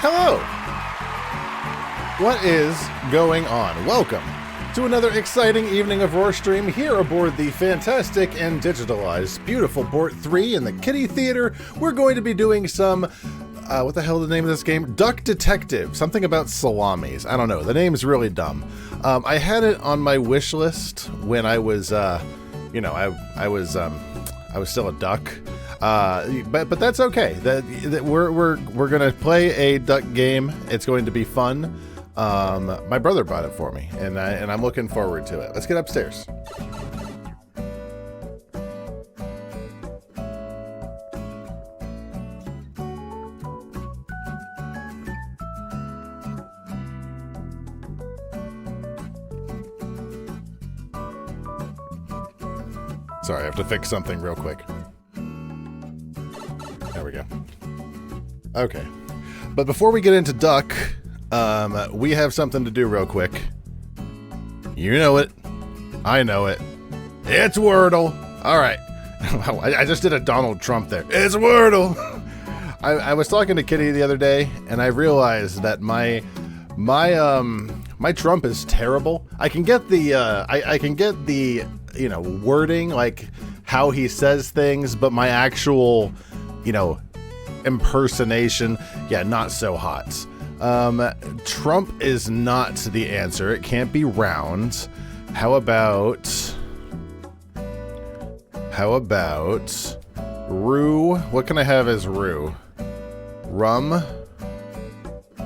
Hello! What is going on? Welcome to another exciting evening of Roar Stream here aboard the fantastic and digitalized beautiful Port 3 in the Kitty Theater. We're going to be doing some, what the hell is the name of this game? Duck Detective. Something about salamis. I don't know. The name's really dumb. I had it on my wish list when I was, I was still a duck. But that's okay. We're gonna play a duck game. It's going to be fun. My brother bought it for me, and I'm looking forward to it. Let's get upstairs. Sorry, I have to fix something real quick. There we go. Okay. But before we get into Duck, we have something to do real quick. You know it. I know it. It's Wordle. All right. I just did a Donald Trump there. It's Wordle. I was talking to Kitty the other day, and I realized that my Trump is terrible. I can get the wording, like how he says things, but my actual, impersonation, not so hot. Trump is not the answer. It can't be round. How about How about Rue? What can I have as Rue? Rum?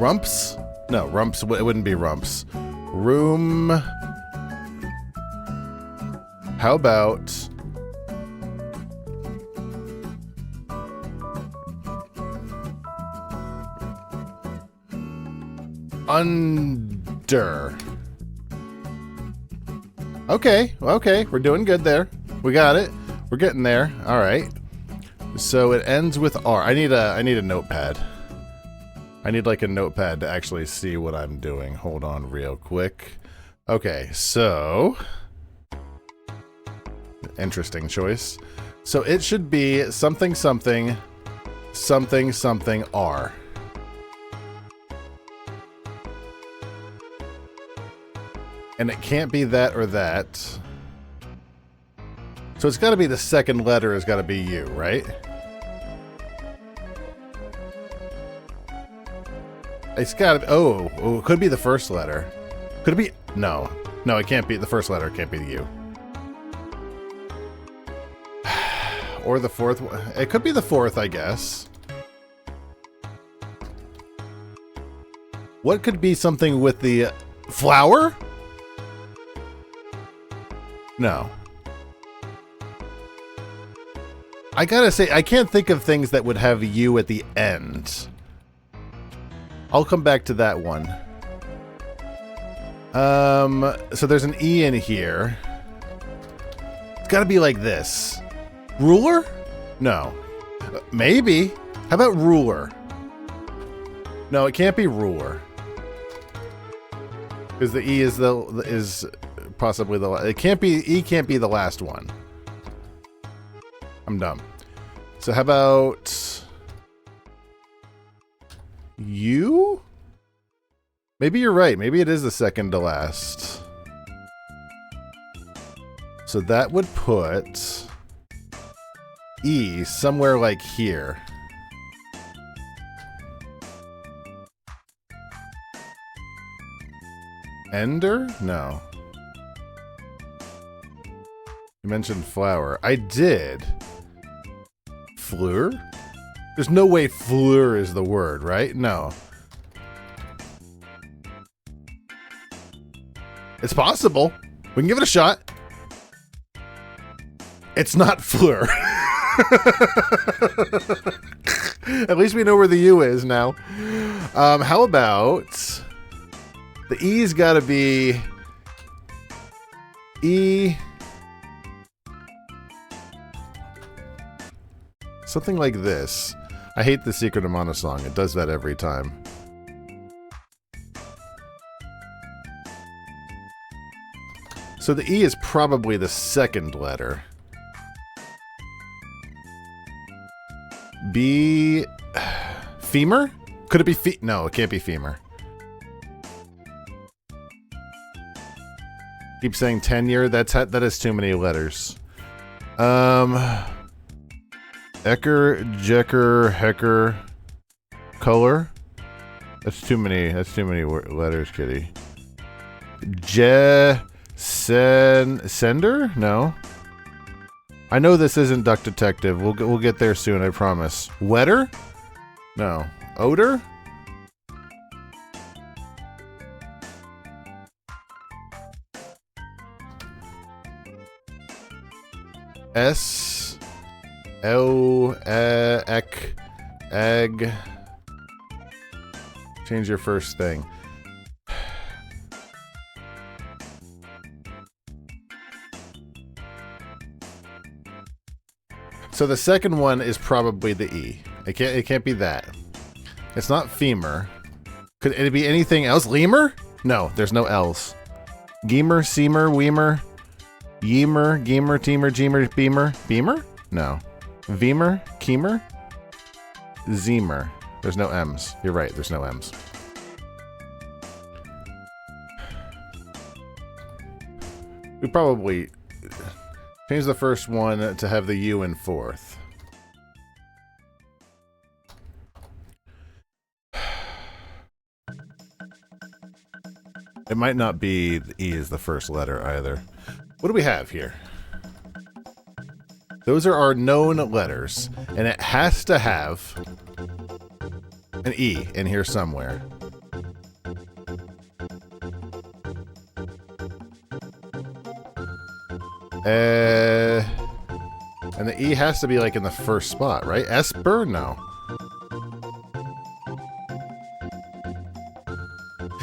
Rumps? No, rumps. It wouldn't be rumps. Room. How about under? Okay, okay, we're doing good there. We got it. We're getting there. All right. So it ends with R. I need a notepad. I need like a notepad to actually see what I'm doing. Hold on real quick. Okay, so interesting choice. So it should be something something something something R. And it can't be that or that. So it's got to be the second letter has got to be U, right? It's got to be, oh, it could be the first letter. Could it be? No. No, it can't be. The first letter can't be the U. Or the fourth one. It could be the fourth, I guess. What could be something with the flower? No. I gotta say, I can't think of things that would have U at the end. I'll come back to that one. So there's an E in here. It's gotta be like this. Ruler? No. Maybe. How about ruler? No, it can't be ruler. Because the E is possibly the it can't be E can't be the last one. I'm dumb. So how about U? Maybe you're right. Maybe it is the second to last. So that would put E somewhere like here. Ender? No. You mentioned flower. I did. Fleur? There's no way fleur is the word, right? No. It's possible. We can give it a shot. It's not fleur. At least we know where the U is now. How about the E's gotta be E. Something like this. I hate the Secret of Mana song. It does that every time. So the E is probably the second letter. B. Femur? Could it be No, it can't be femur. Keep saying tenure. That is too many letters. Ecker, Jecker, Hecker, color. That's too many letters, kitty. Sender? No. I know this isn't Duck Detective. We'll get there soon, I promise. Wetter? No. Odor? S O Ek egg. Change your first thing. So the second one is probably the E. It can't be that. It's not femur. Could it be anything else? Lemur? No, there's no L's. Geemer, Seamer, Weimer, Yeemer, Geemer, Teamer, Geemer, Beamer. Beamer? No. Veemer, Keemer, Zeemer. There's no M's. You're right, there's no M's. We probably change the first one to have the U in fourth. It might not be the E is the first letter either. What do we have here? Those are our known letters, and it has to have an E in here somewhere. And the E has to be like in the first spot, right? Esper? No.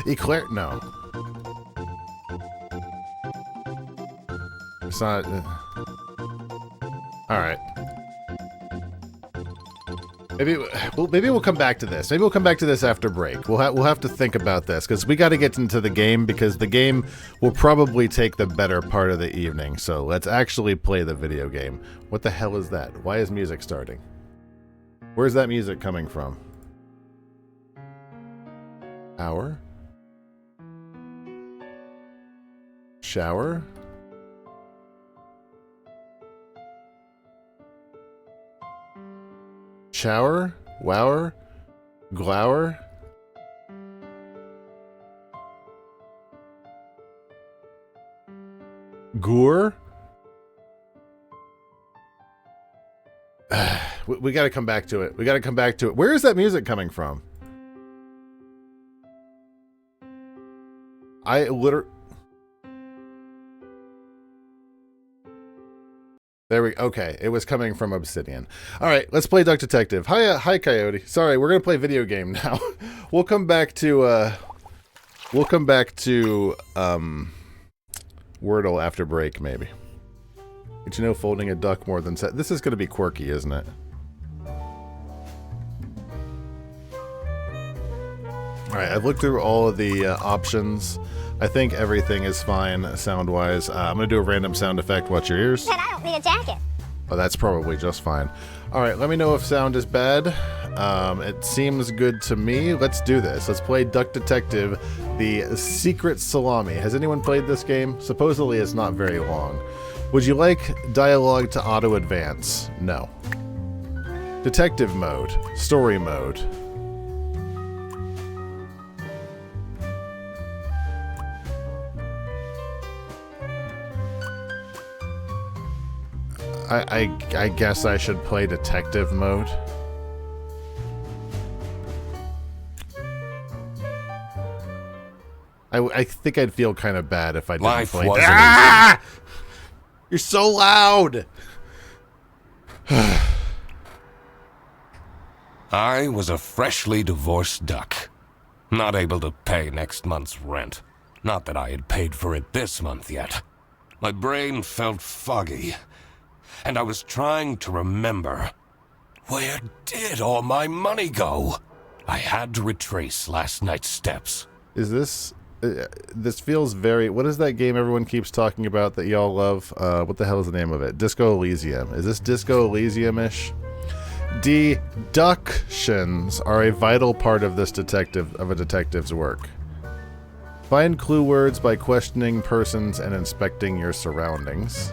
Eclair? No. It's not. All right. Maybe we'll come back to this. Maybe we'll come back to this after break. We'll have to think about this because we got to get into the game because the game will probably take the better part of the evening. So let's actually play the video game. What the hell is that? Why is music starting? Where's that music coming from? Hour? Shower? Shower? Wower? Glower? Goor? We gotta come back to it. We gotta come back to it. Where is that music coming from? There we okay. It was coming from Obsidian. All right, let's play Duck Detective. Hi, Coyote. Sorry, we're gonna play video game now. We'll come back to Wordle after break, maybe. Did you know folding a duck more than set? This is gonna be quirky, isn't it? All right, I've looked through all of the options. I think everything is fine sound-wise. I'm going to do a random sound effect. Watch your ears. But I don't need a jacket. Oh, that's probably just fine. All right, let me know if sound is bad. It seems good to me. Let's do this. Let's play Duck Detective, the Secret Salami. Has anyone played this game? Supposedly it's not very long. Would you like dialogue to auto-advance? No. Detective mode. Story mode. I guess I should play detective mode. I think I'd feel kind of bad if I didn't play. Ah! You're so loud. I was a freshly divorced duck, not able to pay next month's rent. Not that I had paid for it this month yet. My brain felt foggy. And I was trying to remember, where did all my money go? I had to retrace last night's steps. Is this... this feels very... What is that game everyone keeps talking about that y'all love? What the hell is the name of it? Disco Elysium. Is this Disco Elysium-ish? Deductions are a vital part of this a detective's work. Find clue words by questioning persons and inspecting your surroundings.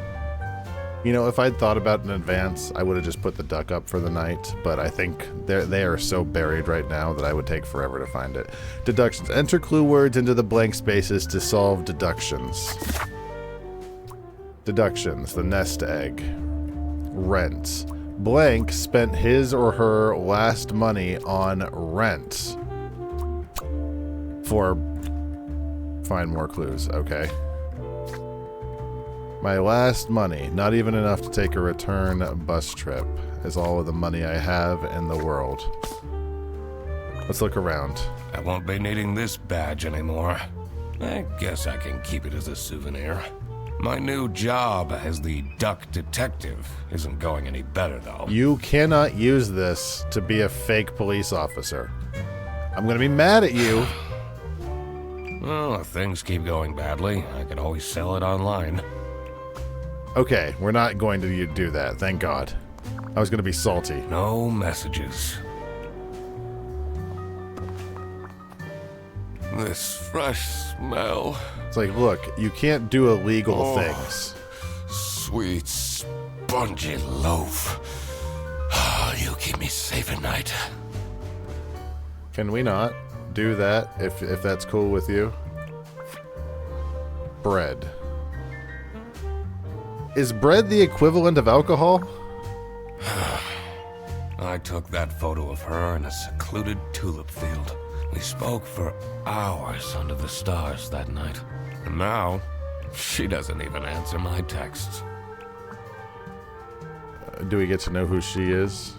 You know, if I'd thought about it in advance, I would have just put the duck up for the night, but I think they are so buried right now that I would take forever to find it. Deductions. Enter clue words into the blank spaces to solve deductions. Deductions. The nest egg. Rent. Blank spent his or her last money on rent. Find more clues. Okay. My last money, not even enough to take a return bus trip, is all of the money I have in the world. Let's look around. I won't be needing this badge anymore. I guess I can keep it as a souvenir. My new job as the Duck Detective isn't going any better, though. You cannot use this to be a fake police officer. I'm gonna be mad at you. Well, if things keep going badly, I can always sell it online. Okay, we're not going to do that, thank God. I was going to be salty. No messages. This fresh smell. It's like, look, you can't do illegal things. Sweet, spongy loaf. You keep me safe at night. Can we not do that, if that's cool with you? Bread. Is bread the equivalent of alcohol? I took that photo of her in a secluded tulip field. We spoke for hours under the stars that night. And now, she doesn't even answer my texts. Do we get to know who she is?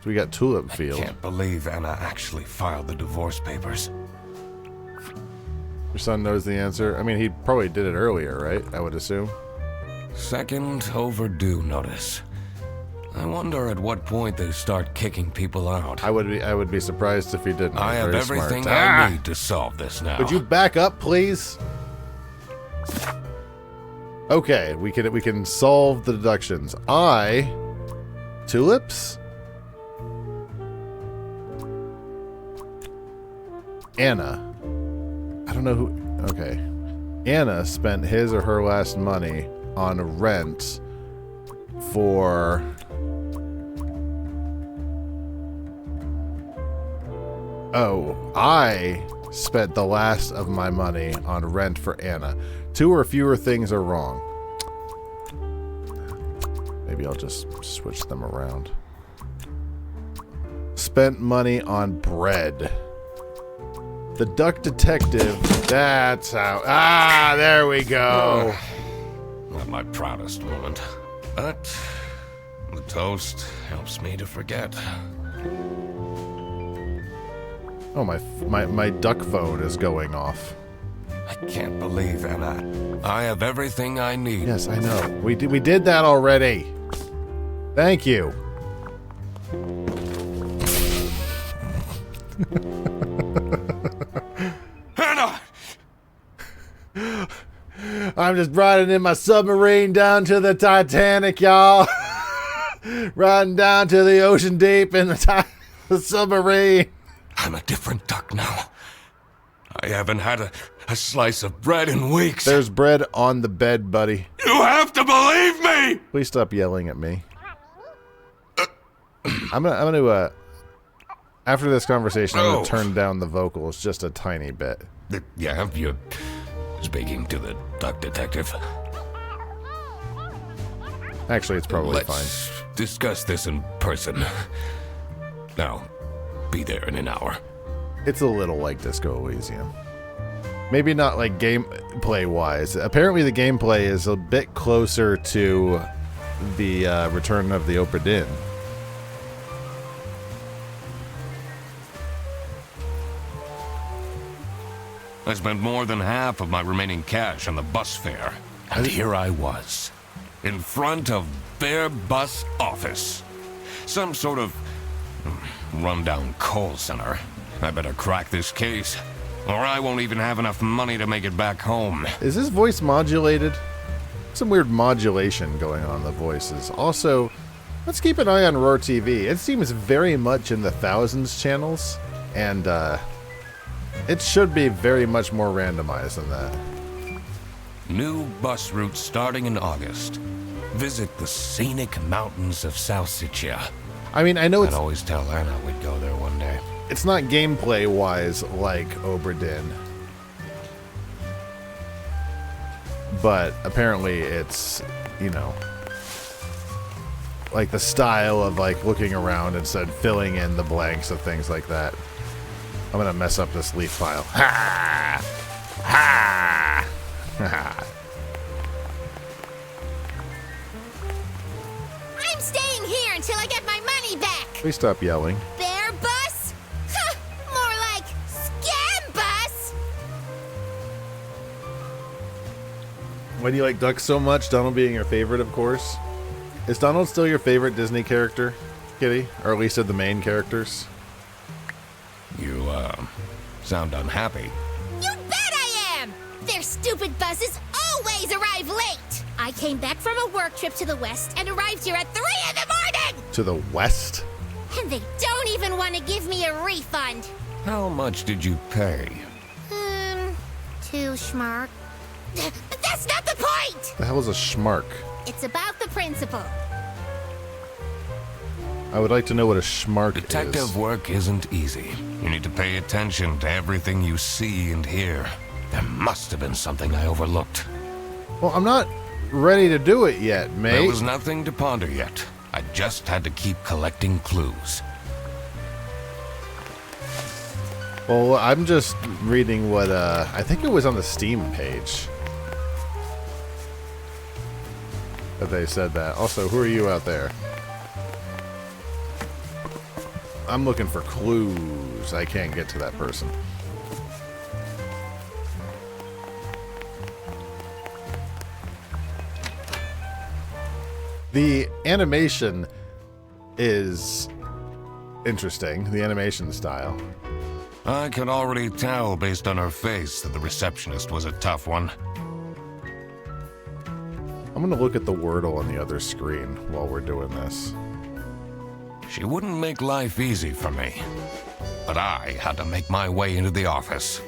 So we got tulip field. I can't believe Anna actually filed the divorce papers. Your son knows the answer? I mean, he probably did it earlier, right? I would assume. Second overdue notice. I wonder at what point they start kicking people out. I would be surprised if he didn't. I have everything smart. I need to solve this now. Would you back up, please? Okay, we can solve the deductions. Tulips? Anna. I don't know who... Okay. Anna spent his or her last money on rent for... Oh, I spent the last of my money on rent for Anna. 2 or fewer things are wrong. Maybe I'll just switch them around. Spent money on bread. The duck detective, that's how... Ah, there we go. Not my proudest moment. But the toast helps me to forget. Oh, my duck phone is going off. I can't believe, Anna. I have everything I need. Yes, I know. We did that already. Thank you. Anna! I'm just riding in my submarine down to the Titanic, y'all. Riding down to the ocean deep in the submarine. I'm a different duck now. I haven't had a slice of bread in weeks. There's bread on the bed, buddy. You have to believe me! Please stop yelling at me. I'm gonna after this conversation, I'm gonna turn down the vocals just a tiny bit. Yeah, you're speaking to the duck detective. Actually, it's probably Let's discuss this in person. Now, be there in an hour. It's a little like Disco Elysium. Maybe not like gameplay-wise. Apparently the gameplay is a bit closer to the Return of the Obra Dinn. I spent more than half of my remaining cash on the bus fare. And here I was, in front of their bus office. Some sort of rundown call center. I better crack this case, or I won't even have enough money to make it back home. Is his voice modulated? Some weird modulation going on in the voices. Also, let's keep an eye on Roar TV. It seems very much in the thousands channels, and it should be very much more randomized than that. New bus route starting in August. Visit the scenic mountains of South Sicily. I mean, I know I'd always tell Anna we'd go there one day. It's not gameplay-wise like Obra Dinn. But apparently it's, you know, like the style of like looking around instead filling in the blanks of things like that. I'm gonna mess up this leaf file. Ha! Ha! Ha! I'm staying here until I get my money back. Please stop yelling. Bear bus? Huh, more like scam bus. Why do you like ducks so much? Donald being your favorite, of course. Is Donald still your favorite Disney character, Kitty? Or at least of the main characters? You, sound unhappy. You bet I am. Their stupid buses always arrive late. I came back from a work trip to the west and arrived here at 3 in the morning. To the west? And they don't even want to give me a refund. How much did you pay? 2 schmark. But that's not the point. The hell is a schmark? It's about the principle. I would like to know what a schmark Detective is. work isn't easy. You need to pay attention to everything you see and hear. There must have been something I overlooked. Well, I'm not ready to do it yet, mate. There was nothing to ponder yet. I just had to keep collecting clues. Well, I'm just reading what, I think it was on the Steam page that they said that. Also, who are you out there? I'm looking for clues. I can't get to that person. The animation is interesting, the animation style. I could already tell based on her face that the receptionist was a tough one. I'm gonna look at the Wordle on the other screen while we're doing this. She wouldn't make life easy for me, but I had to make my way into the office.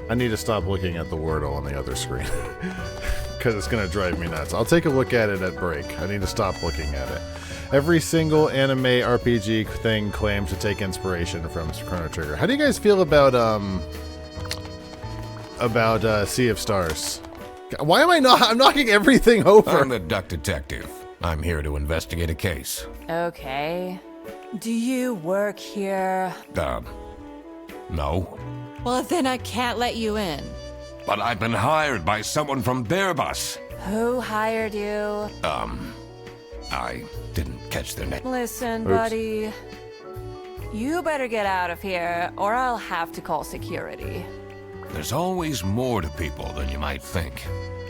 I need to stop looking at the Wordle on the other screen because it's going to drive me nuts. I'll take a look at it at break. I need to stop looking at it. Every single anime RPG thing claims to take inspiration from Chrono Trigger. How do you guys feel about Sea of Stars? Why am I not? I'm knocking everything over. I'm the duck detective. I'm here to investigate a case. Okay. Do you work here? No. Well, then I can't let you in. But I've been hired by someone from their bus. Who hired you? I didn't catch their name. Listen, Oops. buddy. You better get out of here, or I'll have to call security. There's always more to people than you might think.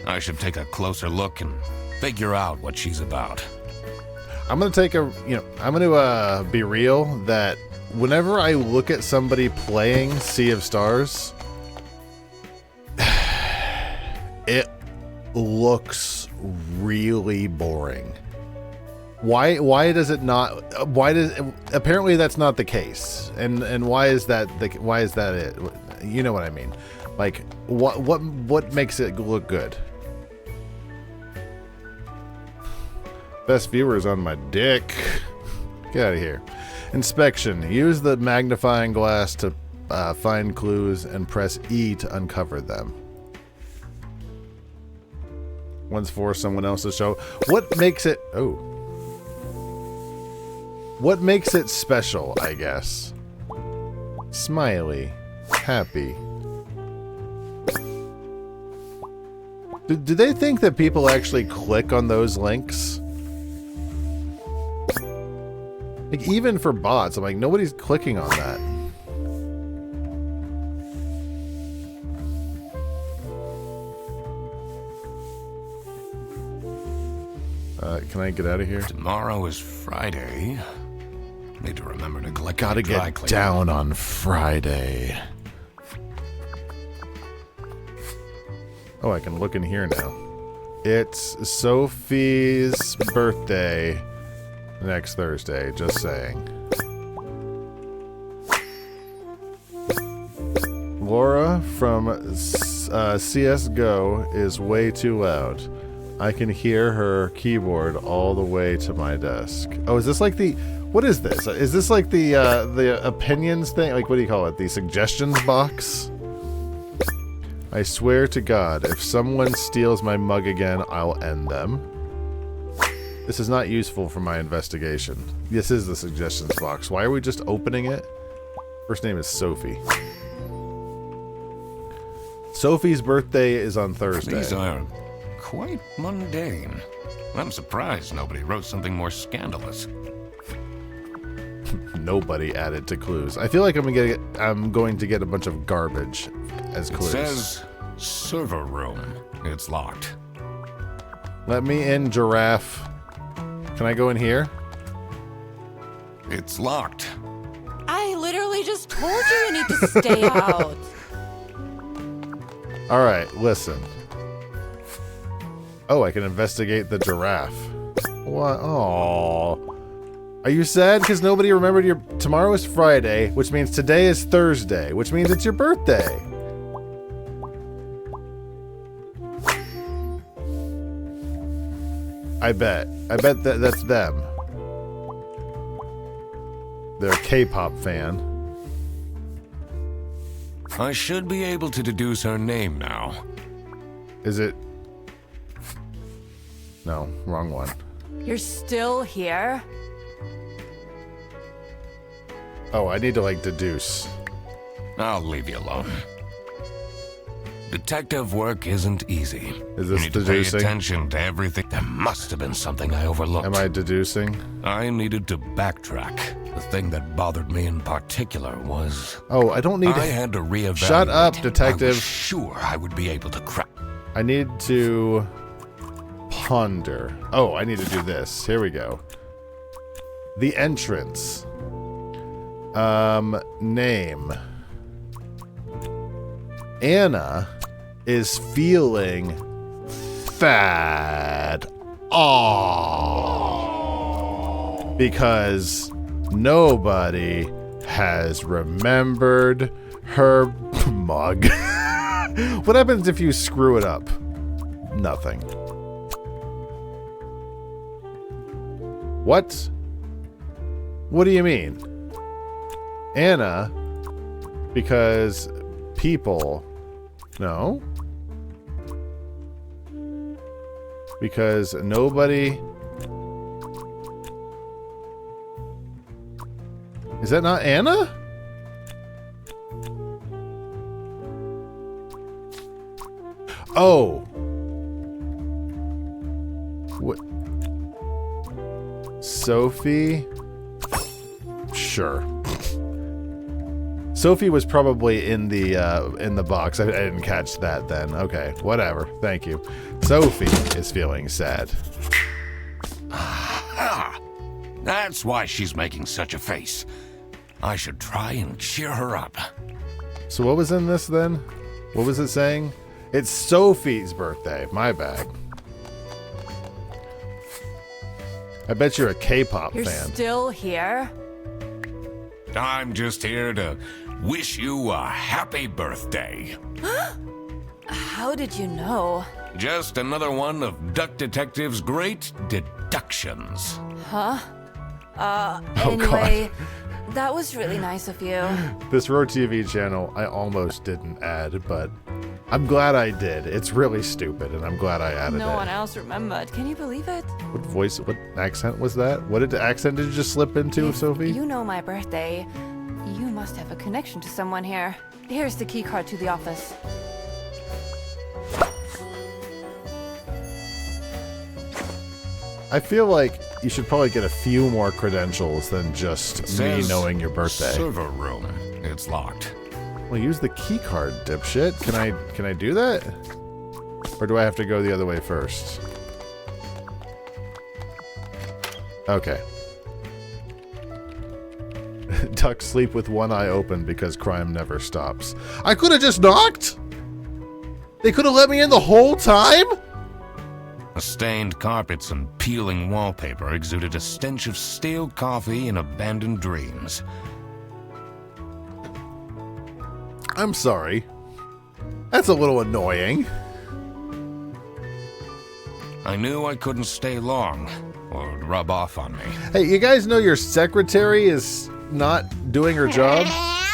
I should take a closer look and figure out what she's about. I'm going to take I'm going to be real that whenever I look at somebody playing Sea of Stars, it looks really boring. Why does it not? Apparently that's not the case. And why is that it? You know what I mean? Like what makes it look good? Best viewers on my dick. Get out of here. Inspection. Use the magnifying glass to find clues and press E to uncover them. One's for someone else to show. What makes it... Oh. What makes it special, I guess? Smiley. Happy. Do they think that people actually click on those links? Like, even for bots, I'm like, nobody's clicking on that. Can I get out of here? Tomorrow is Friday. Need to remember to collect Gotta the dry get cleaner. down on Friday. Oh, I can look in here now. It's Sophie's birthday next Thursday, just saying. Laura from CSGO is way too loud. I can hear her keyboard all the way to my desk. Oh, is this like the... What is this? Is this like the opinions thing? Like, what do you call it? The suggestions box? I swear to God, if someone steals my mug again, I'll end them. This is not useful for my investigation. This is the suggestions box. Why are we just opening it? First name is Sophie. Sophie's birthday is on Thursday. These are quite mundane. I'm surprised nobody wrote something more scandalous. Nobody added to clues. I feel like I'm going to get a bunch of garbage as It clues. says server room. It's locked. Let me in, giraffe. Can I go in here? It's locked. I literally just told you need to stay out. All right, listen. Oh, I can investigate the giraffe. What? Oh. Are you sad because nobody remembered your... Tomorrow is Friday, which means today is Thursday, which means it's your birthday. I bet that's them. They're a K-pop fan. I should be able to deduce her name now. Is it... No, wrong one. You're still here? Oh, I need to, like, deduce. I'll leave you alone. Detective work isn't easy. Is You this need to pay deducing? attention to everything. There must have been something I overlooked. Am I deducing? I needed to backtrack. The thing that bothered me in particular was... Oh, I don't need I had to reevaluate. Shut up, I detective. was sure I would be able to crack. I need to ponder. Oh, I need to do this. Here we go. The entrance. Name. Anna is feeling fat. Aww. Because nobody has remembered her mug. What happens if you screw it up? Nothing. What? What do you mean? Anna, because people... No. Because nobody... Is that not Anna? Oh. What? Sophie? Sure. Sophie was probably in the box. I didn't catch that then. Okay, whatever. Thank you. Sophie is feeling sad. Ah, that's why she's making such a face. I should try and cheer her up. So what was in this then? What was it saying? It's Sophie's birthday. My bad. I bet you're a K-pop You're fan. still here? I'm just here to wish you a happy birthday. How did you know? Just another one of Duck Detective's great deductions. Huh? Oh, Anyway, that was really nice of you. This Row TV channel, I almost didn't add, but I'm glad I did. It's really stupid, and I'm glad I added No it. one else remembered. Can you believe it? What voice, what accent was that? What accent did you just slip into, If Sophie? you know my birthday, you must have a connection to someone here. Here's the key card to the office. I feel like you should probably get a few more credentials than just me Says knowing your birthday. Server room. It's locked. Well, use the key card, dipshit. Can I do that? Or do I have to go the other way first? Okay. Ducks sleep with one eye open because crime never stops. I could have just knocked? They could have let me in the whole time? The stained carpets and peeling wallpaper exuded a stench of stale coffee and abandoned dreams. I'm sorry. That's a little annoying. I knew I couldn't stay long, or it would rub off on me. Hey, you guys know your secretary is not doing her job? Now,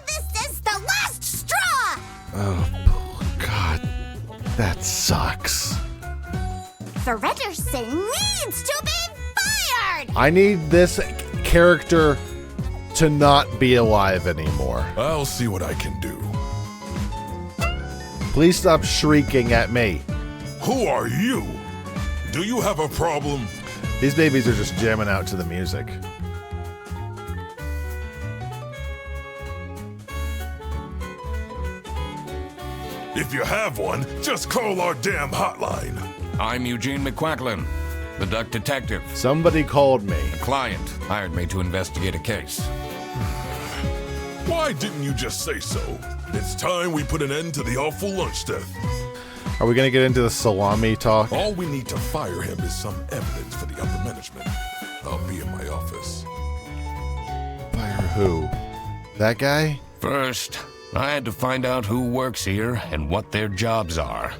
this is the last straw! Oh, God. That sucks. Fredderson needs to be fired! I need this character to not be alive anymore. I'll see what I can do. Please stop shrieking at me. Who are you? Do you have a problem? These babies are just jamming out to the music. If you have one, just call our damn hotline. I'm Eugene McQuacklin, the Duck Detective. Somebody called me. Client hired me to investigate a case. Why didn't you just say so? It's time we put an end to the awful lunch death. Are we gonna get into the salami talk? All we need to fire him is some evidence for the upper management. I'll be in my office. Fire who? That guy? First, I had to find out who works here and what their jobs are.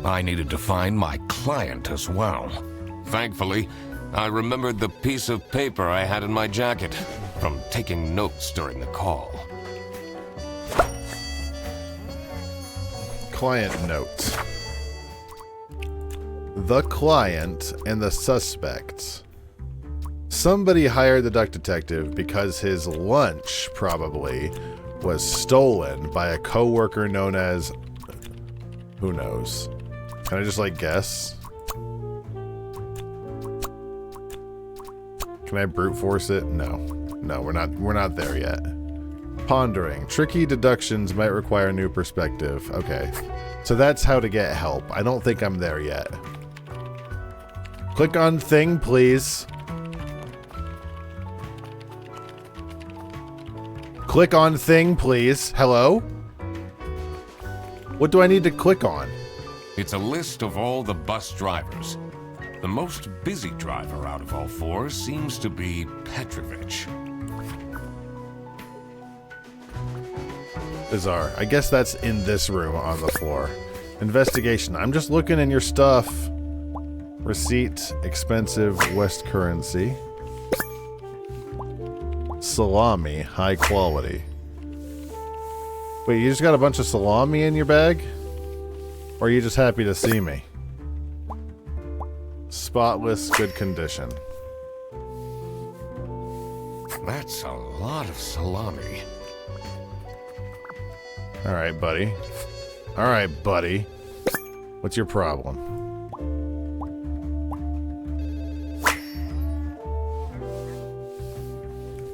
I needed to find my client as well. Thankfully, I remembered the piece of paper I had in my jacket from taking notes during the call. Client notes. the client and the suspect. Somebody hired the duck detective because his lunch, probably, was stolen by a coworker known as... Who knows? Can I just, like, guess? Can I brute force it? No. No, we're not there yet. Pondering. Tricky deductions might require new perspective. Okay. So that's how to get help. I don't think I'm there yet. Click on thing, please. Click on thing, please. Hello? What do I need to click on? It's a list of all the bus drivers. The most busy driver out of all four seems to be Petrovich. Bizarre. I guess that's in this room on the floor. Investigation. I'm just looking in your stuff. Receipt. Expensive West currency. Salami. High quality. Wait, you just got a bunch of salami in your bag? Or are you just happy to see me? Spotless, good condition. That's a lot of salami. Alright, buddy. Alright, buddy. What's your problem?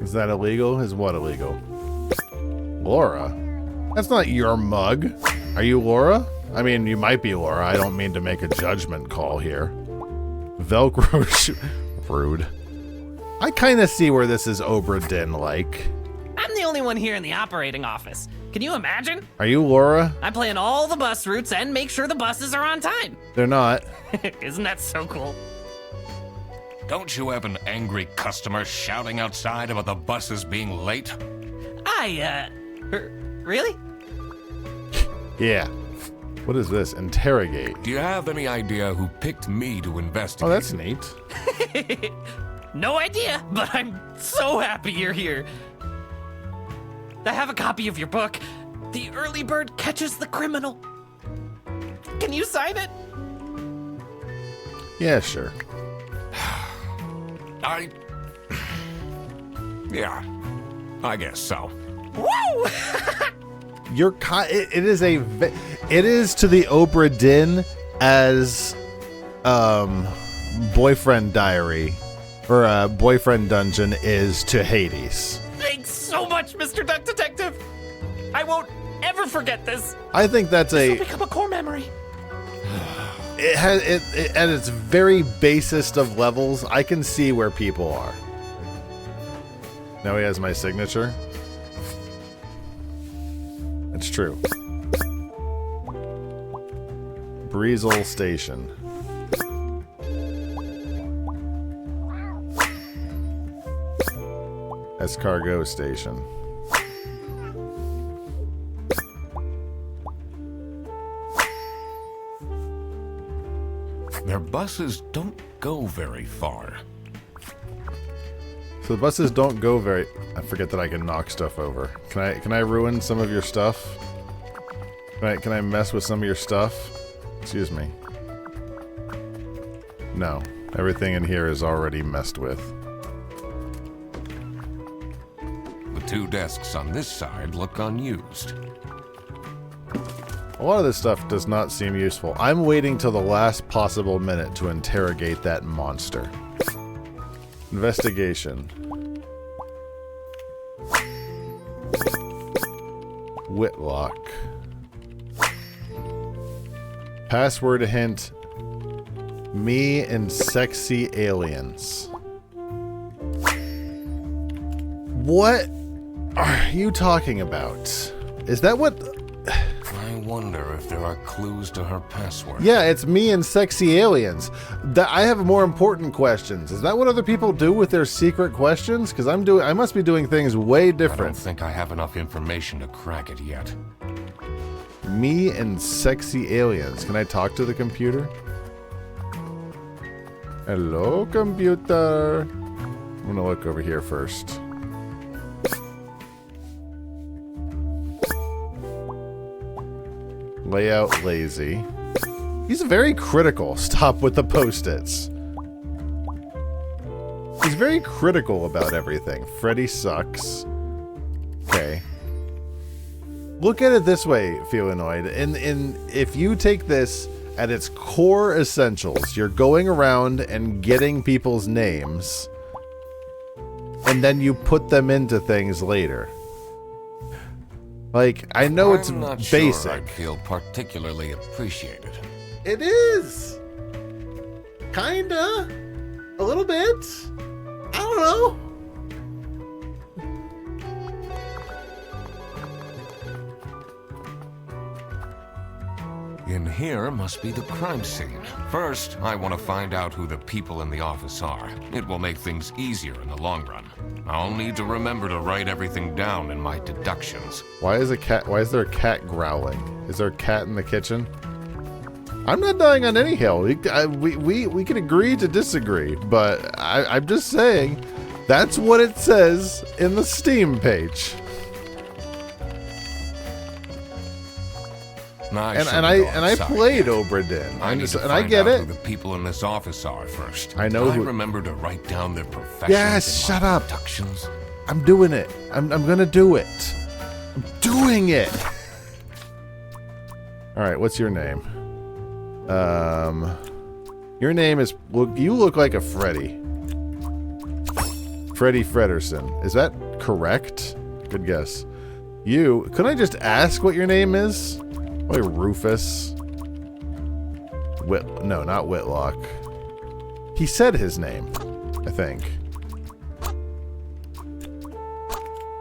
Is that illegal? Is what illegal? Laura? That's not your mug. Are you Laura? I mean, you might be Laura. I don't mean to make a judgment call here. Velcro rude. I kind of see where this is Obra Dinn-like. I'm the only one here in the operating office. Can you imagine? Are you Laura? I plan all the bus routes and make sure the buses are on time. They're not. Isn't that so cool? Don't you have an angry customer shouting outside about the buses being late? Really? Yeah. What is this? Interrogate. Do you have any idea who picked me to investigate? Oh, that's neat. No idea, but I'm so happy you're here. I have a copy of your book. The Early Bird Catches the Criminal. Can you sign it? Yeah, sure. Yeah, I guess so. Woo! It is to the Obra Dinn as Boyfriend Diary or Boyfriend Dungeon is to Hades. Thanks so much, Mr. Duck Detective. I won't ever forget this. I think that's This will become a core memory. it has it at its very basest of levels. I can see where people are. Now he has my signature. It's true. Breezel Station. Escargot Station. Their buses don't go very far. So the buses don't go very... I forget that I can knock stuff over. Can I ruin some of your stuff? Can I mess with some of your stuff? Excuse me. No. Everything in here is already messed with. The two desks on this side look unused. A lot of this stuff does not seem useful. I'm waiting till the last possible minute to interrogate that monster. Investigation. Whitlock. Password hint. Me and sexy aliens. What are you talking about? Is that what... I wonder if there are clues to her password. Yeah, it's me and sexy aliens. I have more important questions. Is that what other people do with their secret questions? Because I must be doing things way I don't different. think I have enough information to crack it yet. Me and sexy aliens. Can I talk to the computer? Hello, computer. I'm gonna look over here first. Layout lazy. He's very critical. Stop with the post-its. He's very critical about everything. Freddy sucks. Okay. Look at it this way, Feelanoid. If you take this at its core essentials, you're going around and getting people's names, and then you put them into things later. Like, I know it's I'm not basic. sure I'd feel particularly appreciated. It is. Kinda. A little bit. I don't know. In here must be the crime scene. First, I want to find out who the people in the office are. It will make things easier in the long run. I'll need to remember to write everything down in my deductions. Why is there a cat growling? Is there a cat in the kitchen? I'm not dying on any hill. We can agree to disagree, but I'm just saying that's what it says in the Steam page. And I played Obra Dinn. I need to and I find get out it. who the people in this office are first. I know I who. remember to write down their professions. Yes, and shut my up. deductions. I'm doing it. I'm gonna do it. I'm doing it. All right, what's your name? Your name is. Well, you look like a Freddy. Freddy Frederson. Is that correct? Good guess. You. Can I just ask what your name is? Like Rufus. No, not Whitlock. He said his name, I think.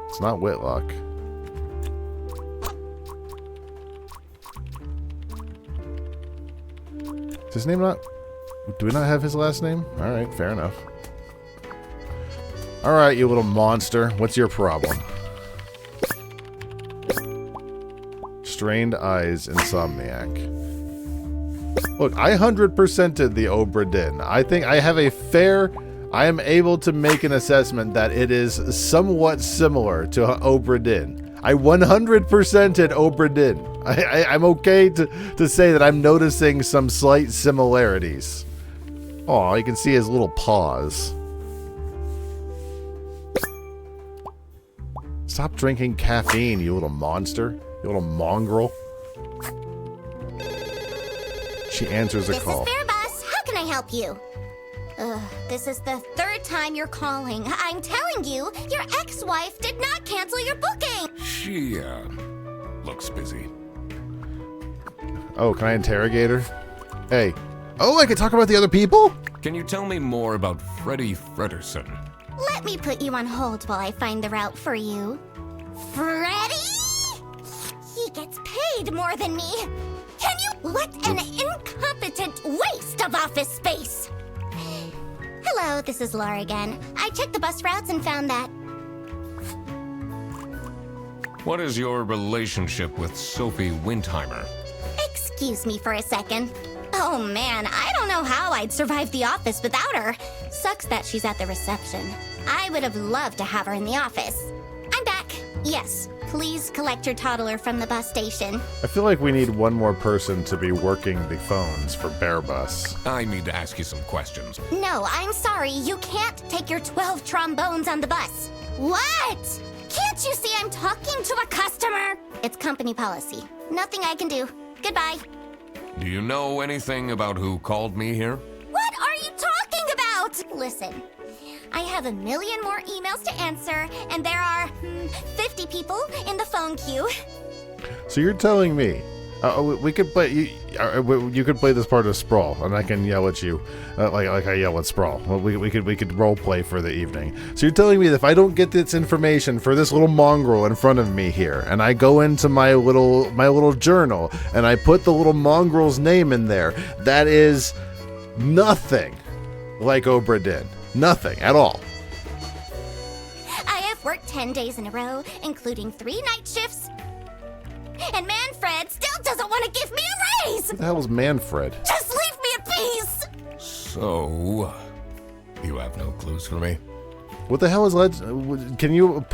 It's not Whitlock. Is his name not... Do we not have his last name? Alright, fair enough. Alright, you little monster. What's your problem? Strained eyes, insomniac. Look, I 100%ed the Obra Dinn. I think I have a fair... I am able to make an assessment that it is somewhat similar to Obra Dinn. I 100%ed Obra Dinn. I'm okay to say that I'm noticing some slight similarities. Oh, you can see his little paws. Stop drinking caffeine, you little monster. You little mongrel. She answers a call. This is Fairbus. How can I help you? This is the third time you're calling. I'm telling you, your ex-wife did not cancel your booking. She, looks busy. Oh, can I interrogate her? Hey. Oh, I can talk about the other people? Can you tell me more about Freddy Frederson? Let me put you on hold while I find the route for you. Freddy? He gets paid more than me. Can you? What an incompetent waste of office space. Hello, this is Laura again. I checked the bus routes and found that. What is your relationship with Sophie Windheimer? Excuse me for a second. Oh man, I don't know how I'd survive the office without her. Sucks that she's at the reception. I would have loved to have her in the office. I'm back. Yes, please collect your toddler from the bus station. I feel like we need one more person to be working the phones for Bear Bus. I need to ask you some questions. No, I'm sorry. You can't take your 12 trombones on the bus. What? Can't you see I'm talking to a customer? It's company policy. Nothing I can do. Goodbye. Do you know anything about who called me here? What are you talking about? Listen, I have a million more emails to answer, and there are 50 people in the phone queue. So you're telling me we could play you could play this part of Sprawl, and I can yell at you like I yell at Sprawl. Well, we could role play for the evening. So you're telling me that if I don't get this information for this little mongrel in front of me here, and I go into my little journal and I put the little mongrel's name in there, that is nothing like Obra Dinn. Nothing at all. I have worked 10 days in a row, including 3 night shifts. And Manfred still doesn't want to give me a raise! What the hell is Manfred? Just leave me at peace! So, you have no clues for me? What the hell is Can you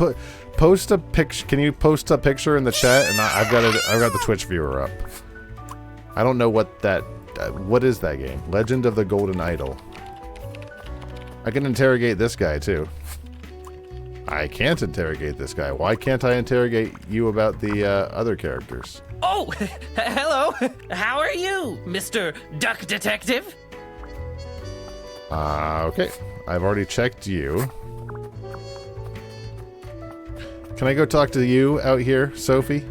post a picture? Can you post a picture in the chat? And I've got the Twitch viewer up. I don't know what that... what is that game? Legend of the Golden Idol. I can interrogate this guy, too. I can't interrogate this guy. Why can't I interrogate you about the other characters? Oh, hello. How are you, Mr. Duck Detective? Okay. I've already checked you. Can I go talk to you out here, Sophie?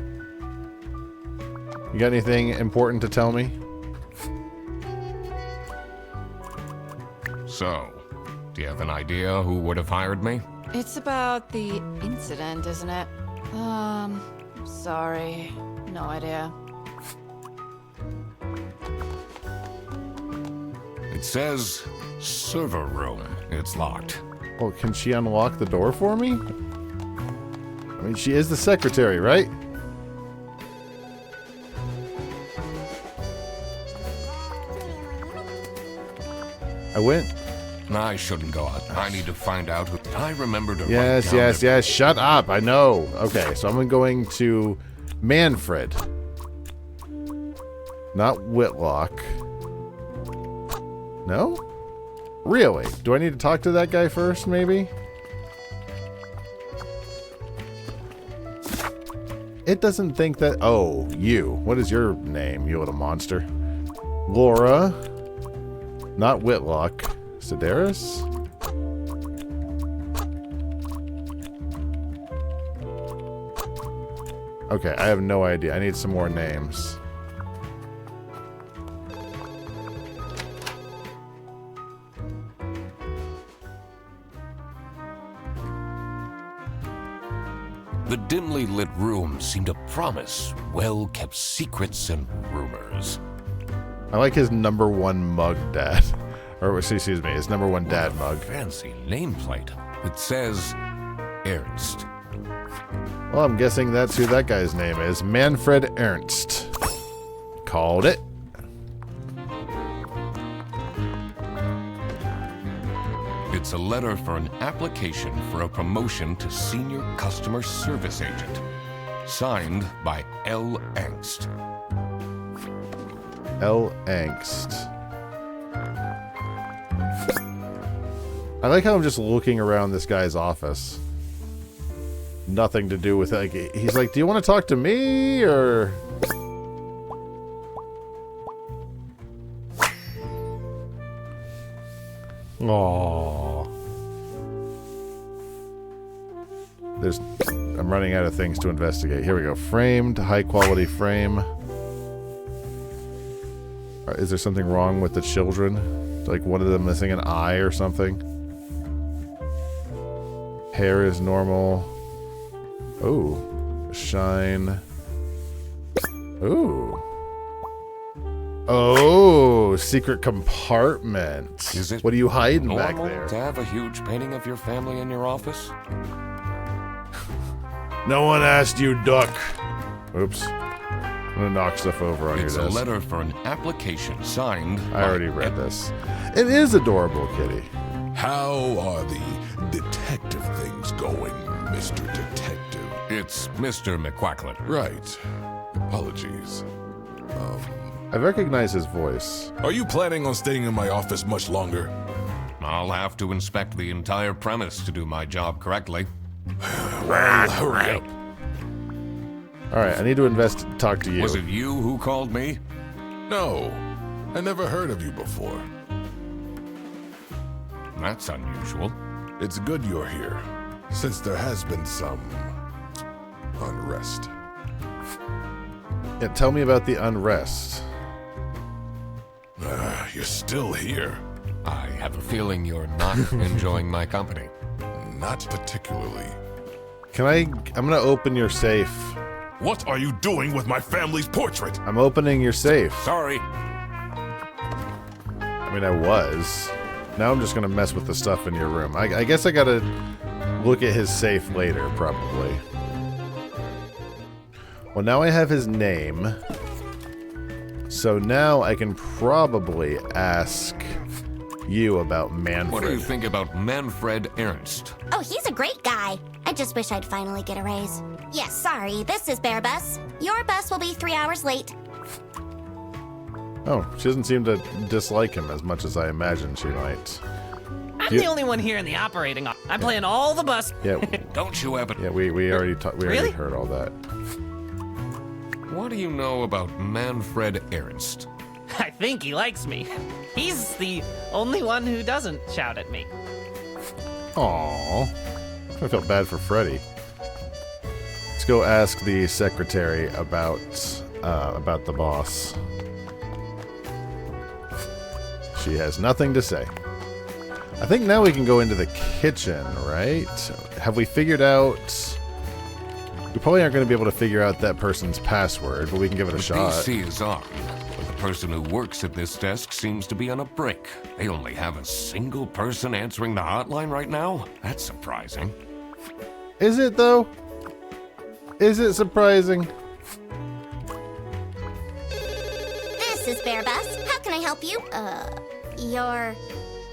You got anything important to tell me? So, do you have an idea who would have hired me? It's about the incident, isn't it? Sorry. No idea. It says server room. It's locked. Well, can she unlock the door for me? I mean, she is the secretary, right? I went. I shouldn't go out. I need to find out who. I remember to. Yes, write down yes, their- yes. Shut up. I know. Okay, so I'm going to Manfred. Not Whitlock. No? Really? Do I need to talk to that guy first, maybe? It doesn't think that... Oh, you. What is your name, you little monster? Laura. Not Whitlock. Sedaris? Okay, I have no idea. I need some more names. The dimly lit room seemed to promise well-kept secrets and rumors. I like his #1 mug dad. Or, excuse me, his #1 dad mug. Fancy nameplate. It says Ernst. Well, I'm guessing that's who that guy's name is. Manfred Ernst. Called it. It's a letter for an application for a promotion to senior customer service agent. Signed by L. Angst. L. Angst. I like how I'm just looking around this guy's office. Nothing to do with it. Like, he's like, do you want to talk to me, or... Aww. I'm running out of things to investigate. Here we go. Framed, high quality frame. Is there something wrong with the children? Like one of them missing an eye or something? Hair is normal. Oh. Shine. Ooh. Oh, secret compartment. Is it what are you hiding back normal there? to have a huge painting of your family in your office? No one asked you, duck. Oops. I'm gonna knock stuff over on It's your a desk. letter for an application signed. I already read this. It is adorable, kitty. How are the detective things going, Mr. Detective? It's Mr. McQuacklet. Right. Apologies. I recognize his voice. Are you planning on staying in my office much longer? I'll have to inspect the entire premise to do my job correctly. Well, hurry up. Alright, I need to talk to you. Was it you who called me? No, I never heard of you before. That's unusual. It's good you're here, since there has been some unrest. Yeah, tell me about the unrest. You're still here. I have a feeling you're not enjoying my company. Not particularly. I'm gonna open your safe. What are you doing with my family's portrait? I'm opening your safe. Sorry. I mean, I was. Now I'm just gonna mess with the stuff in your room. I guess I gotta look at his safe later, probably. Well, now I have his name. So now I can probably ask you about Manfred. What do you think about Manfred Ernst? Oh, he's a great guy. I just wish I'd finally get a raise. Yes, sorry, this is Bear Bus. Your bus will be 3 hours late. Oh, she doesn't seem to dislike him as much as I imagined she might. I'm the only one here in the operating office. I'm playing all the bus. Yeah, Don't you ever... yeah, we already we already Really? heard all that. What do you know about Manfred Ernst? I think he likes me. He's the only one who doesn't shout at me. Aww. I felt bad for Freddy. Let's go ask the secretary about the boss. She has nothing to say. I think now we can go into the kitchen, right? Have we figured out... We probably aren't going to be able to figure out that person's password, but we can give it a The shot. PC is on, but the person who works at this desk seems to be on a break. They only have a single person answering the hotline right now? That's surprising. Is it, though? Is it surprising? This is Bear Bus. How can I help you? Your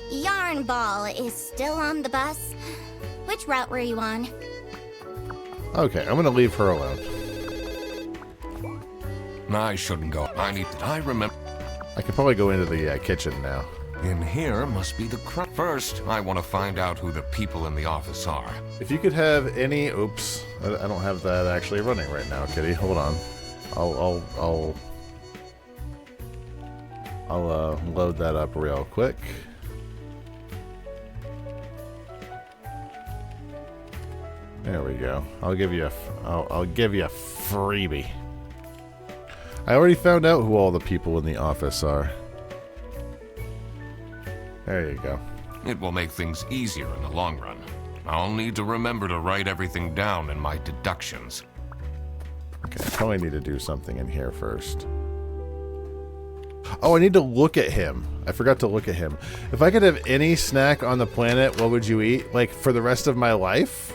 yarn ball is still on the bus. Which route were you on? Okay, I'm going to leave her alone. I shouldn't go. I remember. I can probably go into the kitchen now. In here must be the First, I want to find out who the people in the office are. If you could have any... Oops. I don't have that actually running right now, Kitty. Hold on. I'll load that up real quick. There we go. I'll give you a freebie. I already found out who all the people in the office are. There you go. It will make things easier in the long run. I'll need to remember to write everything down in my deductions. Okay, I probably need to do something in here first. Oh, I need to look at him. I forgot to look at him. If I could have any snack on the planet, what would you eat? Like, for the rest of my life?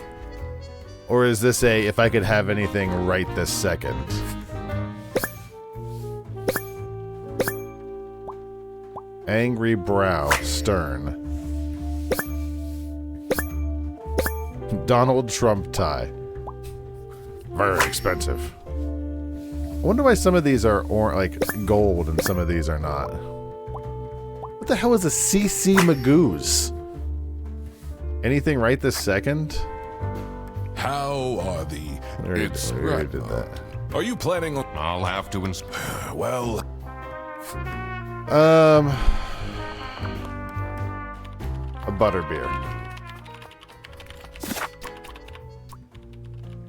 Or is this a, if I could have anything right this second? Angry brow, stern. Donald Trump tie. Very expensive. I wonder why some of these are like gold and some of these are not. What the hell is a CC Magoo's? Anything right this second? How are the... We already did that. Are you planning on... I'll have to Well... A butterbeer.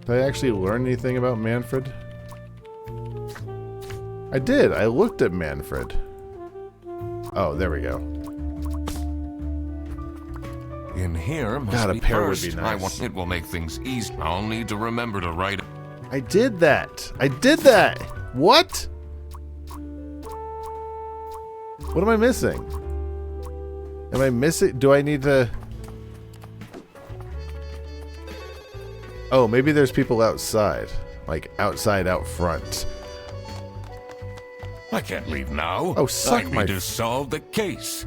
Did I actually learn anything about Manfred? I did. I looked at Manfred. Oh, there we go. In here must God, a be pear would first. be nice. It will make things easy. I'll need to remember to write. I did that. I did that. What? What am I missing? Am I missing? Do I need to... Oh, maybe there's people outside. Like, outside out front. I can't leave now. Oh, suck I my... need to solve the case.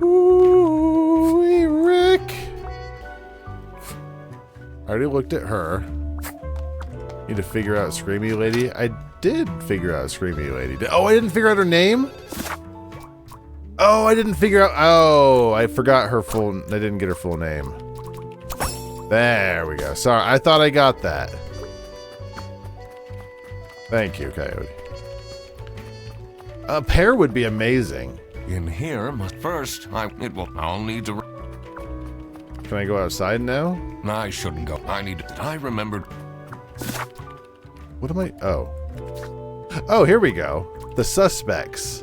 Ooh, Rick. I already looked at her. Need to figure out Screamy Lady. I did figure out Screamy Lady. Oh, I didn't figure out her name? Oh, I didn't figure out... Oh, I forgot her full... I didn't get her full name. There we go. Sorry, I thought I got that. Thank you, Coyote. A pear would be amazing. In here must first. I'll need to. Can I go outside now? I shouldn't go. I need to. I remembered. What am I... Oh. Oh, here we go. The suspects.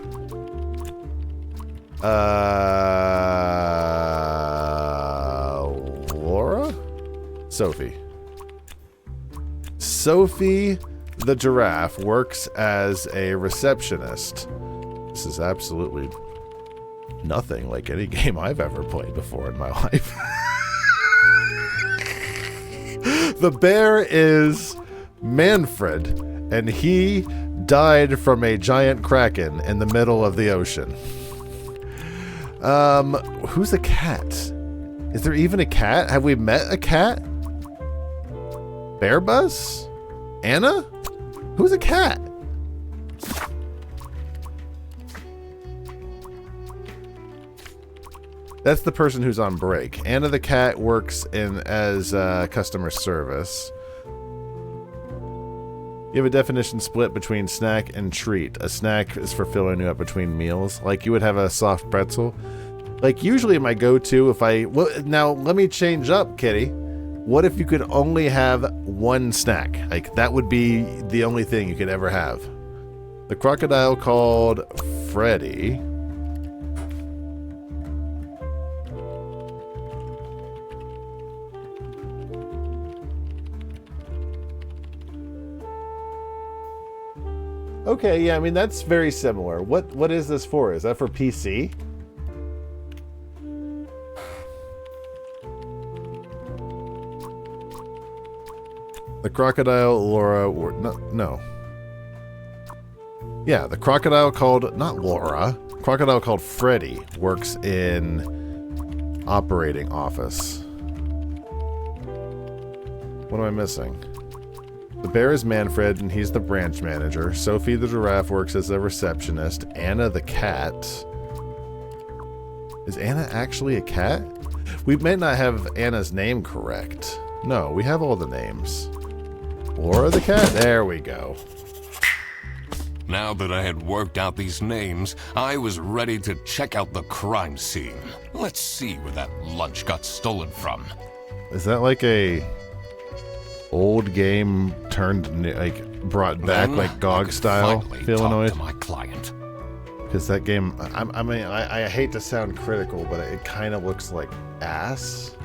Laura? Sophie. Sophie the giraffe works as a receptionist. This is absolutely nothing like any game I've ever played before in my life. The bear is Manfred, and he died from a giant kraken in the middle of the ocean. Who's the cat? Is there even a cat? Have we met a cat? Bear Bus? Anna? Who's a cat? That's the person who's on break. Anna the cat works as customer service. You have a definition split between snack and treat. A snack is for filling you up between meals. Like you would have a soft pretzel. Like usually my go-to if I... Well, now let me change up, Kitty. What if you could only have one snack? Like that would be the only thing you could ever have. The crocodile called Freddy. Okay, yeah, I mean that's very similar. What is this for? Is that for PC? The crocodile Laura no. Yeah, the crocodile called not Laura. Crocodile called Freddy works in operating office. What am I missing? The bear is Manfred, and he's the branch manager. Sophie the giraffe works as a receptionist. Anna the cat. Is Anna actually a cat? We may not have Anna's name correct. No, we have all the names. Laura the cat? There we go. Now that I had worked out these names, I was ready to check out the crime scene. Let's see where that lunch got stolen from. Is that like a... old game turned like brought back, Then like GOG style finally Illinois? talk to my client. Because that game, I mean, I hate to sound critical, but it kind of looks like ass.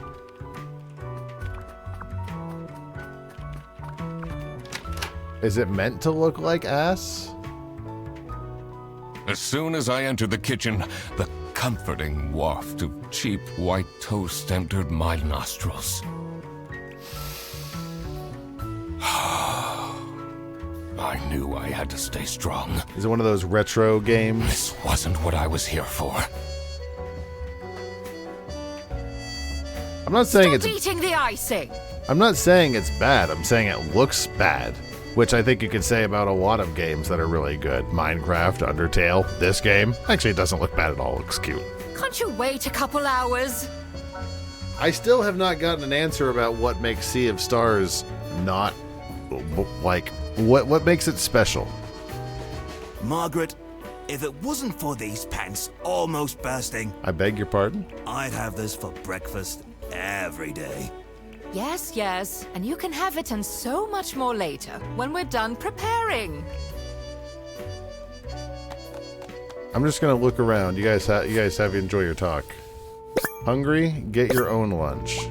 Is it meant to look like ass? As soon as I entered the kitchen, the comforting waft of cheap white toast entered my nostrils. I knew I had to stay strong. Is it one of those retro games? This wasn't what I was here for. I'm not saying Stop it's eating the icing. I'm not saying it's bad. I'm saying it looks bad, which I think you could say about a lot of games that are really good. Minecraft, Undertale, this game. Actually, it doesn't look bad at all. It looks cute. Can't you wait a couple hours? I still have not gotten an answer about what makes Sea of Stars not like what makes it special. Margaret, if it wasn't for these pants almost bursting, I beg your pardon? I'd have this for breakfast every day. Yes, yes. And you can have it and so much more later when we're done preparing. I'm just gonna look around. You guys have enjoy your talk. Hungry? Get your own lunch.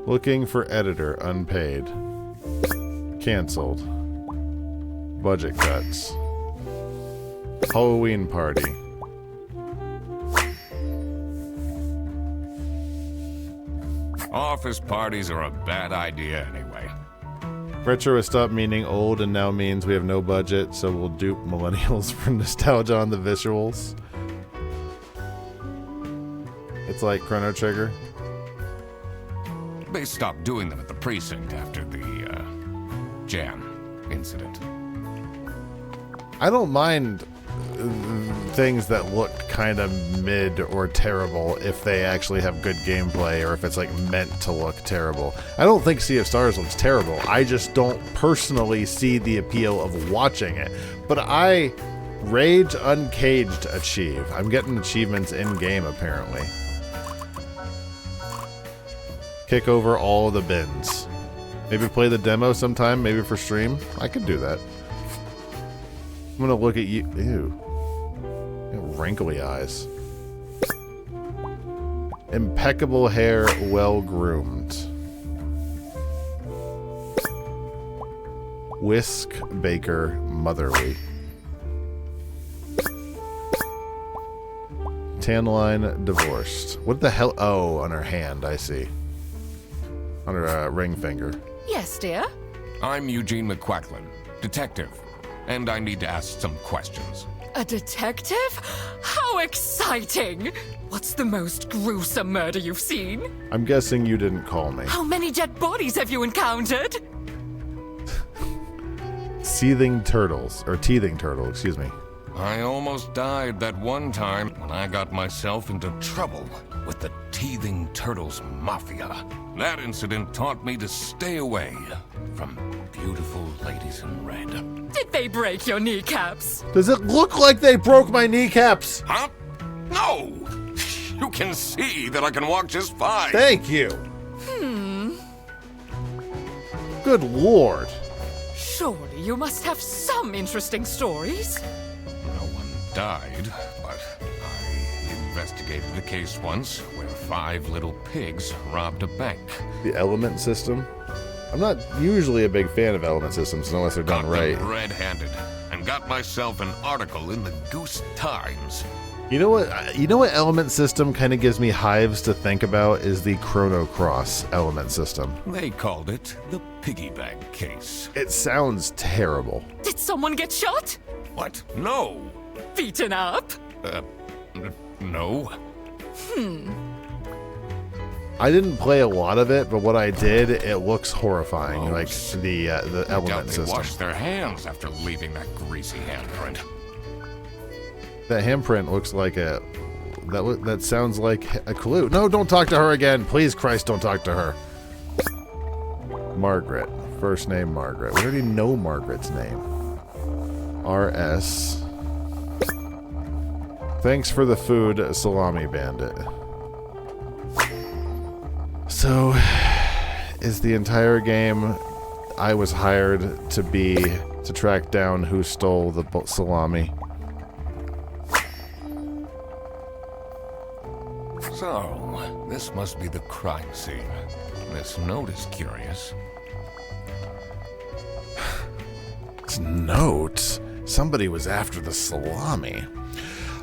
Looking for editor, unpaid. Cancelled. Budget cuts. Halloween party. Office parties are a bad idea anyway. Retro has stopped meaning old and now means we have no budget, so we'll dupe millennials for nostalgia on the visuals. It's like Chrono Trigger. They stopped doing them at the precinct after the, jam incident. I don't mind things that look kind of mid or terrible if they actually have good gameplay or if it's like meant to look terrible. I don't think Sea of Stars looks terrible. I just don't personally see the appeal of watching it. But I Rage Uncaged achieve. I'm getting achievements in game apparently. Kick over all the bins. Maybe play the demo sometime, maybe for stream. I could do that. I'm gonna look at you. Ew. Wrinkly eyes. Impeccable hair, well groomed. Whisk Baker, motherly. Tan line, divorced. What the hell? Oh, on her hand, I see. On her ring finger. Yes, dear. I'm Eugene McQuacklin, detective, and I need to ask some questions. A detective? How exciting! What's the most gruesome murder you've seen? I'm guessing you didn't call me. How many dead bodies have you encountered? Teething turtle, excuse me. I almost died that one time when I got myself into trouble with the Teething Turtles Mafia. That incident taught me to stay away from beautiful ladies in red. Did they break your kneecaps? Does it look like they broke my kneecaps? Huh? No! You can see that I can walk just fine. Thank you. Good lord. Surely you must have some interesting stories. No one died, but I investigated a case once where 5 little pigs robbed a bank. The element system? I'm not usually a big fan of element systems unless they're done Caught right. them red-handed and got myself an article in the Goose Times. You know what element system kind of gives me hives to think about is the Chrono Cross element system. They called it the piggy bank case. It sounds terrible. Did someone get shot? What? No. Beaten up? No. I didn't play a lot of it, but what I did, it looks horrifying. Gross. Like the I doubt element they system. washed their hands after leaving that greasy handprint. That handprint looks like that sounds like a clue. No, don't talk to her again. Please, Christ, don't talk to her. Margaret. First name Margaret. We already know Margaret's name. R.S. Thanks for the food, Salami Bandit. So, is the entire game I was hired to track down who stole the salami? So, this must be the crime scene. This note is curious. This note? Somebody was after the salami.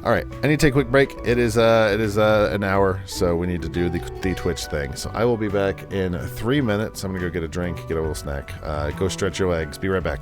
All right, I need to take a quick break. It is an hour, so we need to do the Twitch thing. So I will be back in 3 minutes. I'm gonna go get a drink, get a little snack. Go stretch your legs. Be right back.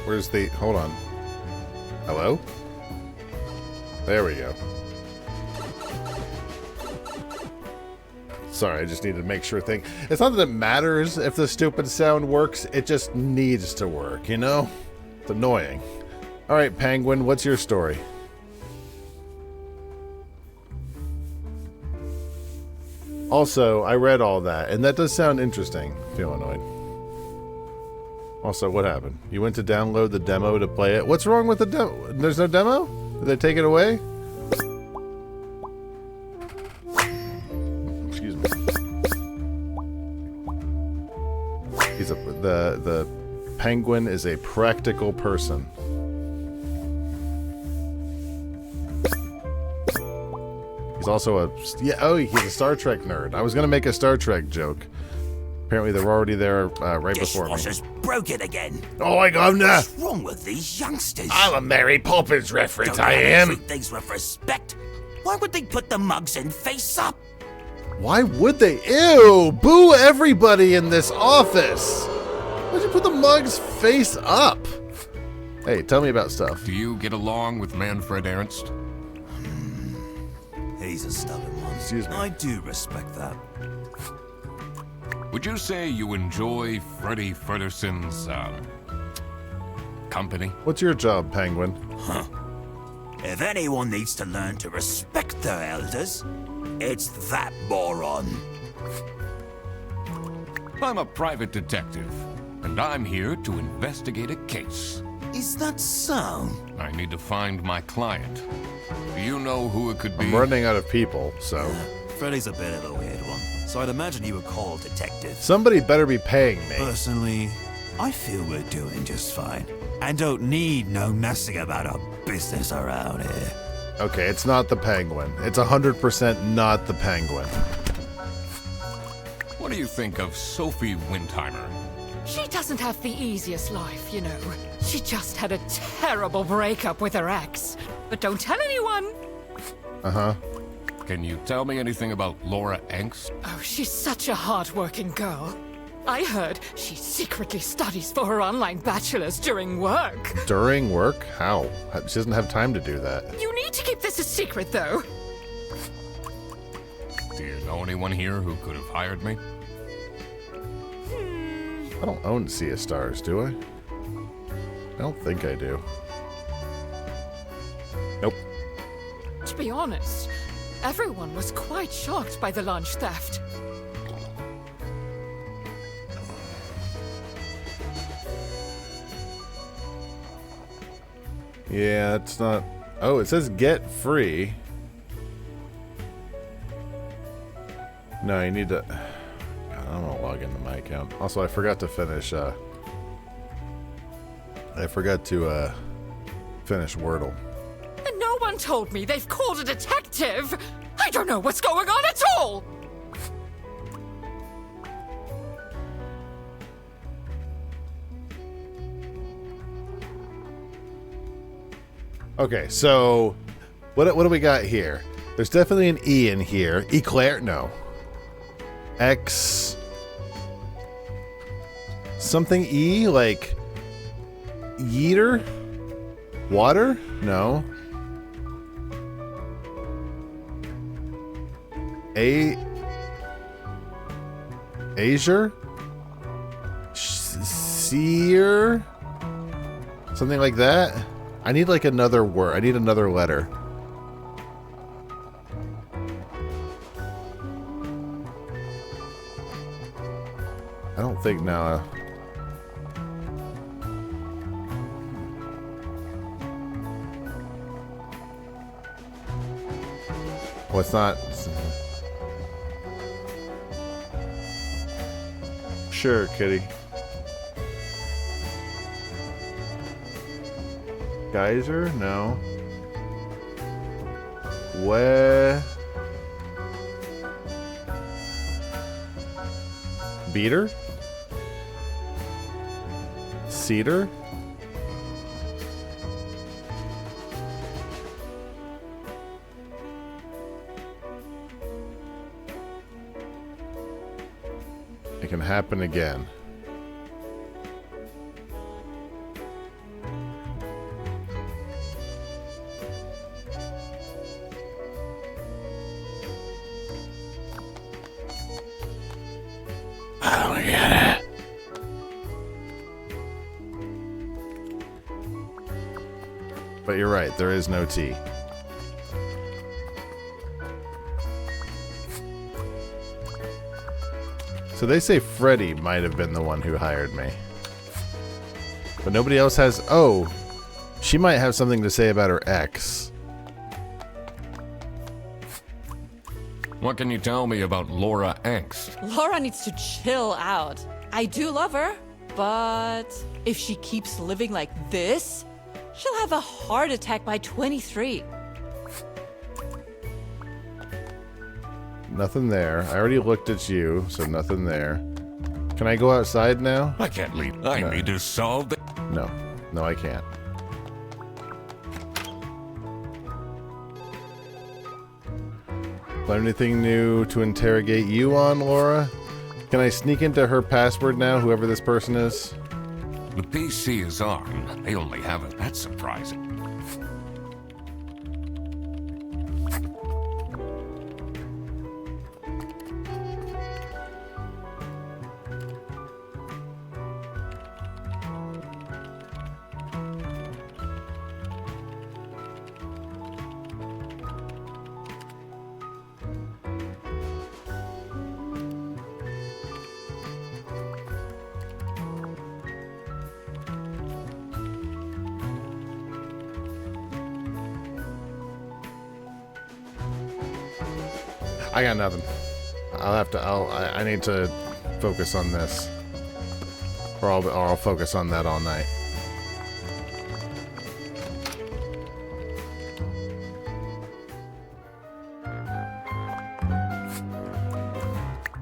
Where's the... Hold on. Hello? There we go. Sorry, I just need to make sure thing. It's not that it matters if the stupid sound works. It just needs to work, you know? It's annoying. All right, Penguin, what's your story? Also, I read all that, and that does sound interesting. Feel annoyed. Also, what happened? You went to download the demo to play it? What's wrong with the demo? There's no demo? Did they take it away? Excuse me. The penguin is a practical person. He's also he's a Star Trek nerd. I was gonna make a Star Trek joke. Apparently they're already there right before me. Dishwasher's broken again. Oh my god, no! What's wrong with these youngsters? I'm a Mary Poppins reference, Don't I they am. treat things with respect. Why would they put the mugs in face up? Why would they? Ew! Boo everybody in this office! Why'd you put the mugs face up? Hey, tell me about stuff. Do you get along with Manfred Ernst? He's a stubborn one. Excuse me. I do respect that. Would you say you enjoy Freddy Fredderson's, company? What's your job, Penguin? If anyone needs to learn to respect their elders, it's that moron. I'm a private detective, and I'm here to investigate a case. Is that so? I need to find my client. Do you know who it could be? I'm running out of people, so... Freddy's a bit of a weird one, so I'd imagine he would call detective. Somebody better be paying me. Personally, I feel we're doing just fine. And don't need no messing about our business around here. Okay, it's not the Penguin. It's 100% not the Penguin. What do you think of Sophie Windheimer? She doesn't have the easiest life, you know. She just had a terrible breakup with her ex. But don't tell anyone. Uh-huh. Can you tell me anything about Laura Angst? Oh, she's such a hard-working girl. I heard she secretly studies for her online bachelor's during work. During work? How? She doesn't have time to do that. You need to keep this a secret, though. Do you know anyone here who could have hired me? I don't own Sea of Stars, do I? I don't think I do. Nope. To be honest, everyone was quite shocked by the lunch theft. Yeah, it's not... Oh, it says get free. No, you need to... God, I don't want to log into my account. Also, I forgot to finish, finish Wordle. And no one told me they've called a detective! I don't know what's going on at all! Okay, so what do we got here? There's definitely an E in here. Eclair? No. X. Something E, like Yeeter? Water? No. Azure? Seer? Something like that? I need like another word. I need another letter. I don't think now. Well, it's not. Sure, kitty. Geyser? No. Where? Beater? Cedar? It can happen again. But you're right, there is no T. So they say Freddy might have been the one who hired me. But nobody else has... Oh! She might have something to say about her ex. What can you tell me about Laura Angst? Laura needs to chill out. I do love her, but if she keeps living like this, she'll have a heart attack by 23. Nothing there. I already looked at you, so nothing there. Can I go outside now? I can't leave. I need to solve the... No. No, I can't. But anything new to interrogate you on, Laura? Can I sneak into her password now, whoever this person is? The PC is on. They only have it. That's surprising. I got nothing. I need to focus on this. Or I'll focus on that all night.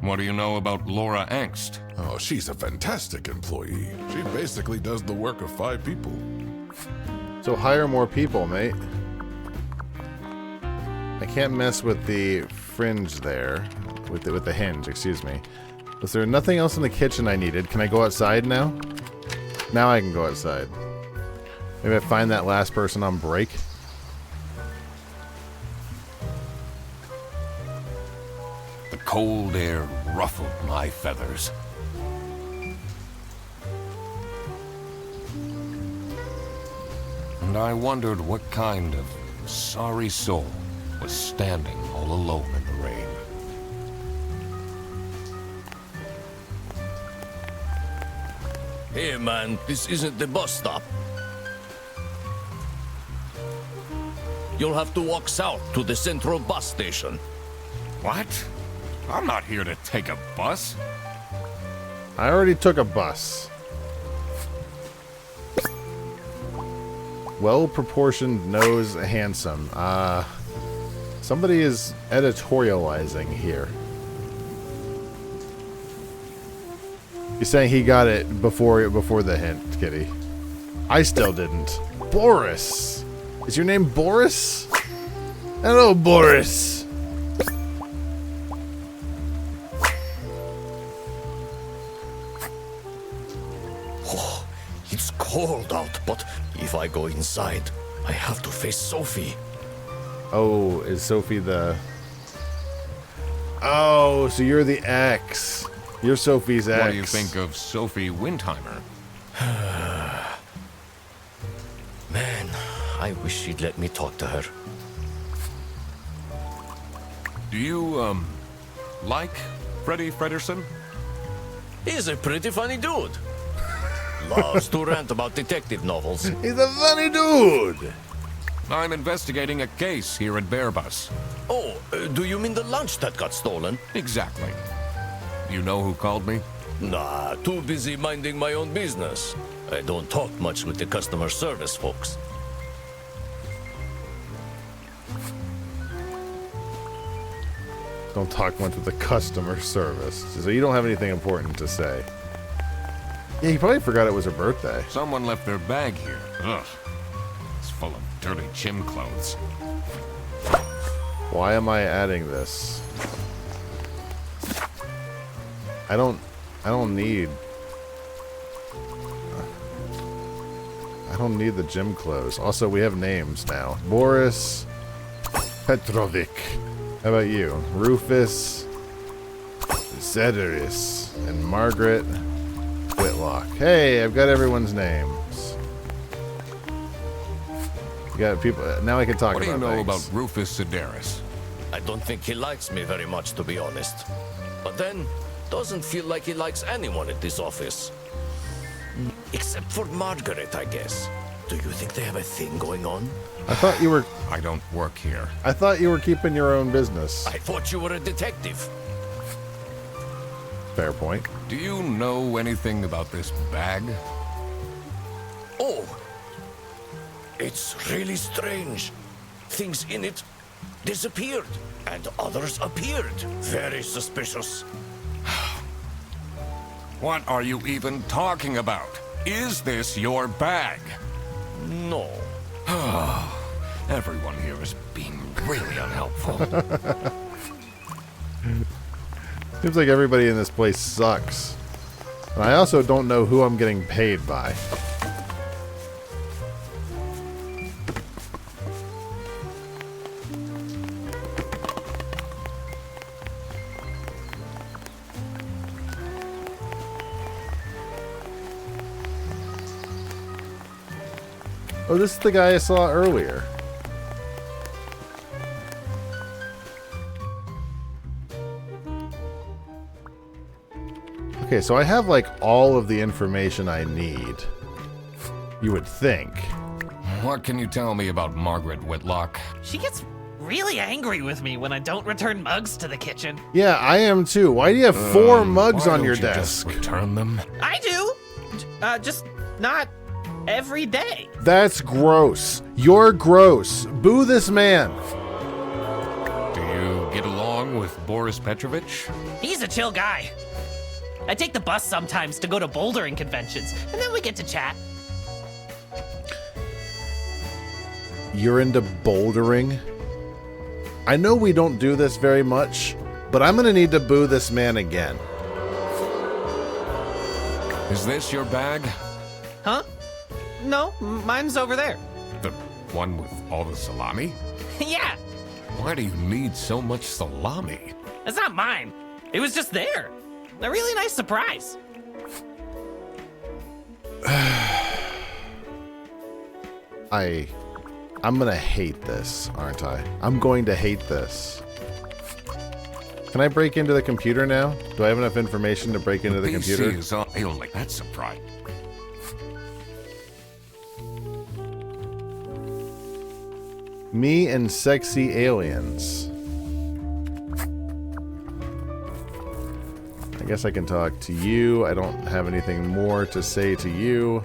What do you know about Laura Angst? Oh, she's a fantastic employee. She basically does the work of 5 people. So hire more people, mate. I can't mess with the fringe there. With the hinge, excuse me. Was there nothing else in the kitchen I needed? Can I go outside now? Now I can go outside. Maybe I find that last person on break. The cold air ruffled my feathers. And I wondered what kind of sorry soul was standing all alone in the rain. Hey man, this isn't the bus stop. You'll have to walk south to the central bus station. What? I'm not here to take a bus. I already took a bus. Well-proportioned nose, handsome. Somebody is editorializing here. He's saying he got it before the hint, Kitty. I still didn't. Boris! Is your name Boris? Hello, Boris! Oh, it's cold out, but if I go inside, I have to face Sophie. Oh, is Sophie the... Oh, so you're the ex. You're Sophie's ex. What do you think of Sophie Windheimer? Man, I wish she'd let me talk to her. Do you, like Freddie Frederson? He's a pretty funny dude. Loves to rant about detective novels. He's a funny dude! I'm investigating a case here at Bearbus. Oh, do you mean the lunch that got stolen? Exactly. You know who called me? Nah, too busy minding my own business. I don't talk much with the customer service folks. Don't talk much with the customer service. So you don't have anything important to say. Yeah, he probably forgot it was her birthday. Someone left their bag here. Ugh. It's full of dirty gym clothes. Why am I adding this? I don't need the gym clothes. Also, we have names now. Boris Petrovic. How about you? Rufus Zederis and Margaret Whitlock. Hey, I've got everyone's names. You got people. Now I can talk What do about you know things. about Rufus Sedaris? I don't think he likes me very much, to be honest. But then, doesn't feel like he likes anyone at this office. Except for Margaret, I guess. Do you think they have a thing going on? I thought you were. I don't work here. I thought you were keeping your own business. I thought you were a detective. Fair point. Do you know anything about this bag? Oh, it's really strange. Things in it disappeared, and others appeared. Very suspicious. What are you even talking about? Is this your bag? No. Everyone here is being really unhelpful. Seems like everybody in this place sucks. And I also don't know who I'm getting paid by. Oh, this is the guy I saw earlier. Okay, so I have like all of the information I need. You would think. What can you tell me about Margaret Whitlock? She gets really angry with me when I don't return mugs to the kitchen. Yeah, I am too. Why do you have 4 mugs Why on don't your you just desk? return them? I do! Just not every day. That's gross. You're gross. Boo this man. Do you get along with Boris Petrovich? He's a chill guy. I take the bus sometimes to go to bouldering conventions, and then we get to chat. You're into bouldering? I know we don't do this very much, but I'm gonna need to boo this man again. Is this your bag? Huh? No, mine's over there. The one with all the salami? Yeah, Why do you need so much salami? that's not mine. It was just there. A really nice surprise. I'm gonna hate this, aren't I? I'm going to hate this. Can I break into the computer now? Do I have enough information to break into the computer? PC is on. Only that's surprising. Me and sexy aliens. I guess I can talk to you. I don't have anything more to say to you.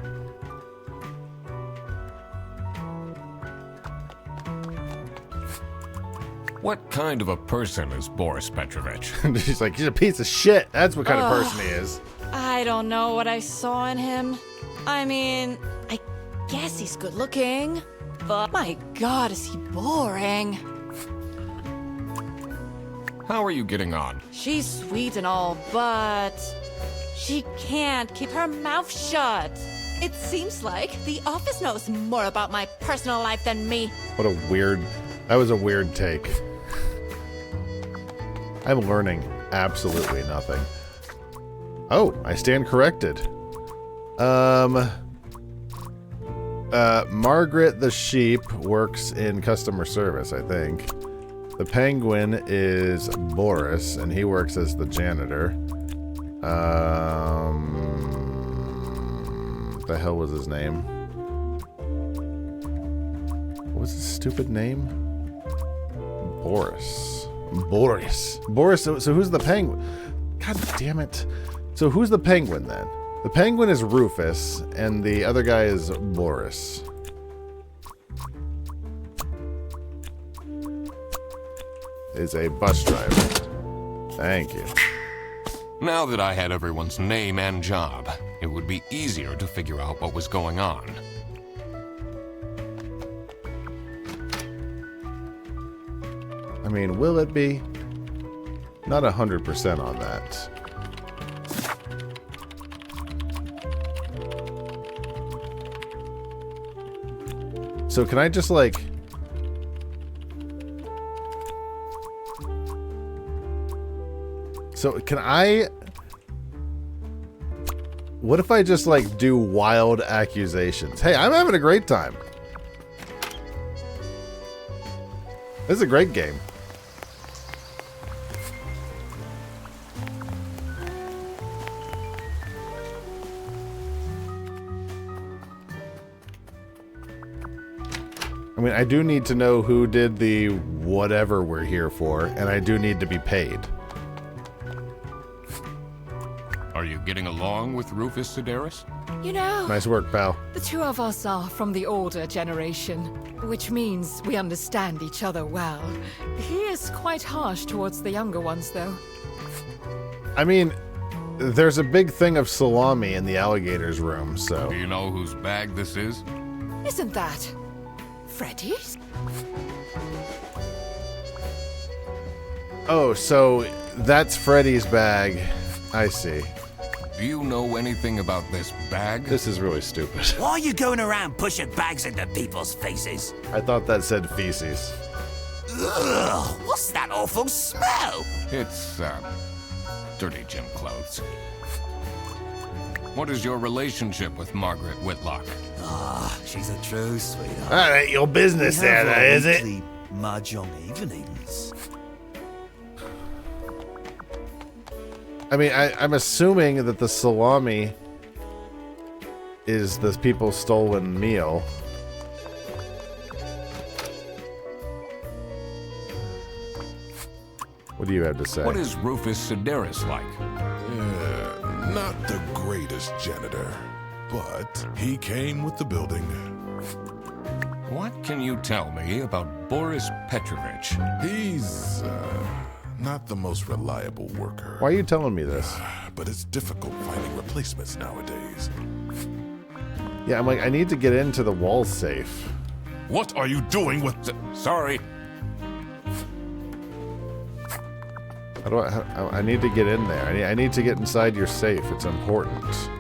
What kind of a person is Boris Petrovich? She's like, he's a piece of shit. That's what kind of person he is. I don't know what I saw in him. I mean, I guess he's good looking, but my god, is he boring. How are you getting on? She's sweet and all, but she can't keep her mouth shut. It seems like the office knows more about my personal life than me. What a weird... That was a weird take. I'm learning absolutely nothing. Oh, I stand corrected. Margaret the sheep works in customer service, I think. The penguin is Boris, and he works as the janitor. What the hell was his name? What was his stupid name? Boris. So who's the penguin? God damn it. So who's the penguin then? The penguin is Rufus, and the other guy is Boris. Is a bus driver. Thank you. Now that I had everyone's name and job, it would be easier to figure out what was going on. I mean, will it be? Not 100% on that. So can I just like... So can I... What if I just like do wild accusations? Hey, I'm having a great time. This is a great game. I mean, I do need to know who did the whatever we're here for, and I do need to be paid. Are you getting along with Rufus Sedaris? You know, Nice work, pal. the two of us are from the older generation, which means we understand each other well. He is quite harsh towards the younger ones, though. I mean, there's a big thing of salami in the alligator's room, so... Do you know whose bag this is? Isn't that Freddy's? Oh, so that's Freddy's bag. I see. Do you know anything about this bag? This is really stupid. Why are you going around pushing bags into people's faces? I thought that said feces. Ugh, what's that awful smell? It's, dirty gym clothes. What is your relationship with Margaret Whitlock? Ah, she's a true sweetheart. That ain't your business, We have Santa, our is it? weekly mahjong evenings. I mean, I'm assuming that the salami is the people's stolen meal. What do you have to say? What is Rufus Sedaris like? Yeah, not the greatest janitor, but he came with the building. What can you tell me about Boris Petrovich? He's, not the most reliable worker. Why are you telling me this? But it's difficult finding replacements nowadays. Yeah, I'm like, I need to get into the wall safe. What are you doing with the... Sorry. How do I need to get in there. I need to get inside your safe. It's important.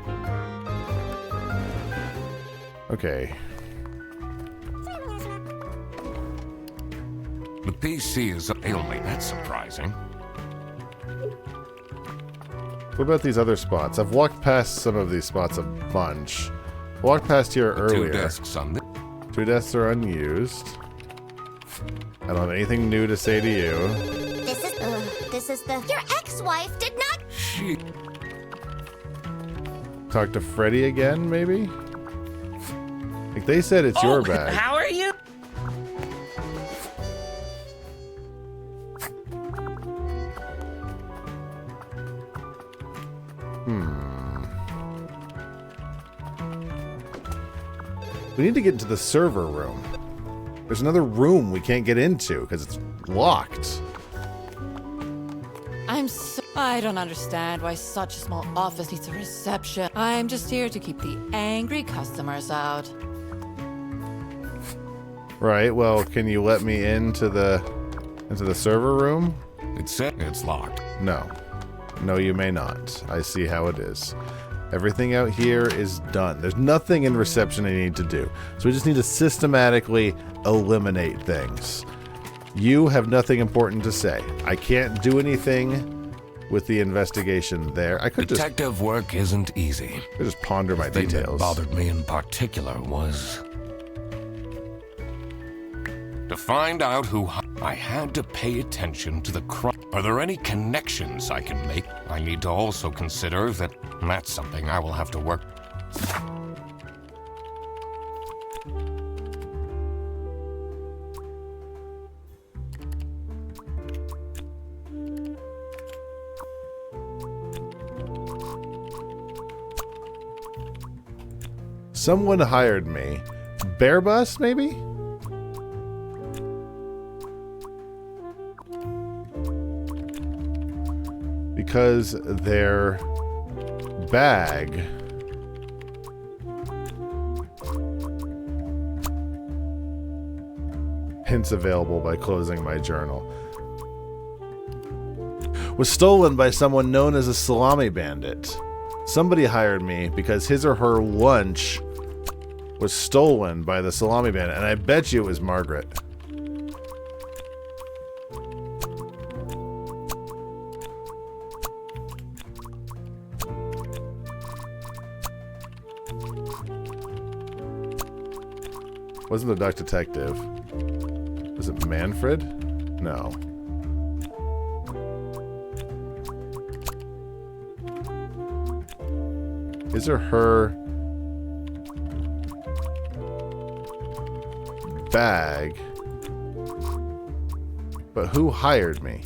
Okay. The PC is ailing. That's surprising. What about these other spots? I've walked past some of these spots a bunch. I walked past here earlier. 2 desks on this. 2 desks are unused. I don't have anything new to say to you. This is the. Your ex-wife did not. She. Talk to Freddy again, maybe? Like they said it's your bag. How are you? We need to get into the server room. There's another room we can't get into because it's locked. I don't understand why such a small office needs a reception. I'm just here to keep the angry customers out. Right, well, can you let me into the server room? It said it's locked. No. No, you may not. I see how it is. Everything out here is done. There's nothing in reception I need to do. So we just need to systematically eliminate things. You have nothing important to say. I can't do anything with the investigation there. I could Detective work isn't easy. just ponder my The thing that details. bothered me in particular was to find out who I had to pay attention to the crime. Are there any connections I can make? I need to also consider that that's something I will have to work. Someone hired me. Bear Bus, maybe? Because their bag hints available by closing my journal was stolen by someone known as a Salami Bandit. Somebody hired me because his or her lunch was stolen by the Salami Bandit, and I bet you it was Margaret. Wasn't the duck detective? Was it Manfred? No. His or her bag. But who hired me?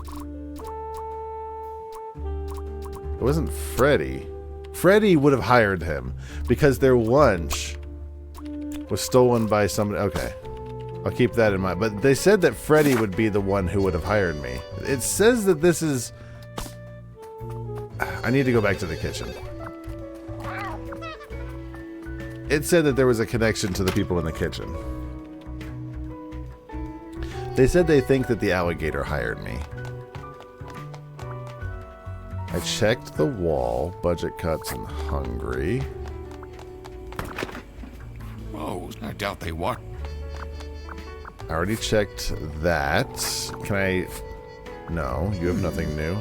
It wasn't Freddy. Freddy would have hired him because their lunch was stolen by somebody. Okay. I'll keep that in mind. But they said that Freddy would be the one who would have hired me. It says that this is... I need to go back to the kitchen. It said that there was a connection to the people in the kitchen. They said they think that the alligator hired me. I checked the wall, budget cuts, and hungry. Oh, I doubt they want. I already checked that. Can I... No, you have nothing new.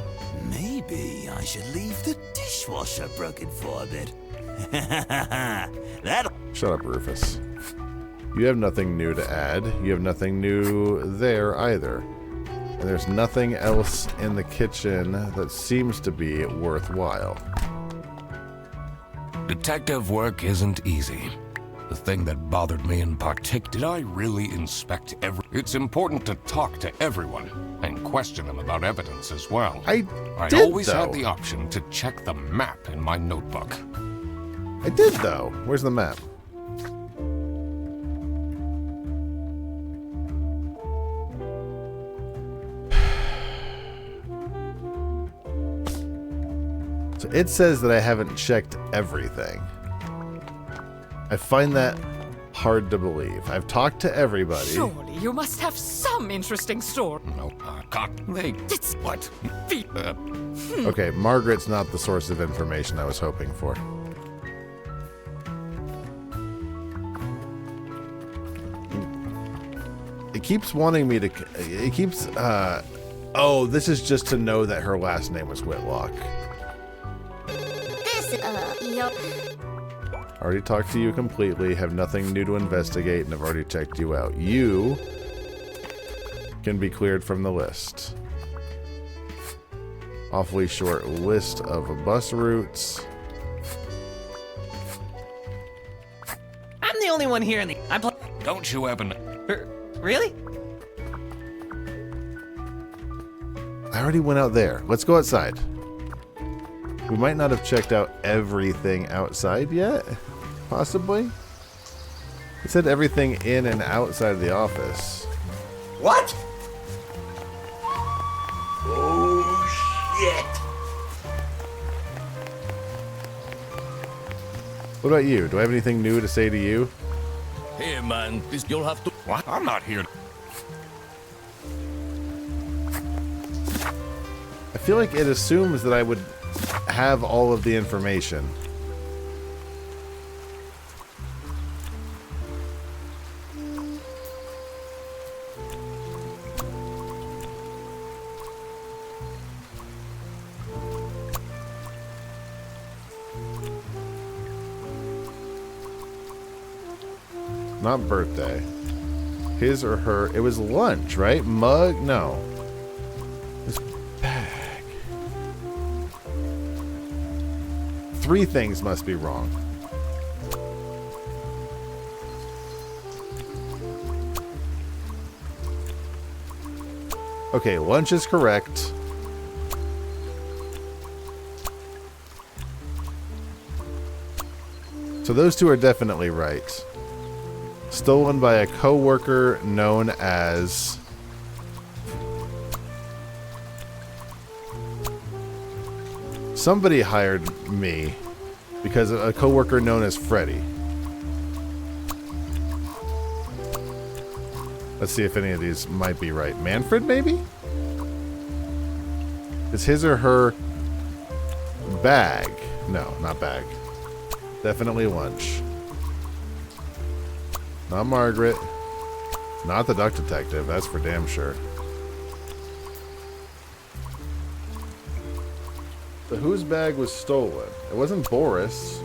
Maybe I should leave the dishwasher broken for a bit. That'll... Shut up, Rufus. You have nothing new to add. You have nothing new there either. And there's nothing else in the kitchen that seems to be worthwhile. Detective work isn't easy. The thing that bothered me in particular, did I really inspect every... It's important to talk to everyone and question them about evidence as well. I always though. had the option to check the map in my notebook. I did, though. Where's the map? So it says that I haven't checked everything. I find that hard to believe. I've talked to everybody. Surely you must have some interesting story. No, they... What? Okay, Margaret's not the source of information I was hoping for. It keeps wanting me to... It keeps... Oh, this is just to know that her last name was Whitlock. Already talked to you completely, have nothing new to investigate, and have already checked you out. You can be cleared from the list. Awfully short list of bus routes. I'm the only one here in the... Don't you happen... Really? I already went out there. Let's go outside. We might not have checked out everything outside yet. Possibly. It said everything in and outside of the office. What? Oh, shit. What about you? Do I have anything new to say to you? Hey, man, this you'll have to... What? I'm not here. I feel like it assumes that I would have all of the information. Not birthday. His or her. It was lunch, right? Mug? No. This bag. 3 things must be wrong. Okay, lunch is correct. So those 2 are definitely right. Stolen by a co-worker known as... Somebody hired me because of a co-worker known as Freddy. Let's see if any of these might be right. Manfred, maybe? Is his or her bag? No, not bag. Definitely lunch. Not Margaret. Not the duck detective, that's for damn sure. So whose bag was stolen? It wasn't Boris.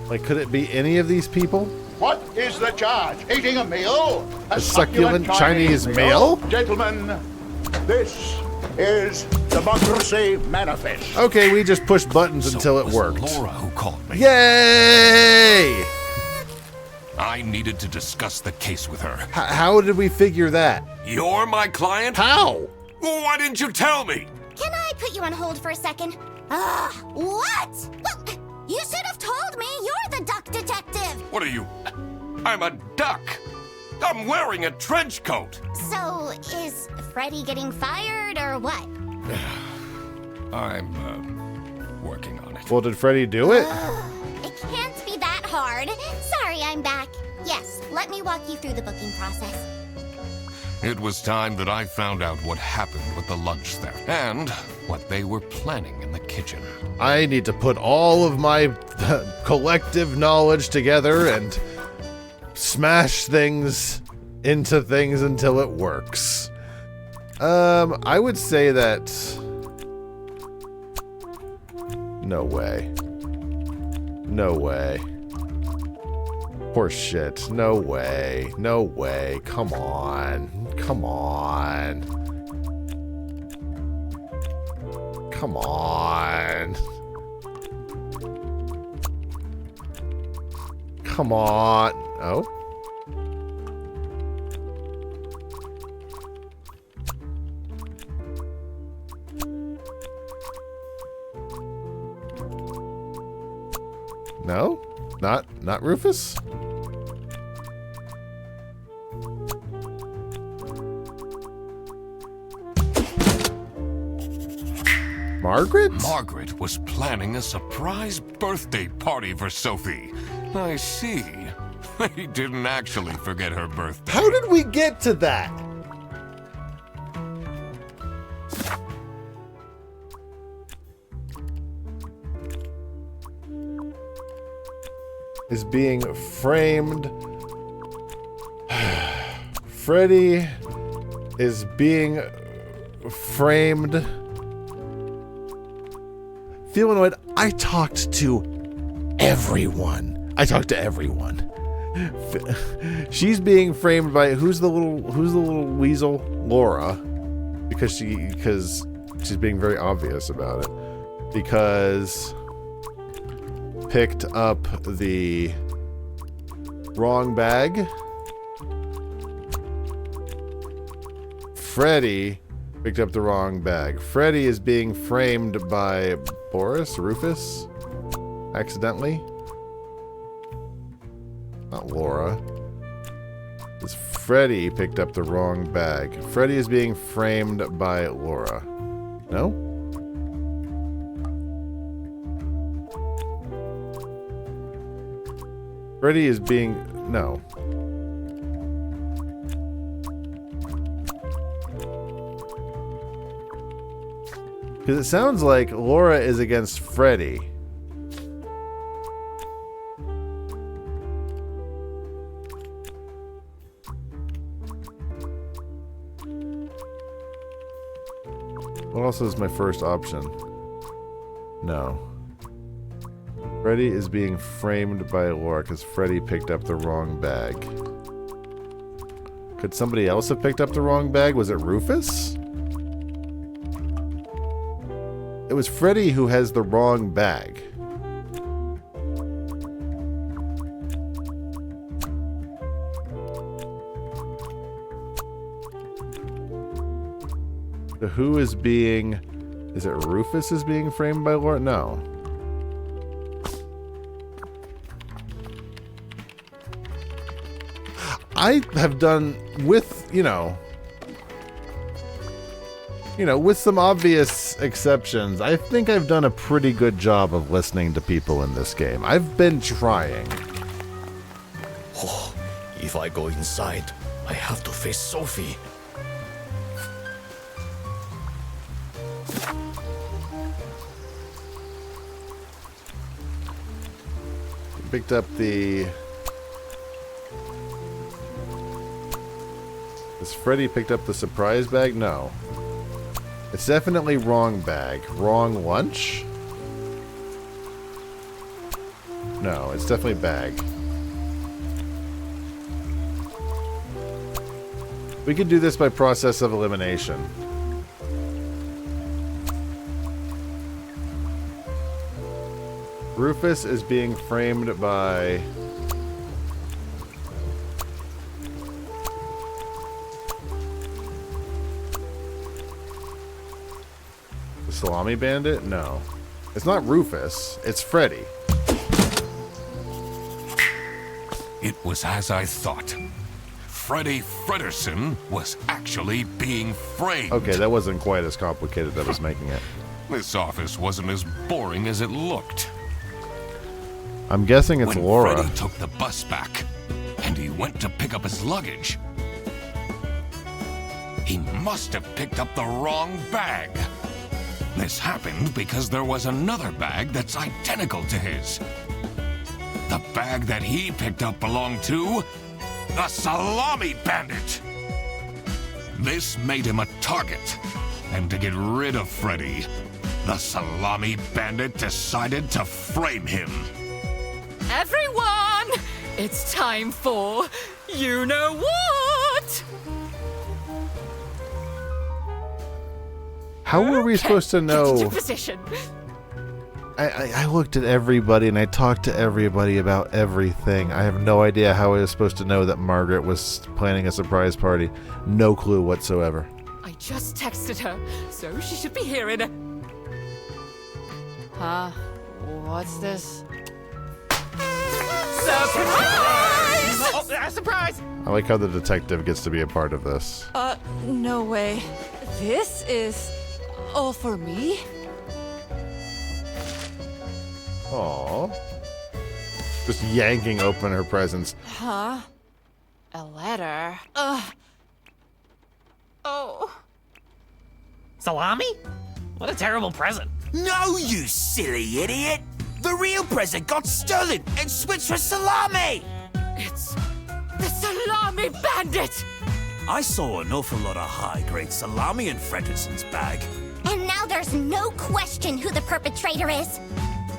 Like, could it be any of these people? What is the charge? Eating a meal? A succulent Chinese meal? Gentlemen, this is Democracy Manifest. Okay, we just pushed buttons So until it was worked. Laura who called me. Yay! I needed to discuss the case with her. How did we figure that? You're my client? How? Why didn't you tell me? Can I put you on hold for a second? What? Well, you should have told me. You're the duck detective. What are you? I'm a duck. I'm wearing a trench coat. So, is Freddy getting fired or what? I'm working on it. Well, did Freddy do it? It can't be that hard. Sorry, I'm back. Yes, let me walk you through the booking process. It was time that I found out what happened with the lunch theft and what they were planning in the kitchen. I need to put all of my collective knowledge together and smash things into things until it works. I would say that... No way. No way. Horse shit. No way. No way. Come on. Come on. Come on. Come on. Oh. No? Not Rufus? Margaret? Margaret was planning a surprise birthday party for Sophie. I see. They didn't actually forget her birthday. How did we get to that? Is being framed. Freddy is being framed. Feelanoid, I talked to everyone. She's being framed by who's the little weasel? Laura. Because she's being very obvious about it. Because picked up the wrong bag. Freddy picked up the wrong bag. Freddy is being framed by Rufus, accidentally. Not Laura. It's Freddy picked up the wrong bag. Freddy is being framed by Laura. No? Freddy is being... No. Because it sounds like Laura is against Freddy. What else is my first option? No. Freddy is being framed by Laura because Freddy picked up the wrong bag. Could somebody else have picked up the wrong bag? Was it Rufus? It was Freddy who has the wrong bag. So who is being... Is it Rufus is being framed by Laura? No. I have done with, with some obvious exceptions, I think I've done a pretty good job of listening to people in this game. I've been trying. Oh, if I go inside, I have to face Sophie. Picked up the... Has Freddy picked up the surprise bag? No. It's definitely wrong bag. Wrong lunch? No, it's definitely bag. We can do this by process of elimination. Rufus is being framed by... the Salami Bandit? No. It's not Rufus. It's Freddy. It was as I thought. Freddy Fredersen was actually being framed. Okay, that wasn't quite as complicated as I was making it. This office wasn't as boring as it looked. I'm guessing it's When Laura. Freddy took the bus back, and he went to pick up his luggage, he must have picked up the wrong bag. This happened because there was another bag that's identical to his. The bag that he picked up belonged to the Salami Bandit. This made him a target, and to get rid of Freddy, the Salami Bandit decided to frame him. Everyone, it's time for you know what? How were we supposed to Get into know? position. I looked at everybody and I talked to everybody about everything. I have no idea how I was supposed to know that Margaret was planning a surprise party. No clue whatsoever. I just texted her, so she should be here in a... Huh? What's this? Surprise! Oh, surprise! I like how the detective gets to be a part of this. No way. This is all for me? Aww. Just yanking open her presents. Huh? A letter? Oh. Salami? What a terrible present. No, you silly idiot! The real present got stolen and switched for Salami! It's the Salami Bandit! I saw an awful lot of high-grade salami in Fredersen's bag. And now there's no question who the perpetrator is.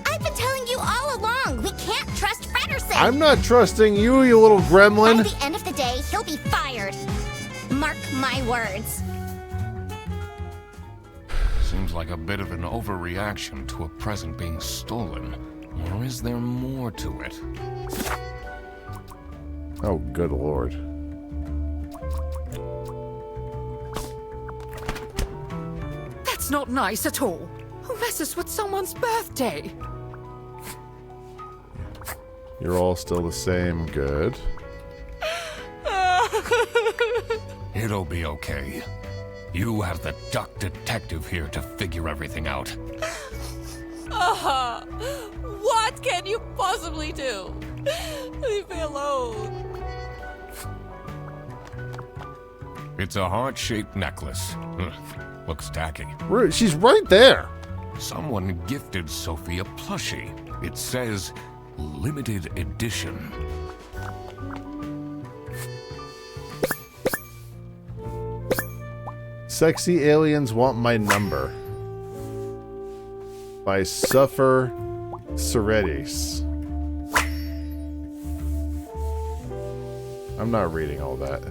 I've been telling you all along, we can't trust Fredersen. I'm not trusting you, you little gremlin. By the end of the day, he'll be fired. Mark my words. Seems like a bit of an overreaction to a present being stolen. Or is there more to it? Oh, good lord. That's not nice at all. Who messes with someone's birthday? You're all still the same. Good. It'll be okay. You have the duck detective here to figure everything out. What can you possibly do? Leave me alone. It's a heart-shaped necklace. Looks tacky. She's right there. Someone gifted Sophie a plushie. It says, limited edition. Sexy Aliens Want My Number by Suffer Seredis. I'm not reading all that.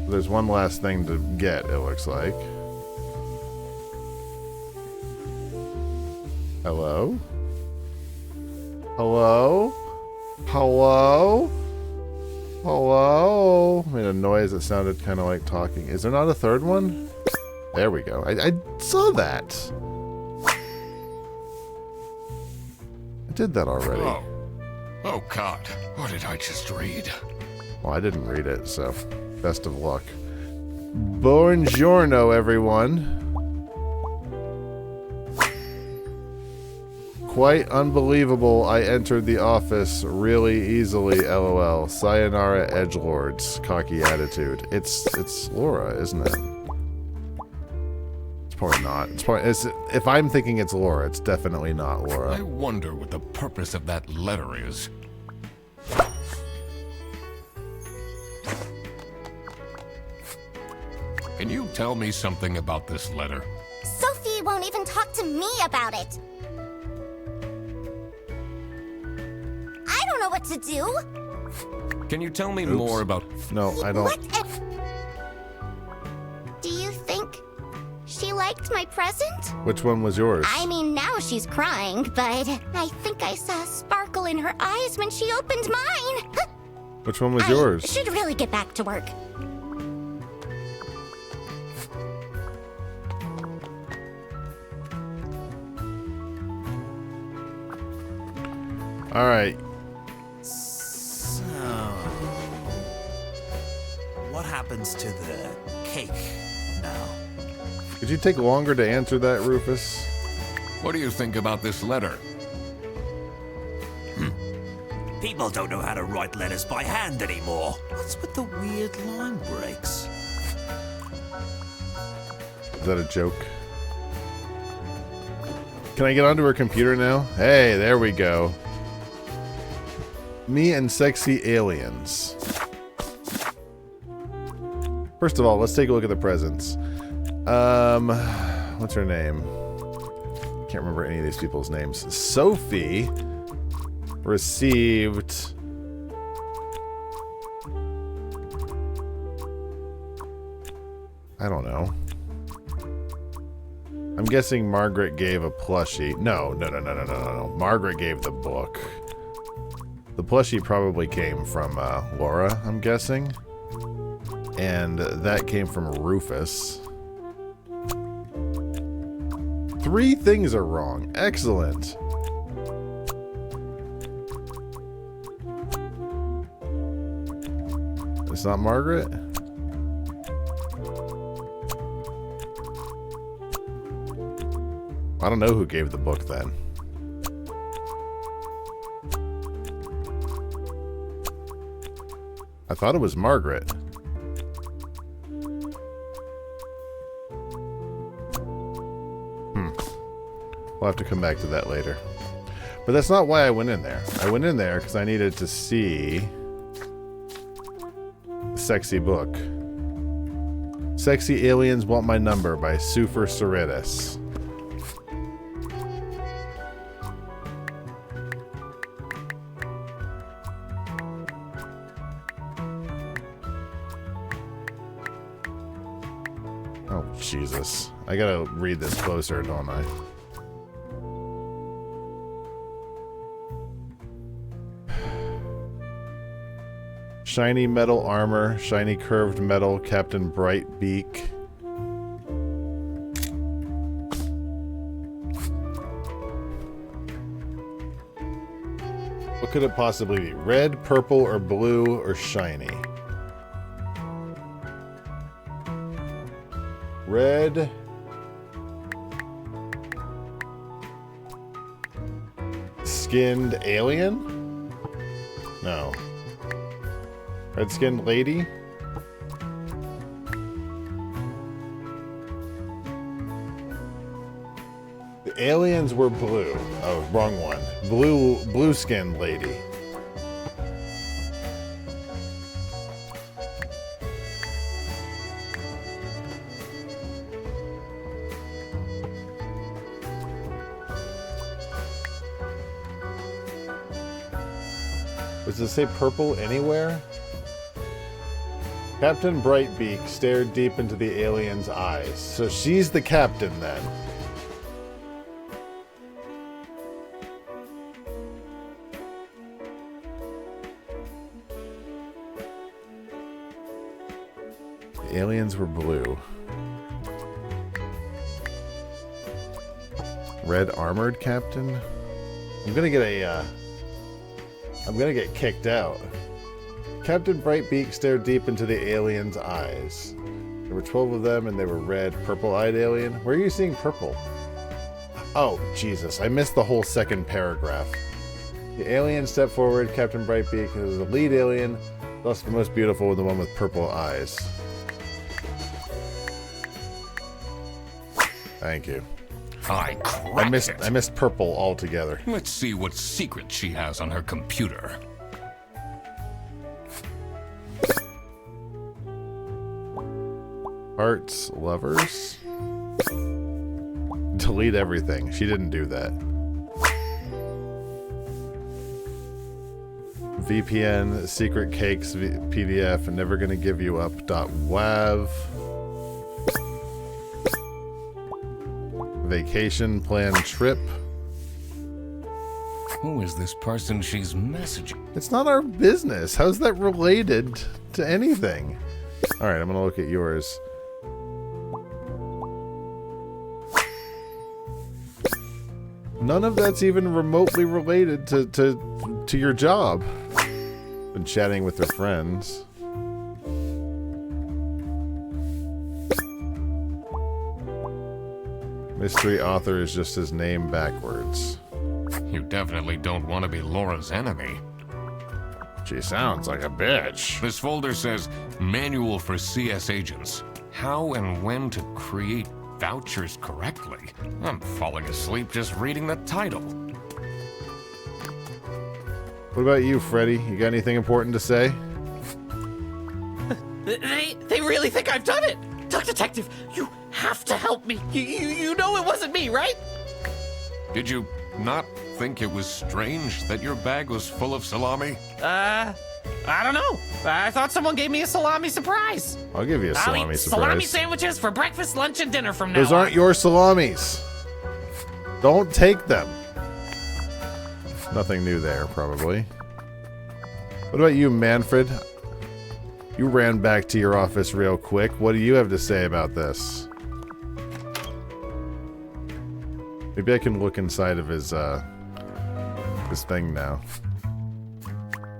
There's one last thing to get, it looks like. Hello? Hello? Hello? Hello? Made a noise that sounded kind of like talking. Is there not a third one? There we go. I saw that. I did that already. Oh God. What did I just read? Well, I didn't read it, so best of luck. Buongiorno, everyone. Quite unbelievable. I entered the office really easily, lol. Sayonara, edgelords. Cocky attitude. It's Laura, isn't it? It's probably not. If I'm thinking it's Laura, it's definitely not Laura. I wonder what the purpose of that letter is. Can you tell me something about this letter? Sophie won't even talk to me about it. know what to do. Can you tell me more about... No, I don't. Do you think she liked my present? Which one was yours? I mean, now she's crying, but I think I saw a sparkle in her eyes when she opened mine. Which one was yours? I should really get back to work. All right. So, what happens to the cake now? Could you take longer to answer that, Rufus? What do you think about this letter? People don't know how to write letters by hand anymore. What's with the weird line breaks? Is that a joke? Can I get onto her computer now? Hey, there we go. Me and sexy aliens. First of all, let's take a look at the presents. What's her name? Can't remember any of these people's names. Sophie received... I don't know. I'm guessing Margaret gave a plushie. No. Margaret gave the book. The plushie probably came from Laura, I'm guessing. And that came from Rufus. 3 things are wrong. Excellent. It's not Margaret? I don't know who gave the book then. I thought it was Margaret. We'll have to come back to that later. But that's not why I went in there. I went in there because I needed to see the sexy book. Sexy Aliens Want My Number by Sufer Soritis. Oh, Jesus. I gotta read this closer, don't I? Shiny metal armor, shiny curved metal, Captain Brightbeak. What could it possibly be? Red, purple, or blue, or shiny? Red. Skinned alien? No. Red-skinned lady? The aliens were blue. Oh, wrong one. Blue-skinned lady. Does it say purple anywhere? Captain Brightbeak stared deep into the alien's eyes. So she's the captain then. The aliens were blue. Red armored captain? I'm gonna get kicked out. Captain Brightbeak stared deep into the alien's eyes. There were 12 of them, and they were red, purple-eyed alien. Where are you seeing purple? Oh, Jesus. I missed the whole second paragraph. The alien stepped forward. Captain Brightbeak is the lead alien, thus the most beautiful, the one with purple eyes. Thank you. I cracked it. I missed purple altogether. Let's see what secret she has on her computer. Hearts, lovers. Delete everything. She didn't do that. VPN, secret cakes, PDF, and never gonna give you up.wav. Vacation plan trip. Who is this person she's messaging? It's not our business. How's that related to anything? All right, I'm gonna look at yours. None of that's even remotely related to your job. Been chatting with their friends. Mystery author is just his name backwards. You definitely don't want to be Laura's enemy. She sounds like a bitch. This folder says Manual for CS Agents. How and when to create vouchers correctly. I'm falling asleep just reading the title. What about you, Freddy? You got anything important to say? They really think I've done it! Duck Detective, you have to help me. You know it wasn't me, right? Did you not think it was strange that your bag was full of salami? I don't know. I thought someone gave me a salami surprise. I'll give you a salami I'll eat surprise. salami sandwiches for breakfast, lunch, and dinner from now Those aren't on. your salamis. Don't take them. Nothing new there, probably. What about you, Manfred? You ran back to your office real quick. What do you have to say about this? Maybe I can look inside of his thing now.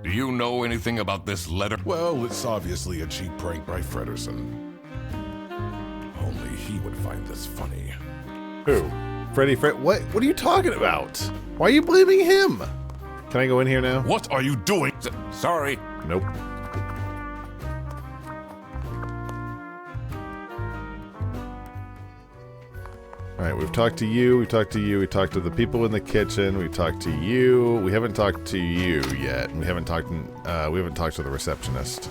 Do you know anything about this letter? Well, it's obviously a cheap prank by Frederson. Only he would find this funny. Who? Freddy Fred? What are you talking about? Why are you blaming him? Can I go in here now? What are you doing? Sorry. Nope. Alright, we've talked to you, we talked to you, we talked to the people in the kitchen, we talked to you. We haven't talked to you yet. We haven't talked to the receptionist.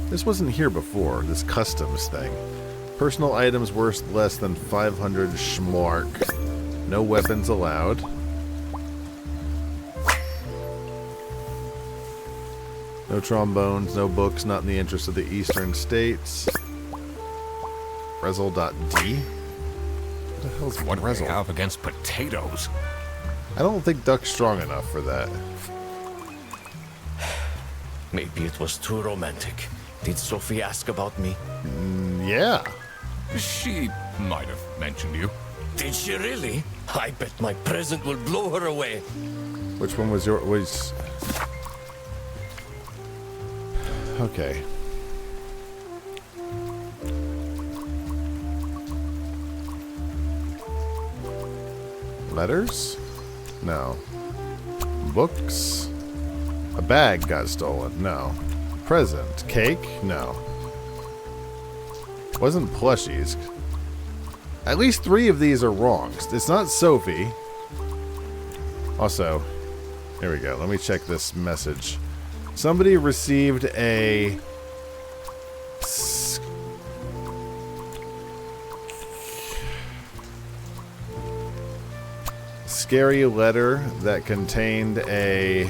This wasn't here before, this customs thing. Personal items worth less than 500 schmark. No weapons allowed. No trombones, no books, not in the interest of the eastern states. Rezel.d? What the hell's What do Rezel? they have against potatoes? I don't think Duck's strong enough for that. Maybe it was too romantic. Did Sophie ask about me? Yeah. She might have mentioned you. Did she really? I bet my present will blow her away. Which one was your... was... Okay. Letters? No. Books? A bag got stolen? No. Present? Cake? No. Wasn't plushies. At least 3 of these are wrong. It's not Sophie. Also, here we go. Let me check this message. Somebody received a scary letter that contained a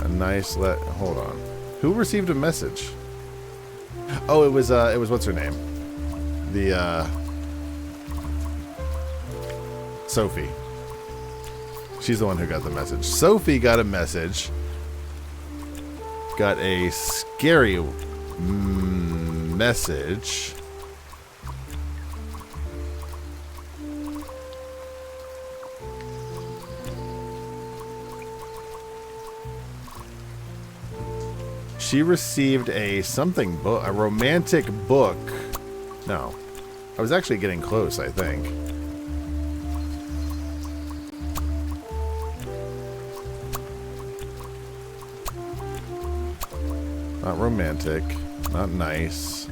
nice hold on. Who received a message? Oh, it was what's her name? The Sophie. She's the one who got the message. Sophie got a message. Got a scary message. She received a something book, a romantic book. No. I was actually getting close, I think. Not romantic, not nice.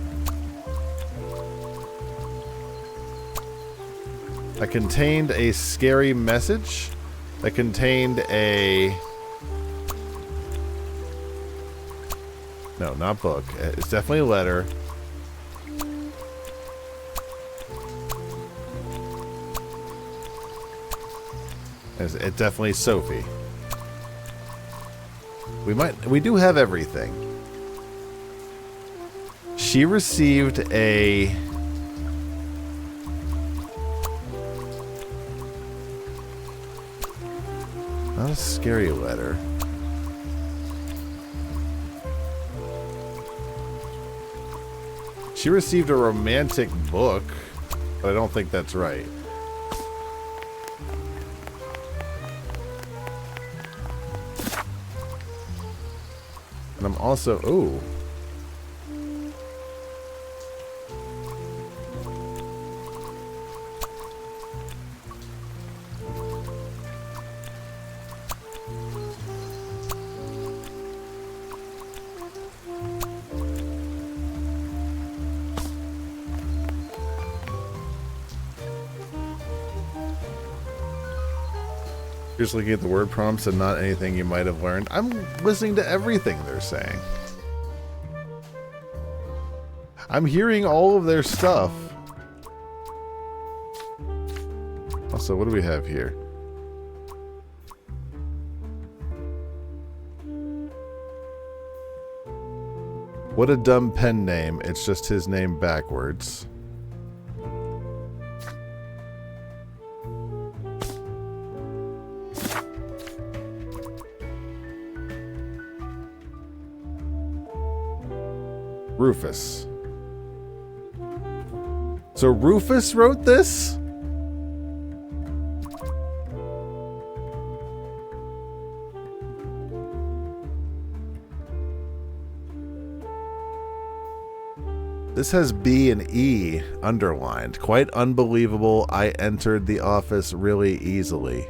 That contained a scary message. That contained a No, not book. It's definitely a letter. It's definitely Sophie. We do have everything. She received a... Not a scary letter. She received a romantic book, but I don't think that's right. And I'm also... Ooh. Just looking at the word prompts and not anything you might have learned. I'm listening to everything they're saying. I'm hearing all of their stuff. Also, what do we have here? What a dumb pen name. It's just his name backwards. Rufus. So Rufus wrote this? This has B and E underlined. Quite unbelievable. I entered the office really easily.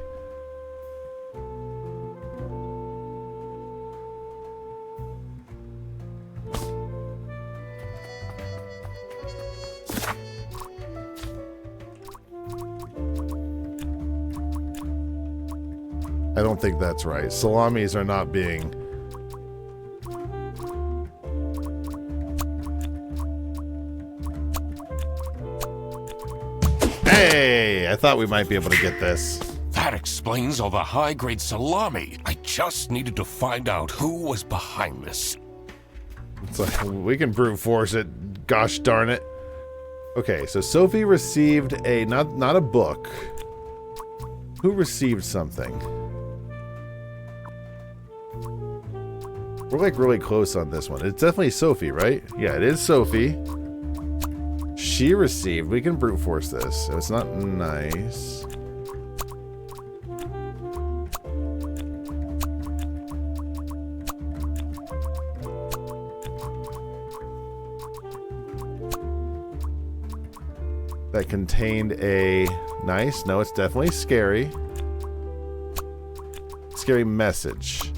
I don't think that's right. Salamis are not being... Hey! I thought we might be able to get this. That explains all the high-grade salami. I just needed to find out who was behind this. It's like, we can brute force it. Gosh darn it. Okay, so Sophie received a... Not a book. Who received something? We're like really close on this one. It's definitely Sophie, right? Yeah, it is Sophie. She received... We can brute force this. So it's not nice. That contained a... Nice. No, it's definitely scary. Scary message.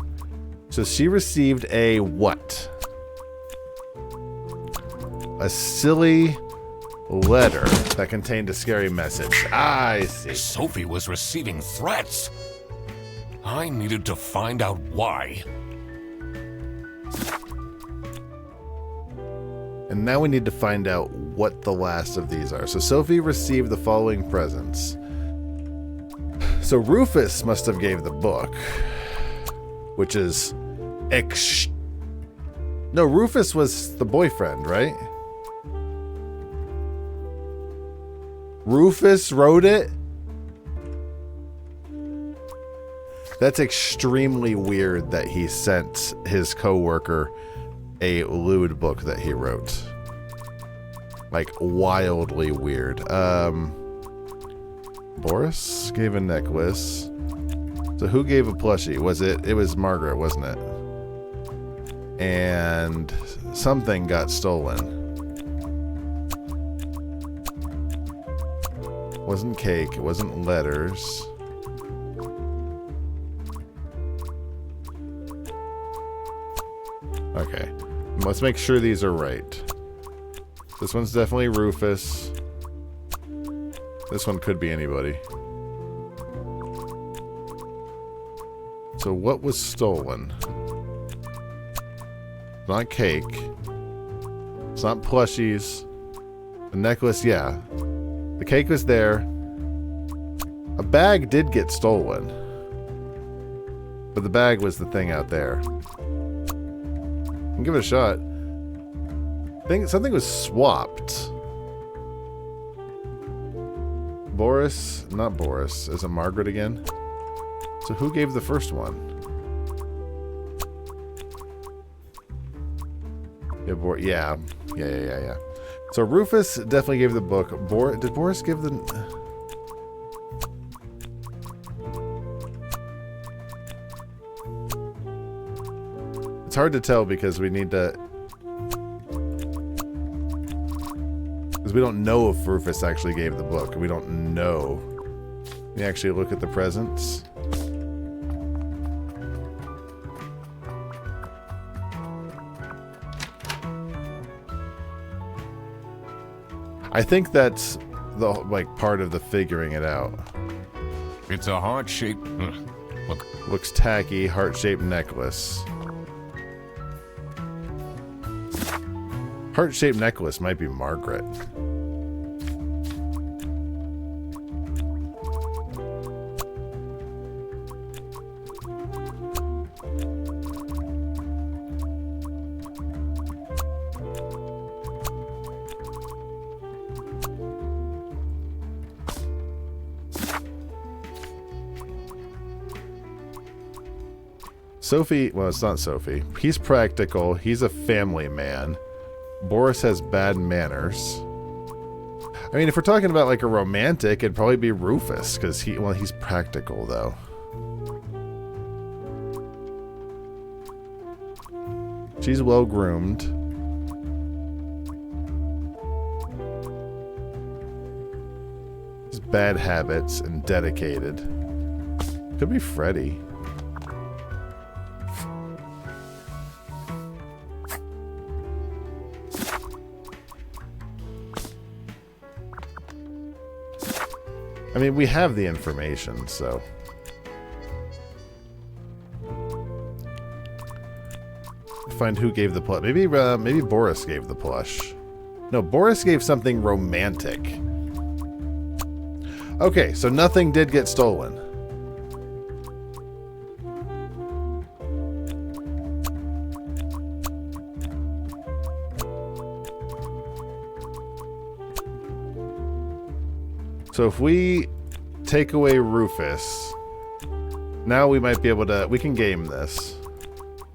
So she received a what? A silly letter that contained a scary message. I see. Sophie was receiving threats. I needed to find out why. And now we need to find out what the last of these are. So Sophie received the following presents. So Rufus must have gave the book, which is no, Rufus was the boyfriend, right? Rufus wrote it? That's extremely weird that he sent his coworker a lewd book that he wrote. Like, wildly weird. Boris gave a necklace. So who gave a plushie? It was Margaret, wasn't it? And something got stolen. It wasn't cake, it wasn't letters. Okay. Let's make sure these are right. This one's definitely Rufus. This one could be anybody. So what was stolen? Not cake. It's not plushies. The necklace, yeah. The cake was there. A bag did get stolen. But the bag was the thing out there. I'll give it a shot. I think something was swapped. Boris? Not Boris. Is it Margaret again? So who gave the first one? Yeah, yeah. So Rufus definitely gave the book. Did Boris give the... It's hard to tell because we need to... Because we don't know if Rufus actually gave the book. We don't know. Let me actually look at the presents. I think that's the part of the figuring it out. It's a heart-shaped... Looks tacky, heart-shaped necklace. Heart-shaped necklace might be Margaret. Sophie, well, it's not Sophie. He's practical. He's a family man. Boris has bad manners. I mean, if we're talking about like a romantic, it'd probably be Rufus, because he's practical, though. She's well-groomed. He's bad habits and dedicated. Could be Freddie. I mean, we have the information, so... Find who gave the plush. Maybe Boris gave the plush. No, Boris gave something romantic. Okay, so nothing did get stolen. So if we take away Rufus, now we might be able to... We can game this.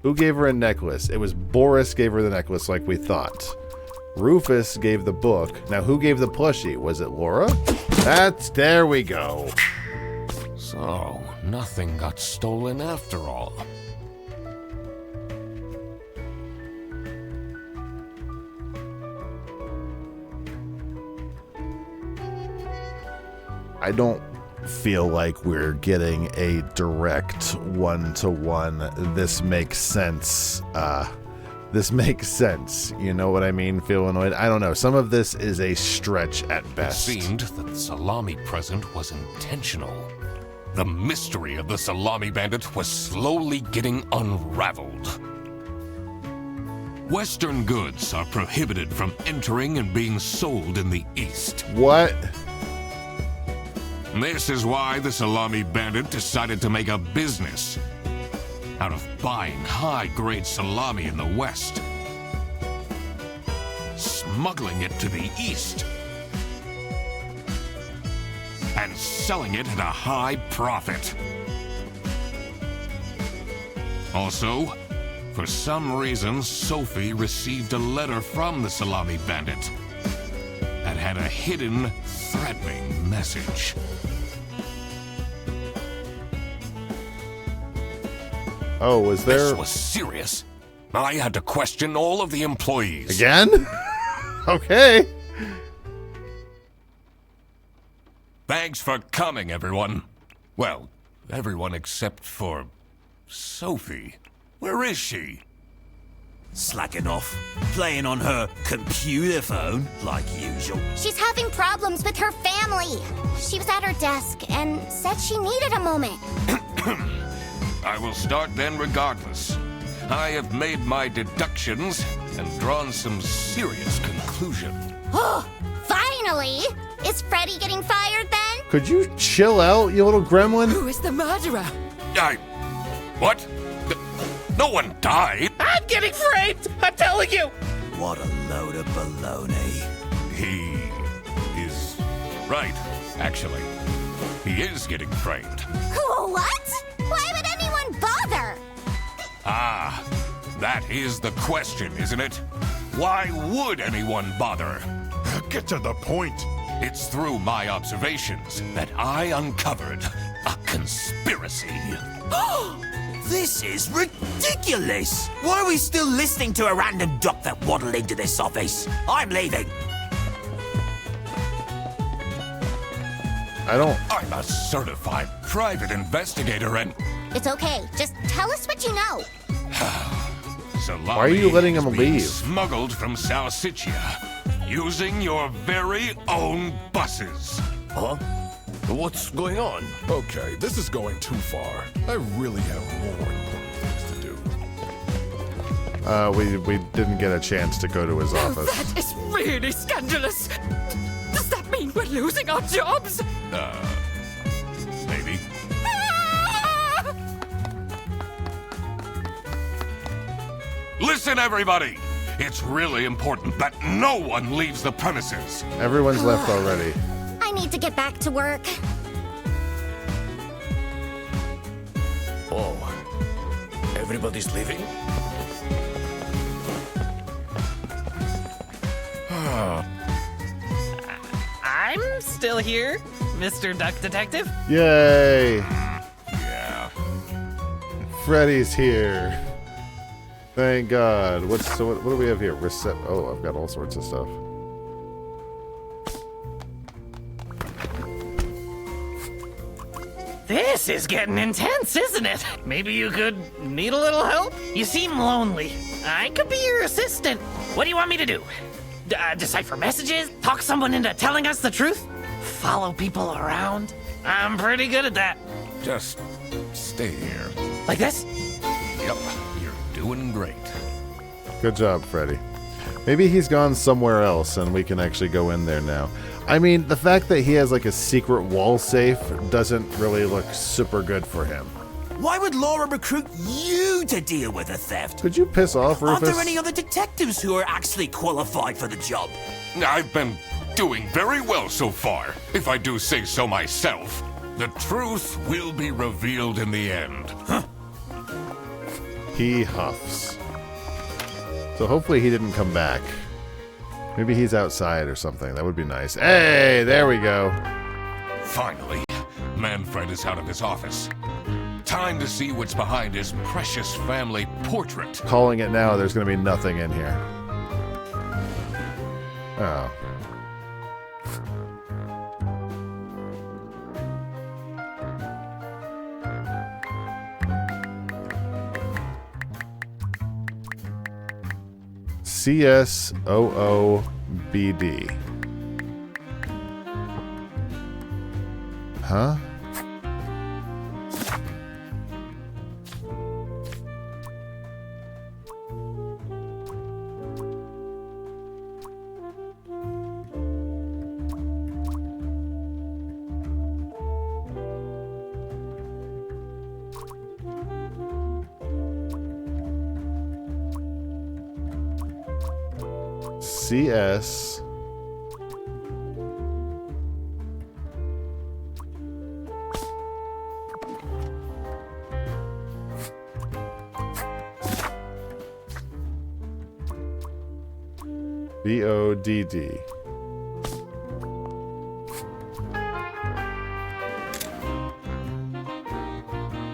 Who gave her a necklace? It was Boris gave her the necklace like we thought. Rufus gave the book. Now who gave the plushie? Was it Laura? There we go. So, nothing got stolen after all. I don't feel like we're getting a direct one-to-one. This makes sense. This makes sense. You know what I mean, Philanoid? I don't know. Some of this is a stretch at best. It seemed that the salami present was intentional. The mystery of the salami bandit was slowly getting unraveled. Western goods are prohibited from entering and being sold in the East. What? This is why the salami bandit decided to make a business out of buying high-grade salami in the West, smuggling it to the East, and selling it at a high profit. Also, for some reason, Sophie received a letter from the salami bandit that had a hidden, threatening message. Oh, was there... This was serious. I had to question all of the employees. Again? Okay. Thanks for coming, everyone. Well, everyone except for Sophie. Where is she? Slacking off, playing on her computer phone, like usual. She's having problems with her family. She was at her desk and said she needed a moment. I will start then regardless. I have made my deductions and drawn some serious conclusions. Oh, finally! Is Freddy getting fired then? Could you chill out, you little gremlin? Who is the murderer? What? No one died. I'm getting framed! I'm telling you! What a load of baloney. He is right, actually. He is getting framed. What? Why would anyone bother? Ah, that is the question, isn't it? Why would anyone bother? Get to the point. It's through my observations that I uncovered a conspiracy. This is ridiculous! Why are we still listening to a random doc that waddled into this office? I'm leaving. I'm a certified private investigator and... It's okay. Just tell us what you know. Salami Why are you letting him is being leave? smuggled from Salsiccia using your very own buses. Huh? What's going on? Okay, this is going too far. I really have more important things to do. We didn't get a chance to go to his office. That is really scandalous. Does that mean we're losing our jobs? Maybe. Listen, everybody! It's really important that no one leaves the premises. Everyone's left already. I need to get back to work. Oh, everybody's leaving? I'm still here, Mr. Duck Detective. Yay! Yeah. Freddy's here. Thank God. What do we have here? Oh, I've got all sorts of stuff. This is getting intense, isn't it? Maybe you could need a little help? You seem lonely. I could be your assistant. What do you want me to do? Decipher messages? Talk someone into telling us the truth? Follow people around? I'm pretty good at that. Just stay here. Like this? Yep, you're doing great. Good job, Freddy. Maybe he's gone somewhere else and we can actually go in there now. I mean, the fact that he has like a secret wall safe doesn't really look super good for him. Why would Laura recruit you to deal with a theft? Could you piss off, Rufus? Aren't there any other detectives who are actually qualified for the job? I've been doing very well so far, if I do say so myself. The truth will be revealed in the end. He huffs. So hopefully he didn't come back. Maybe he's outside or something. That would be nice. Hey, there we go. Finally, Manfred is out of his office. Time to see what's behind his precious family portrait. Calling it now, there's going to be nothing in here. Oh. CSOOBD. Huh? CS BODD.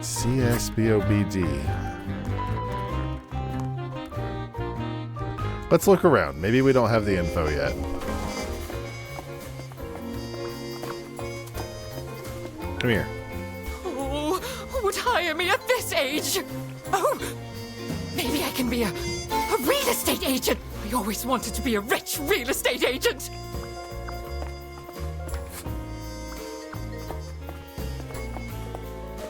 CSBOBD. Let's look around. Maybe we don't have the info yet. Come here. Oh, who would hire me at this age? Oh, maybe I can be a real estate agent. I always wanted to be a rich real estate agent.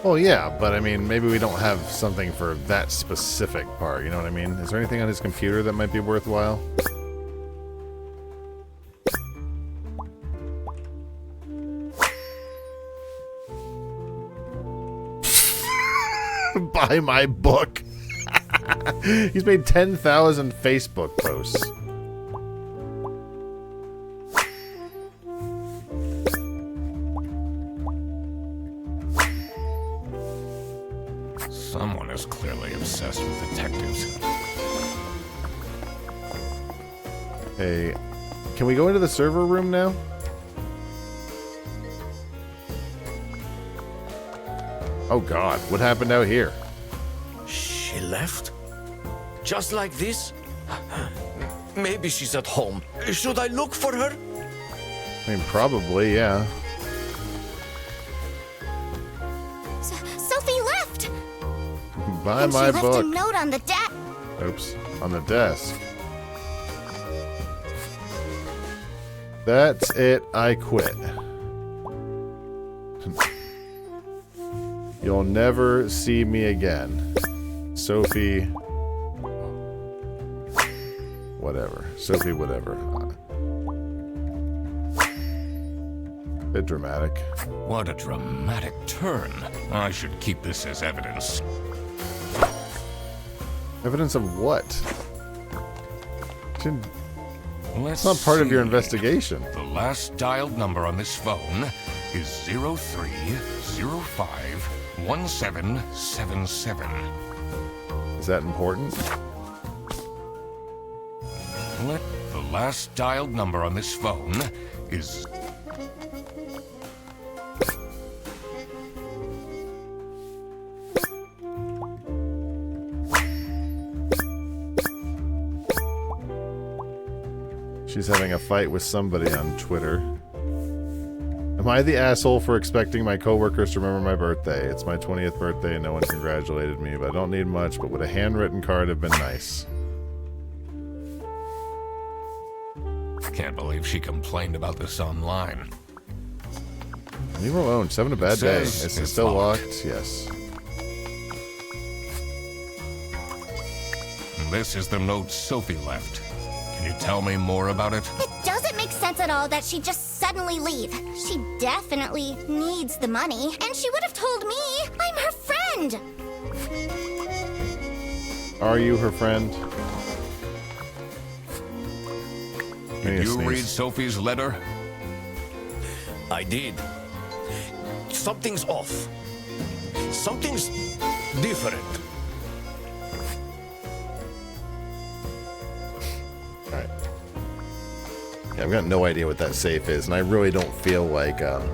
Well, yeah, but I mean, maybe we don't have something for that specific part, you know what I mean? Is there anything on his computer that might be worthwhile? Buy my book. He's made 10,000 Facebook posts. Someone is clearly obsessed with detectives. Hey, can we go into the server room now? Oh god, what happened out here? She left? Just like this? Maybe she's at home. Should I look for her? I mean, probably, yeah. Sophie left! Buy And my she left book. a note on the desk. Oops, on the desk. That's it, I quit. You'll never see me again. Sophie... Whatever. Sophie, whatever. Bit dramatic. What a dramatic turn. I should keep this as evidence. Evidence of what? Let's It's not part of your see. investigation. The last dialed number on this phone is 03051777. Is that important? The last dialed number on this phone is... She's having a fight with somebody on Twitter. Am I the asshole for expecting my coworkers to remember my birthday? It's my 20th birthday and no one congratulated me, but I don't need much, but would a handwritten card have been nice? Can't believe she complained about this online. Leave her alone. She's having a bad day. Says Is it it's still locked. locked? Yes. This is the note Sophie left. Can you tell me more about it? It doesn't make sense at all that she'd just suddenly leave. She definitely needs the money, and she would have told me. I'm her friend. Are you her friend? Did you read Sophie's letter? I did. Something's off. Something's different. Alright. Yeah, I've got no idea what that safe is, and I really don't feel like I'm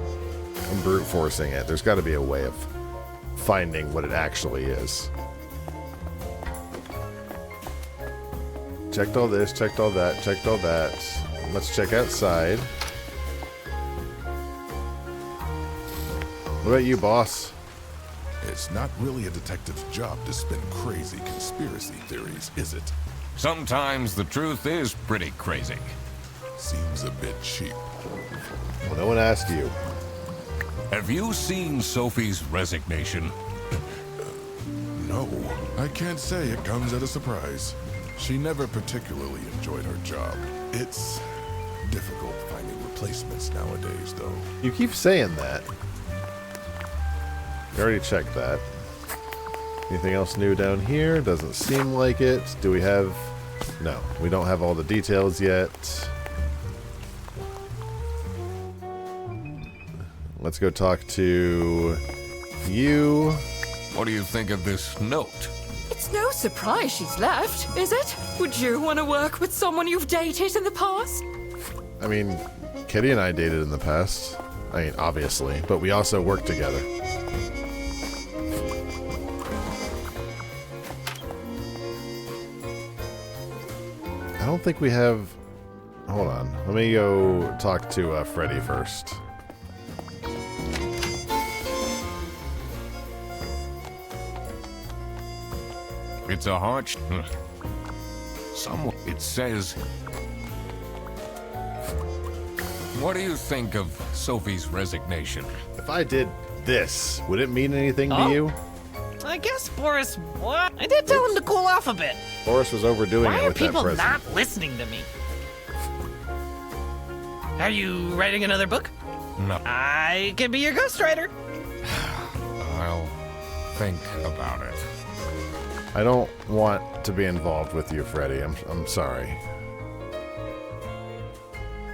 brute forcing it. There's got to be a way of finding what it actually is. Checked all this, checked all that, checked all that. Let's check outside. What about you, boss? It's not really a detective's job to spin crazy conspiracy theories, is it? Sometimes the truth is pretty crazy. Seems a bit cheap. Well, no one asked you. Have you seen Sophie's resignation? No, I can't say it comes at a surprise. She never particularly enjoyed her job. It's difficult finding replacements nowadays, though. You keep saying that. We already checked that. Anything else new down here? Doesn't seem like it. Do we have... No, we don't have all the details yet. Let's go talk to you. What do you think of this note? It's no surprise she's left, is it? Would you want to work with someone you've dated in the past? I mean, Kitty and I dated in the past. I mean, obviously, but we also worked together. I don't think we have... Hold on. Let me go talk to Freddy first. It's a hard... It says... What do you think of Sophie's resignation? If I did this, would it mean anything to you? I guess Boris. What? I did tell him to cool off a bit. Boris was overdoing Why it are with that people present. not listening to me? Are you writing another book? No. I could be your ghostwriter. I'll think about it. I don't want to be involved with you, Freddy. I'm sorry.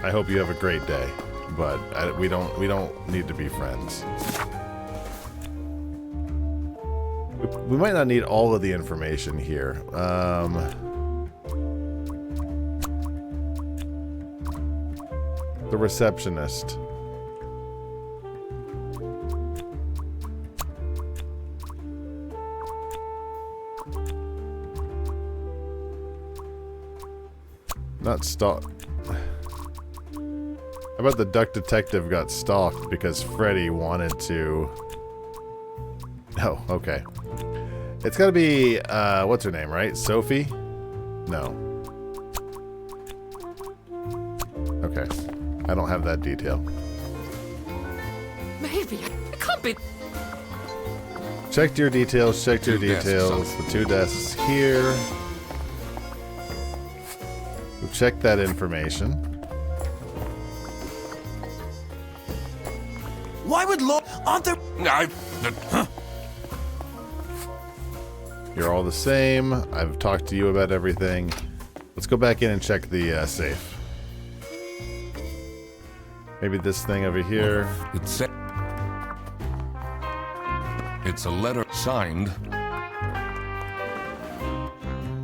I hope you have a great day, but we don't need to be friends. We might not need all of the information here. The receptionist. Not stalked. How about the duck detective got stalked because Freddy wanted to... Oh, okay. It's gotta be, what's her name, right? Sophie? No. Okay. I don't have that detail. Maybe. I can't be. Checked your details, checked your Two desks, details. The 2 desks here. We've checked that information. Why would Lord... Aren't there... You're all the same. I've talked to you about everything. Let's go back in and check the safe. Maybe this thing over here. It's a letter signed.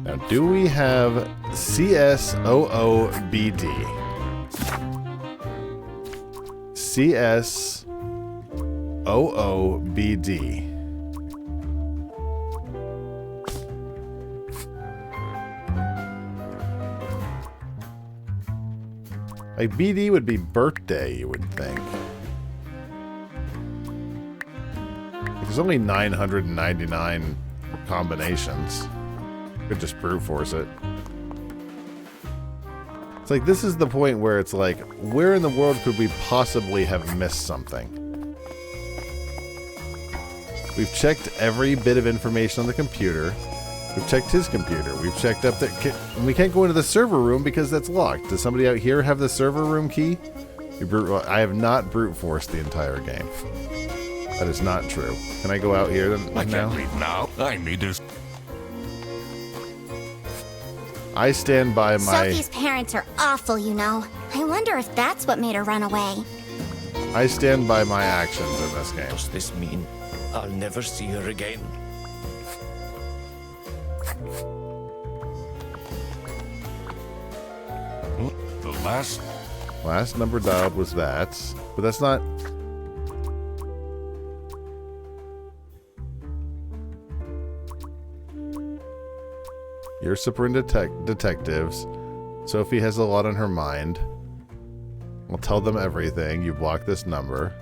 Now, do we have CSOOBD? CSOOBD. Like, BD would be birthday, you would think. There's only 999 combinations. Could just brute force it. It's like, this is the point where it's like, where in the world could we possibly have missed something? We've checked every bit of information on the computer. We've checked his computer. We've checked up that... We can't go into the server room because that's locked. Does somebody out here have the server room key? I have not brute forced the entire game. That is not true. Can I go out here I now? can't leave now. I need to... I stand by my... Sophie's parents are awful, you know. I wonder if that's what made her run away. I stand by my actions in this game. Does this mean I'll never see her again? The last number dialed was that, but that's not... You're super detectives. Sophie has a lot on her mind. I'll tell them everything. You block this number.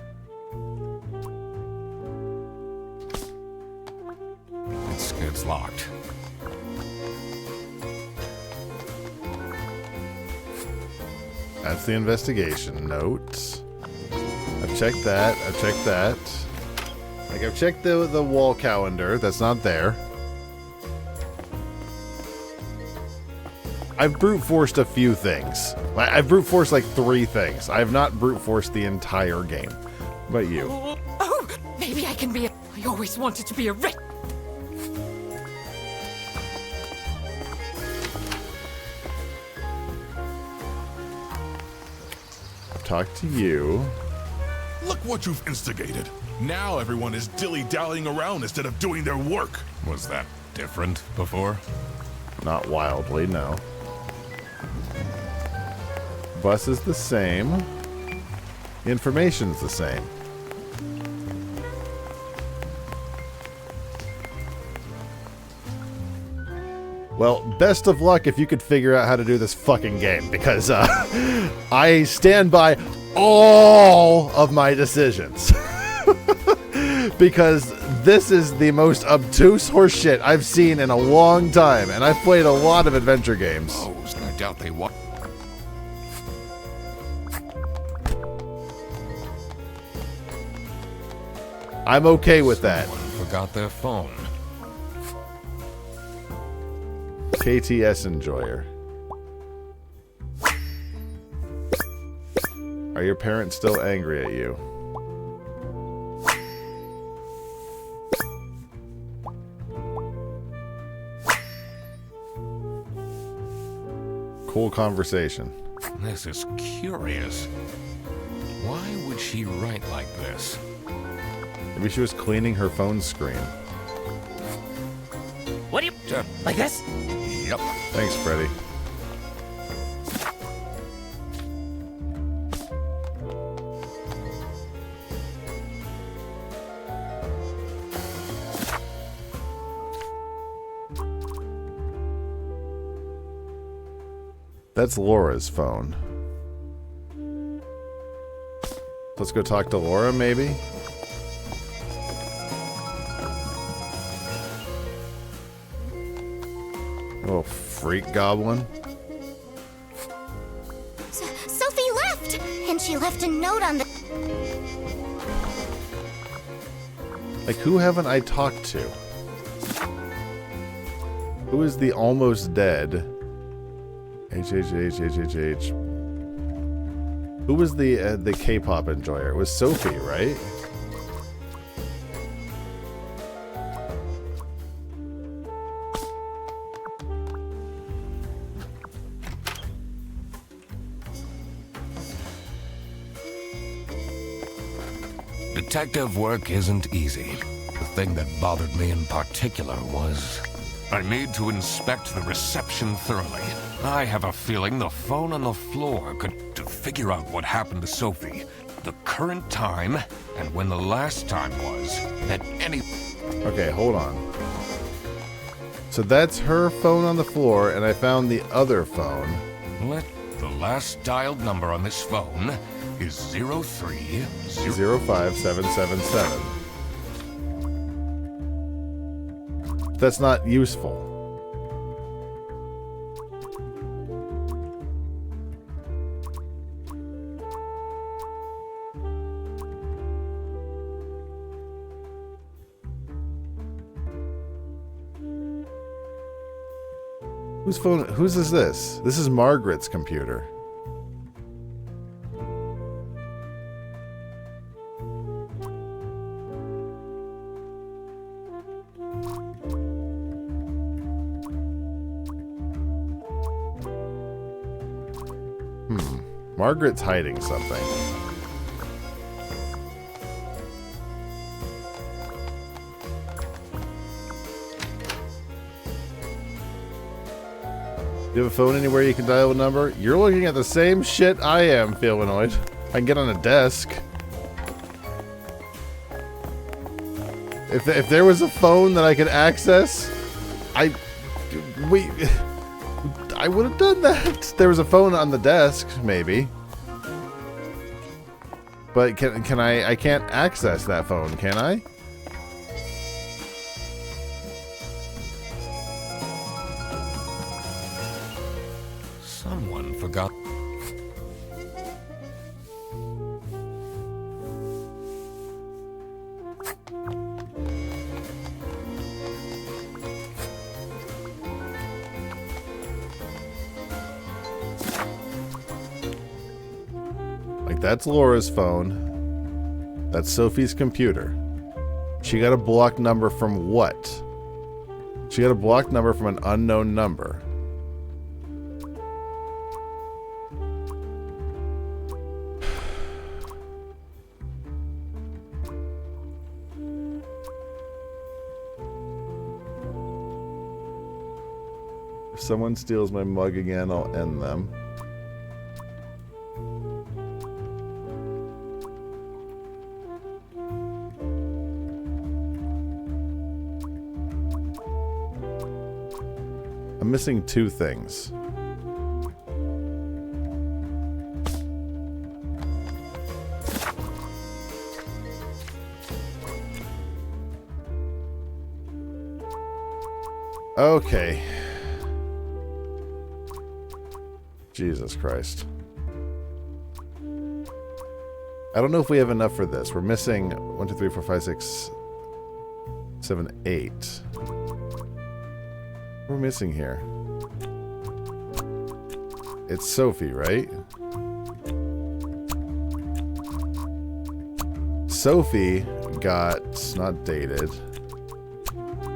It's locked. That's the investigation notes. I've checked that. I've checked that. Like, I've checked the wall calendar. That's not there. I've brute forced a few things. I've brute forced like 3 things. I have not brute forced the entire game. But you. Oh, maybe I can be a... I always wanted to be a rich... I've talked to you. Look what you've instigated. Now everyone is dilly-dallying around instead of doing their work. Was that different before? Not wildly, no. Bus is the same. Information's the same. Well, best of luck if you could figure out how to do this fucking game, because I stand by all of my decisions. Because this is the most obtuse horseshit I've seen in a long time, and I've played a lot of adventure games. Oh, I doubt they want. I'm okay with that. Someone forgot their phone. KTS enjoyer. Are your parents still angry at you? Cool conversation. This is curious. Why would she write like this? Maybe she was cleaning her phone screen. What do you... like this? Yep. Thanks, Freddy. That's Laura's phone. Let's go talk to Laura, maybe? Little freak goblin. Sophie left! And she left a note on the... Like, who haven't I talked to? Who is the almost dead? H. Who was the K-pop enjoyer? It was Sophie, right? Detective work isn't easy. The thing that bothered me in particular was I need to inspect the reception thoroughly. I have a feeling the phone on the floor could to figure out what happened to Sophie, the current time, and when the last time was. At any... Okay, hold on. So that's her phone on the floor, and I found the other phone. The last dialed number on this phone is 030... 05777. That's not useful. Whose phone? Whose is this? This is Margaret's computer. Margaret's hiding something. Do you have a phone anywhere you can dial a number? You're looking at the same shit I am, Philinoid. I can get on a desk. If there was a phone that I could access, I would have done that. There was a phone on the desk, maybe. But can I can't access that phone, can I? Someone forgot. Like, that's Laura's phone. That's Sophie's computer. She got a blocked number from what? She got a blocked number from an unknown number. If someone steals my mug again, I'll end them. I'm missing two things. Okay. Jesus Christ. I don't know if we have enough for this. We're missing 1, 2, 3, 4, 5, 6, 7, 8. What we're missing here? It's Sophie, right? Sophie got not dated.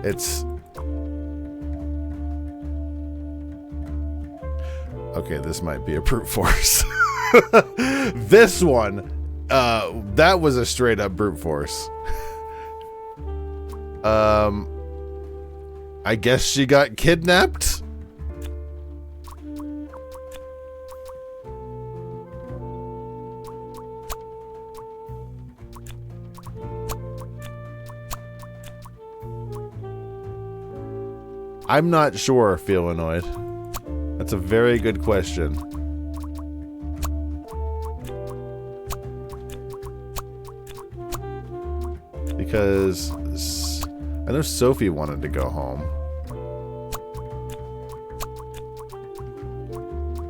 It's okay. This might be a brute force. This one, that was a straight up brute force. I guess she got kidnapped. I'm not sure, Feelanoid. That's a very good question. Because I know Sophie wanted to go home.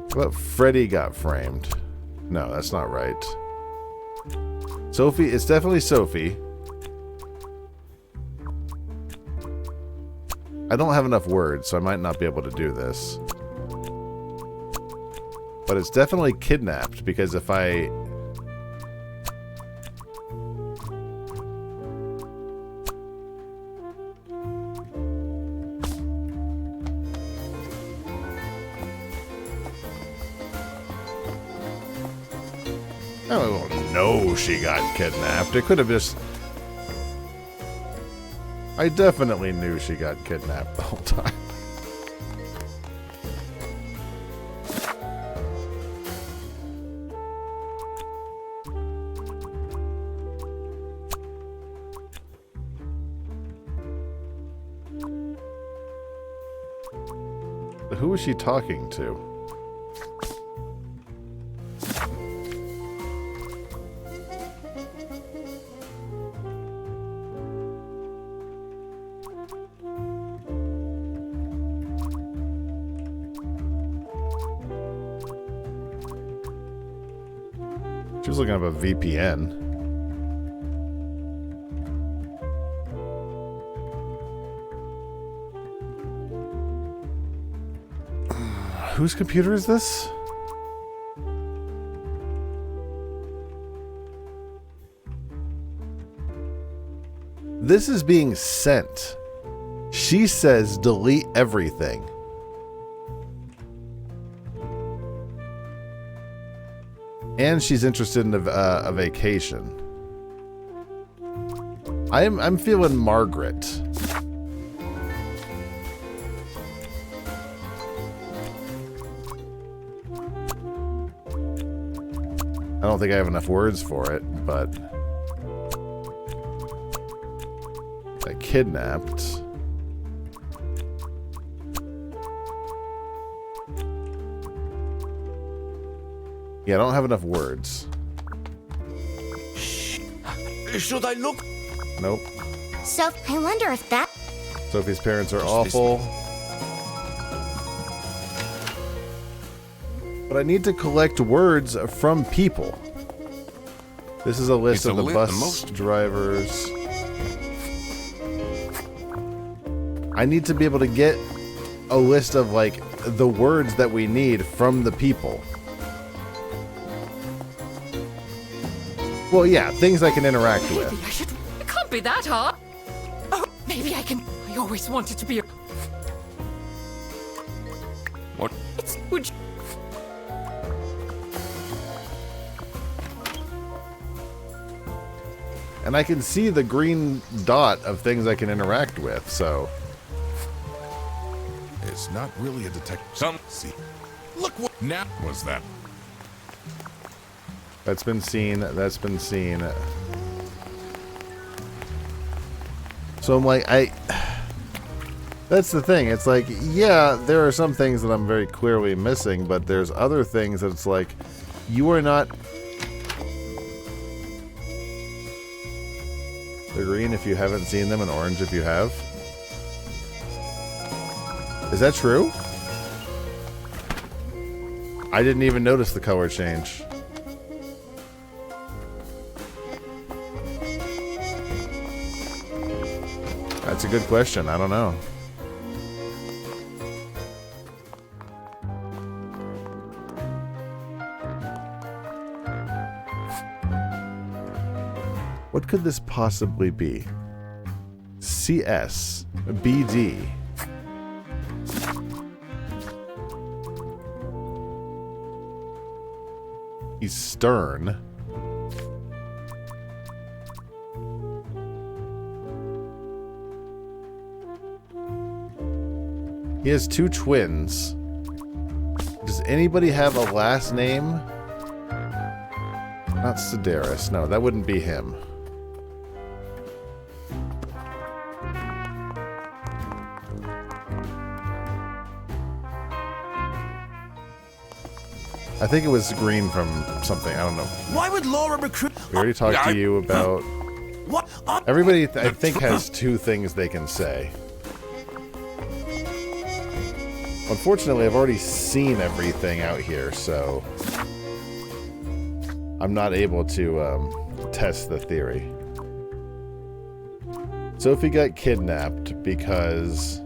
What about Freddy got framed? No, that's not right. Sophie, it's definitely Sophie. I don't have enough words, so I might not be able to do this. But it's definitely kidnapped, because if I... I don't know she got kidnapped. It could have just... I definitely knew she got kidnapped the whole time. Who was she talking to? She was looking up a VPN. Whose computer is this? This is being sent. She says delete everything. And she's interested in a vacation. I'm feeling Margaret. I don't think I have enough words for it, but I kidnapped. Yeah, I don't have enough words. Should I look? Nope. So, I wonder if that... Sophie's parents are awful. But I need to collect words from people. This is a list of the bus drivers. I need to be able to get a list of, like, the words that we need from the people. Well, yeah, things I can interact with. Maybe I should... It can't be that hard. Oh, maybe I can... I always wanted to be a... What? It's... Would you... And I can see the green dot of things I can interact with, so... It's not really a detective. See. Look what now was that. That's been seen. That's been seen. So I'm like, that's the thing. It's like, yeah, there are some things that I'm very clearly missing, but there's other things that it's like, you are not... They're green if you haven't seen them, and orange if you have. Is that true? I didn't even notice the color change. That's a good question. I don't know. What could this possibly be? CS. BD. He's stern. He has 2 twins. Does anybody have a last name? Not Sedaris. No, that wouldn't be him. I think it was Green from something. I don't know. Why would Laura recruit? We already talked to you about... What? Everybody, I think, has 2 things they can say. Unfortunately, I've already seen everything out here, so I'm not able to test the theory. Sophie got kidnapped because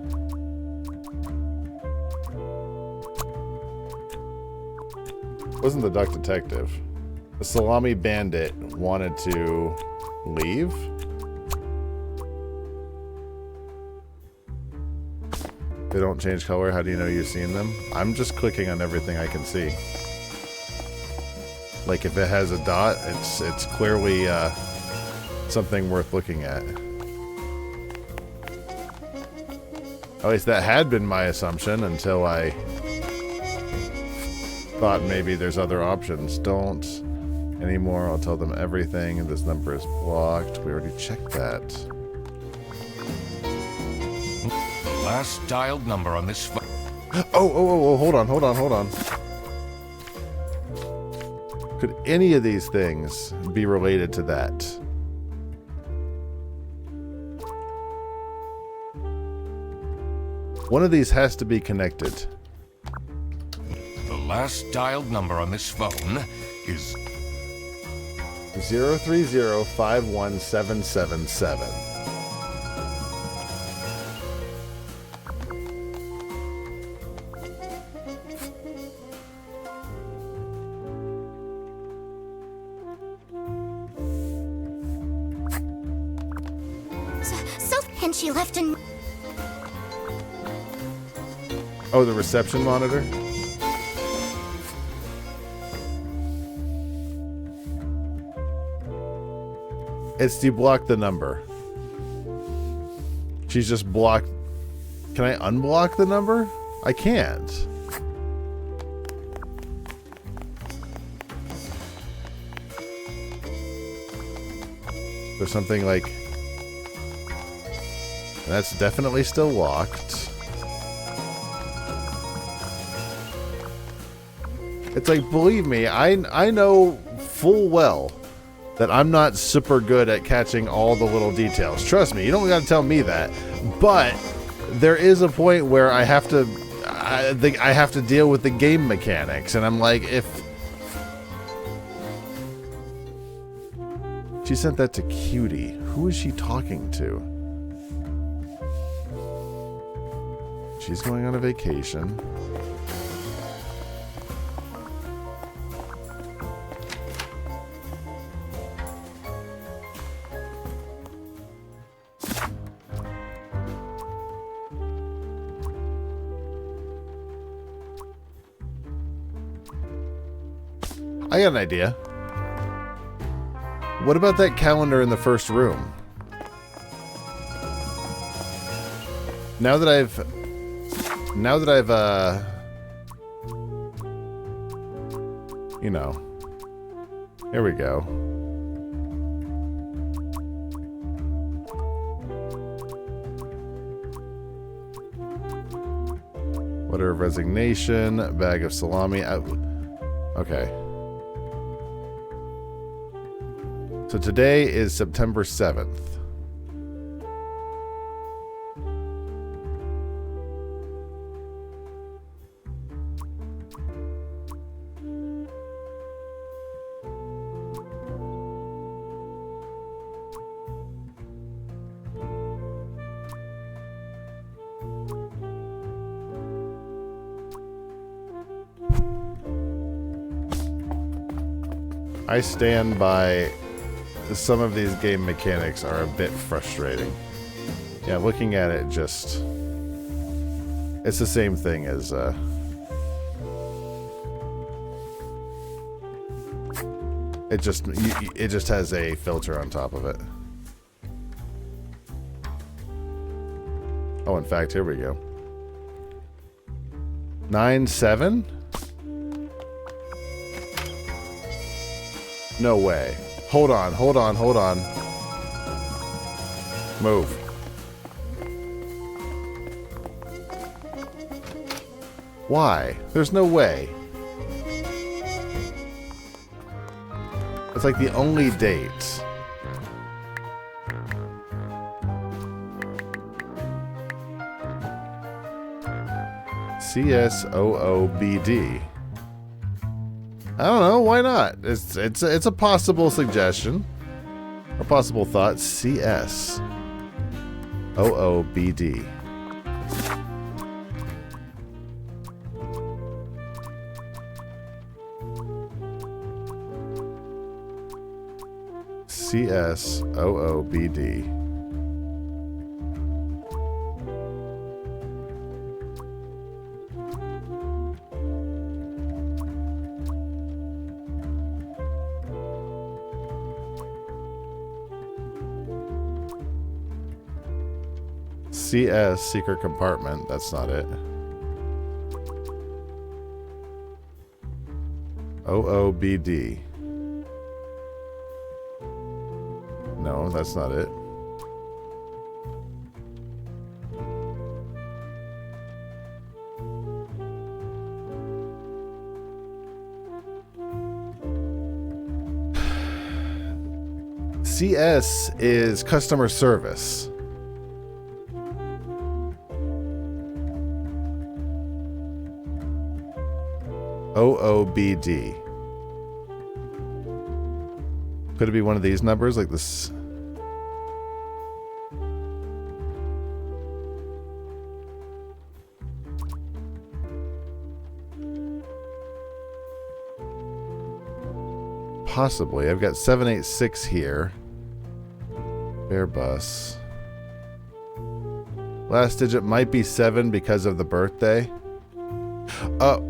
wasn't the duck detective. The Salami bandit wanted to leave. They don't change color. How do you know you've seen them? I'm just clicking on everything I can see. Like if it has a dot, it's clearly something worth looking at. At least that had been my assumption until I thought maybe there's other options. Don't anymore. I'll tell them everything. This number is blocked. We already checked that. Last dialed number on this phone. Oh, hold on. Could any of these things be related to that? One of these has to be connected. The last dialed number on this phone is 030-51777. And she left in... Oh, the reception monitor? It's deblock the number. She's just blocked. Can I unblock the number? I can't. There's something like... That's definitely still locked. It's like, believe me, I know full well that I'm not super good at catching all the little details. Trust me, you don't gotta tell me that. But there is a point where I have to deal with the game mechanics, and I'm like, if she sent that to Cutie, who is she talking to? She's going on a vacation. I got an idea. What about that calendar in the first room? Now that I've you know, here we go. Letter of resignation, bag of salami. Okay. So today is September 7th. I stand by some of these game mechanics are a bit frustrating. Yeah, looking at it just... It's the same thing as... It just has a filter on top of it. Oh, in fact, here we go. 9-7? No way. Hold on, hold on, hold on. Move. Why? There's no way. It's like the only date. CSOOBD. I don't know, why not? It's a possible suggestion. A possible thought. CSOOBD. CSOOBD. CS secret compartment. That's not it. OOBD. No, that's not it. CS is customer service. OOBD. Could it be one of these numbers like this? Possibly. I've got 786 here. Airbus. Last digit might be 7 because of the birthday. Oh.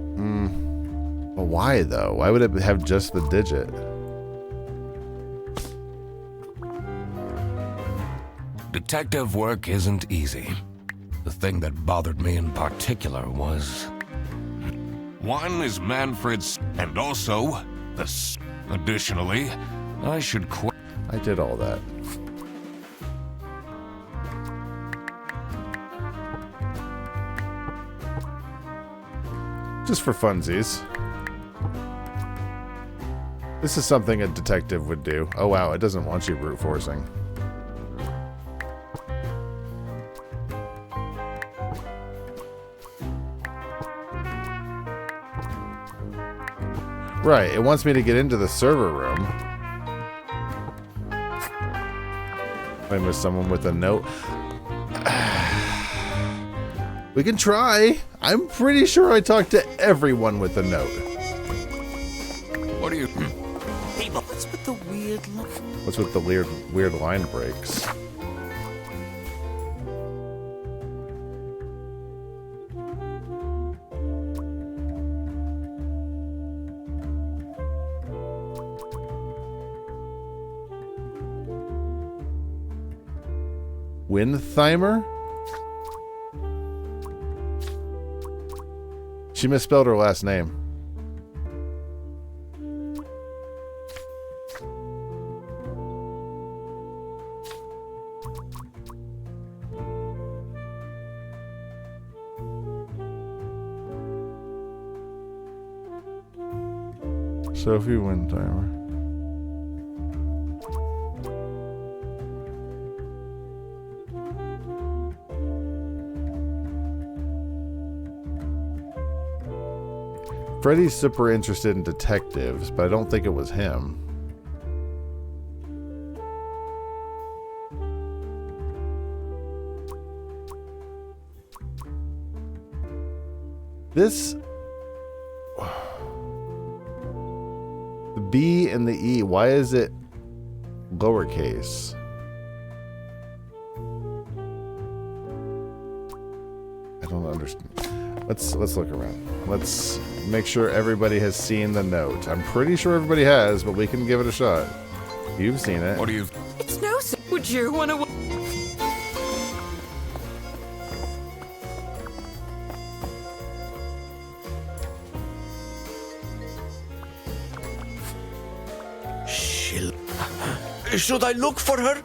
Well, why though? Why would it have just the digit? Detective work isn't easy. The thing that bothered me in particular was... One is Manfred's, and also this. Additionally, I should quit. I did all that. Just for funsies. This is something a detective would do. Oh wow, it doesn't want you brute forcing. Right, it wants me to get into the server room. I missed someone with a note. We can try. I'm pretty sure I talked to everyone with a note. What do you... Hey, but what's with the weird look? What's with the weird line breaks? Wintheimer? She misspelled her last name. Sophie Wintheimer. Freddy's super interested in detectives, but I don't think it was him. This... The B and the E. Why is it lowercase? I don't understand. Let's look around. Let's make sure everybody has seen the note. I'm pretty sure everybody has, but we can give it a shot. You've seen it. What do you... It's no. Would you want to? Should I look for her?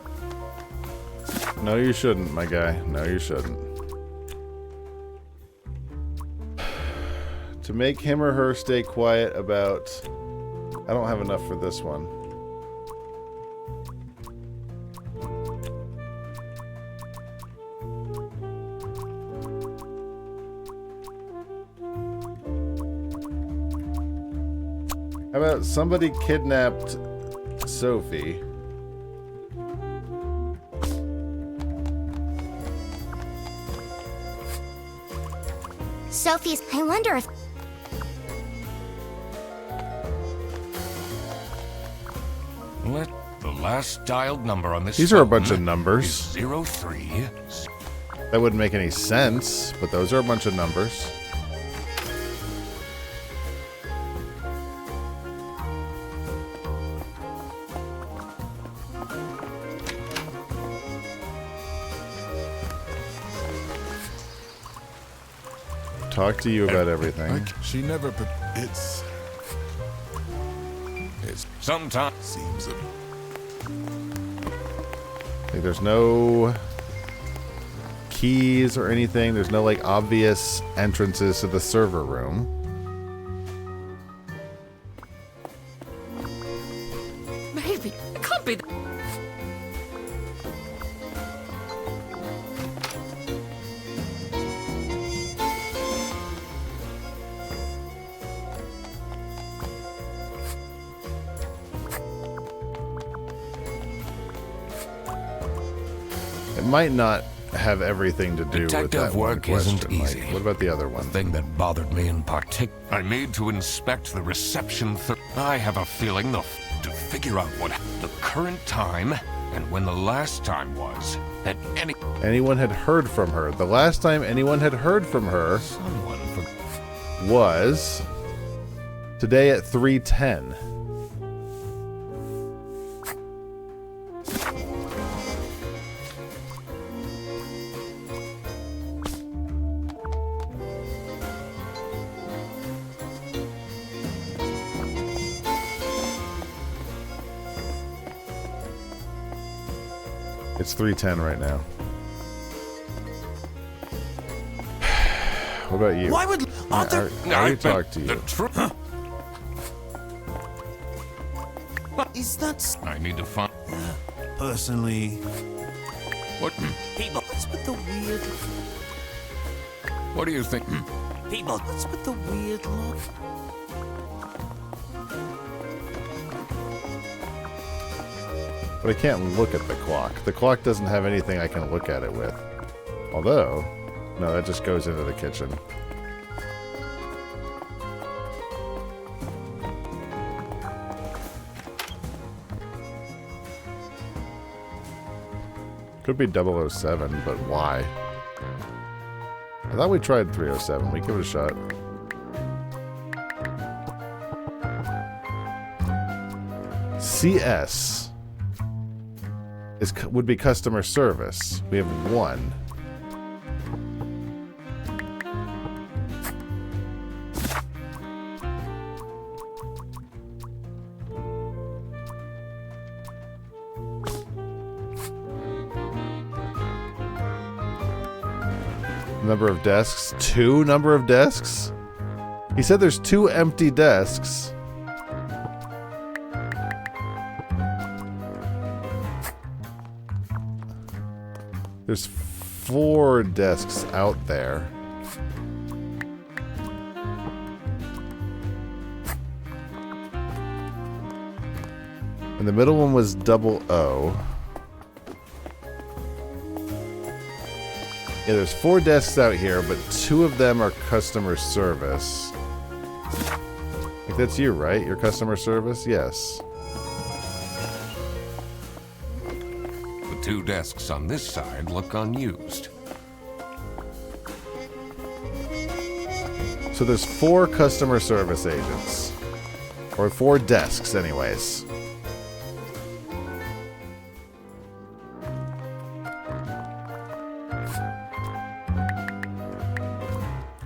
No, you shouldn't, my guy. No, you shouldn't. To make him or her stay quiet about... I don't have enough for this one. How about somebody kidnapped Sophie? Sophie's. I wonder if. Let the last dialed number on this These are a phone bunch of numbers. is 03. That wouldn't make any sense, but those are a bunch of numbers. Talk to you about everything. She never. It's Sometimes seems a Like, there's no keys or anything. There's no like obvious entrances to the server room. Maybe it can't be. It might not have everything to do with detective that one work isn't question, easy. Mike. What about the other one? The thing that bothered me in particular, I need to inspect the reception. I have a feeling to figure out what the current time and when the last time was that anyone had heard from her. The last time anyone had heard from her was today at 3:10. It's 3:10 right now. What about you? Why would other... I already talked to you. Is that... I need to find... Personally... What? People... What's with the weird... What do you think? People... What's with the weird look? But I can't look at the clock. The clock doesn't have anything I can look at it with. Although, no, that just goes into the kitchen. Could be 007, but why? I thought we tried 307. We give it a shot. CS would be customer service. We have one. Number of desks? 2 number of desks? He said there's 2 empty desks. There's 4 desks out there. And the middle one was 00. Yeah, there's 4 desks out here, but 2 of them are customer service. Like that's you, right? Your customer service? Yes. The 2 desks on this side look unused. So there's 4 customer service agents. Or 4 desks, anyways.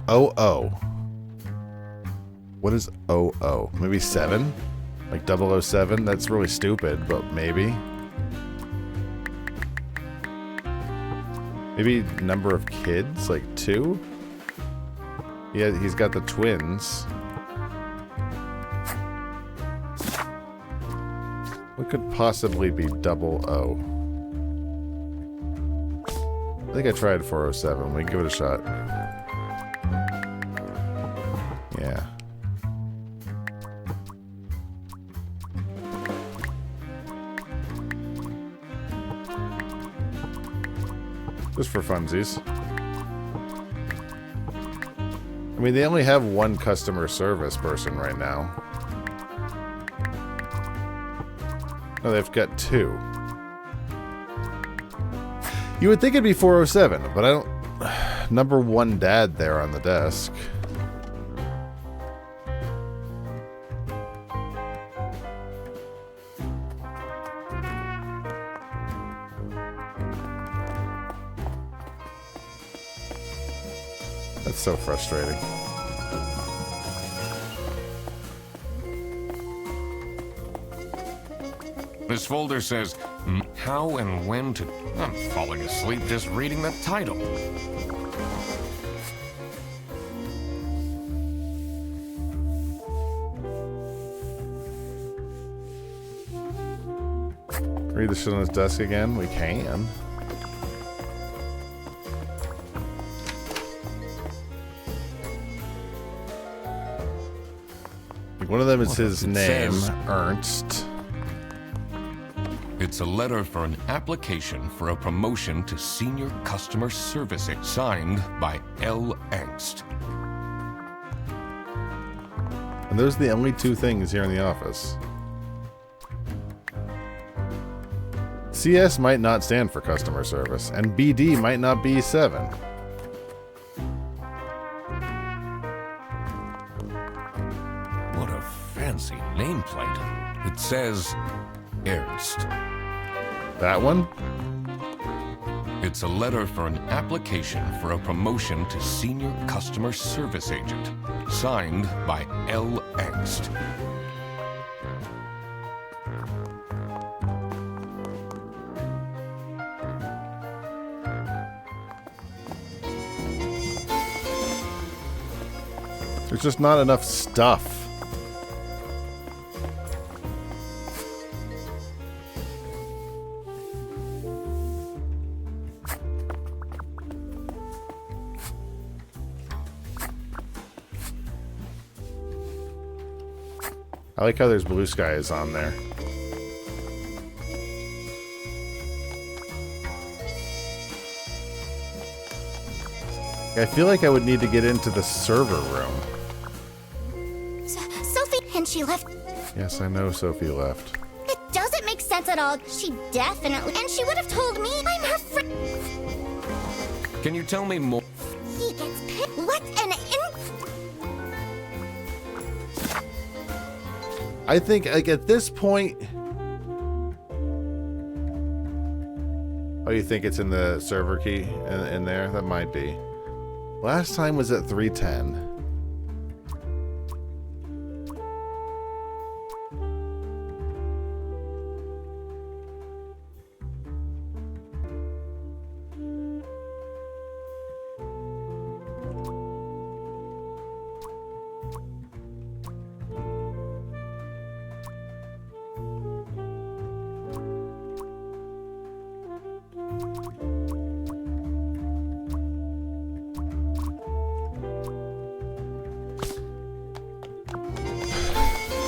Oh. What is 00? Maybe 7? Like 007? That's really stupid, but maybe. Maybe number of kids? Like 2? Yeah, he's got the twins. What could possibly be 00? I think I tried 407. We can give it a shot. Yeah. Just for funsies. I mean, they only have 1 customer service person right now. No, they've got 2. You would think it'd be 407, but I don't... Number 1 dad there on the desk. That's so frustrating. This folder says, how and when to... I'm falling asleep just reading the title. Read the shit on his desk again? We can. One of them is his name, Ernst. It's a letter for an application for a promotion to senior customer service, signed by L. Angst. And those are the only 2 things here in the office. CS might not stand for customer service, and BD might not be 7. What a fancy nameplate. It says Ernst. That one? It's a letter for an application for a promotion to senior customer service agent, signed by L. Angst. There's just not enough stuff. I like how there's blue skies on there. I feel like I would need to get into the server room. Sophie, and she left. Yes, I know Sophie left. It doesn't make sense at all. She definitely... And she would have told me I'm her friend. Can you tell me more? He gets paid. What an I think, like, at this point... Oh, you think it's in the server key in there? That might be. Last time was at 310.